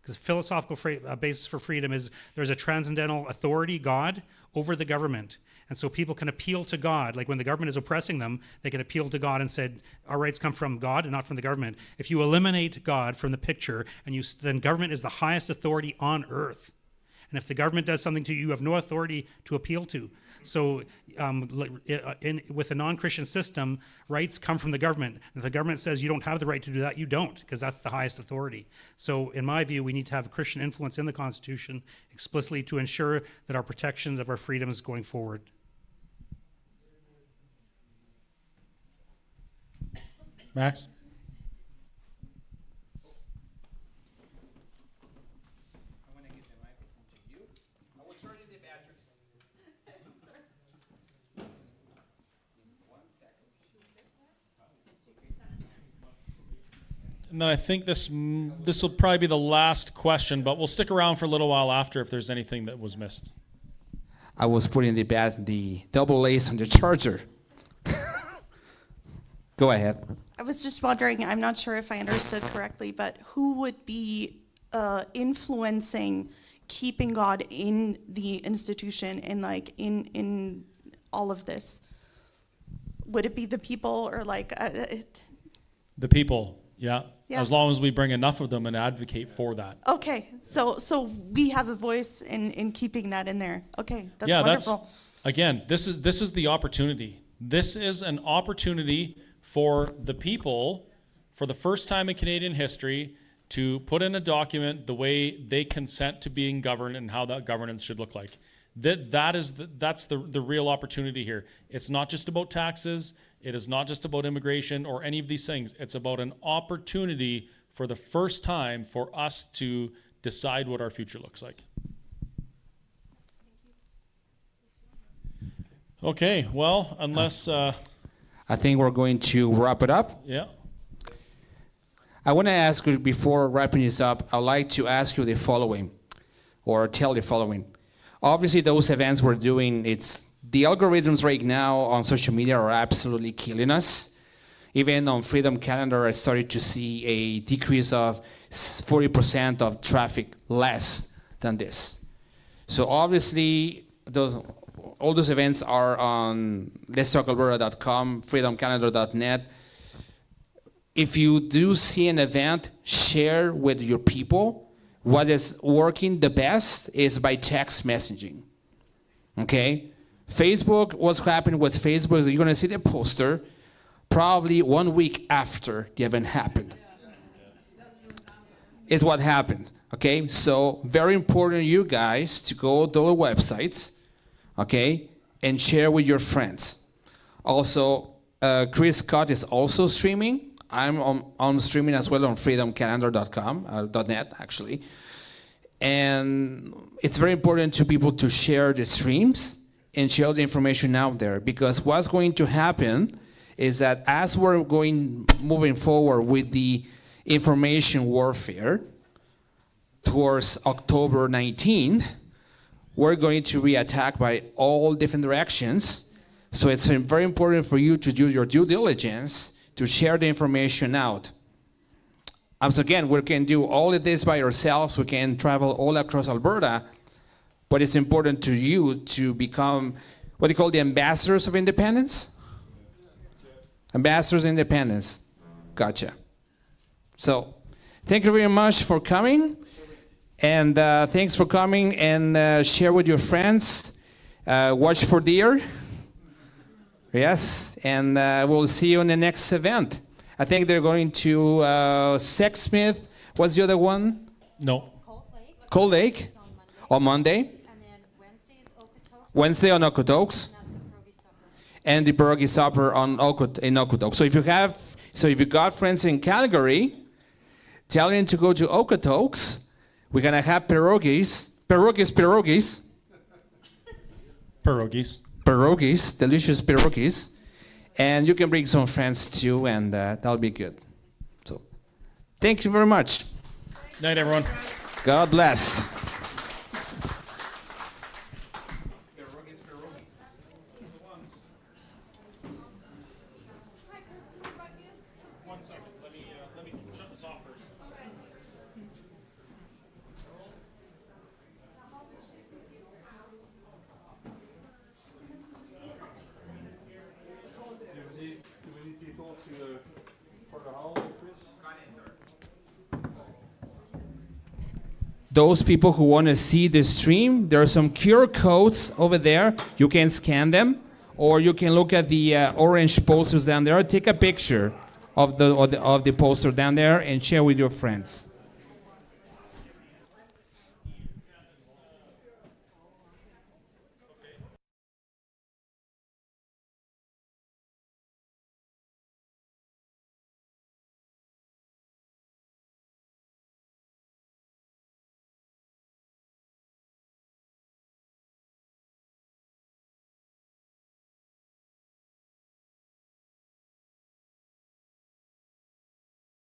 Because the philosophical basis for freedom is there's a transcendental authority, God, over the government. And so people can appeal to God. Like when the government is oppressing them, they can appeal to God and say, our rights come from God and not from the government. If you eliminate God from the picture, then government is the highest authority on earth. And if the government does something to you, you have no authority to appeal to. So with a non-Christian system, rights come from the government. And if the government says you don't have the right to do that, you don't, because that's the highest authority. So in my view, we need to have Christian influence in the Constitution explicitly to ensure that our protections of our freedoms going forward. Max? And then I think this will probably be the last question, but we'll stick around for a little while after if there's anything that was missed. I was putting the double A's on the charger. Go ahead. I was just wondering, I'm not sure if I understood correctly, but who would be influencing keeping God in the institution and like in all of this? Would it be the people or like... The people. Yeah. Yeah. As long as we bring enough of them and advocate for that. Okay, so we have a voice in keeping that in there. Okay, that's yeah, wonderful. Again, this is the opportunity. This is an opportunity for the people, for the first time in Canadian history, to put in a document the way they consent to being governed and how that governance should look like. That's the real opportunity here. It's not just about taxes. It is not just about immigration or any of these things. It's about an opportunity for the first time for us to decide what our future looks like. Okay, well, unless... I think we're going to wrap it up. Yeah. I want to ask you, before wrapping this up, I'd like to ask you the following, or tell the following. Obviously, those events we're doing, the algorithms right now on social media are absolutely killing us. Even on Freedom Calendar, I started to see a decrease of 40% of traffic less than this. So obviously, all those events are on letstalkalberta.com, freedomcalendar.net. If you do see an event, share with your people. What is working the best is by text messaging. Okay? Facebook, what's happening with Facebook is you're going to see the poster probably 1 week after the event happened. Is what happened. Okay? So, very important, you guys, to go to the websites, okay, and share with your friends. Also, Chris Scott is also streaming. I'm streaming as well on freedomcalendar.com, .net actually. And it's very important to people to share the streams and share the information out there, because what's going to happen is that as we're moving forward with the information warfare towards October 19th, we're going to be attacked by all different directions. So it's very important for you to do your due diligence to share the information out. So again, we can do all of this by ourselves. We can travel all across Alberta, but it's important to you to become what they call the ambassadors of independence. Ambassadors of independence. Gotcha. So, thank you very much for coming, and thanks for coming and share with your friends. Watch for deer. Yes, and we'll see you in the next event. I think they're going to Sexsmith. What's the other one? No. Cold Lake on Monday. And then Wednesday is Okotoks. Wednesday on Okotoks. And the pierogi supper on in Okotoks. So if you got friends in Calgary, tell them to go to Okotoks. We're gonna have pierogies, pierogies, delicious pierogies. And you can bring some friends too, and that'll be good. So, thank you very much. Night, everyone. God bless. Those people who want to see the stream, there are some QR codes over there. You can scan them, or you can look at the orange posters down there. Take a picture of the poster down there and share with your friends.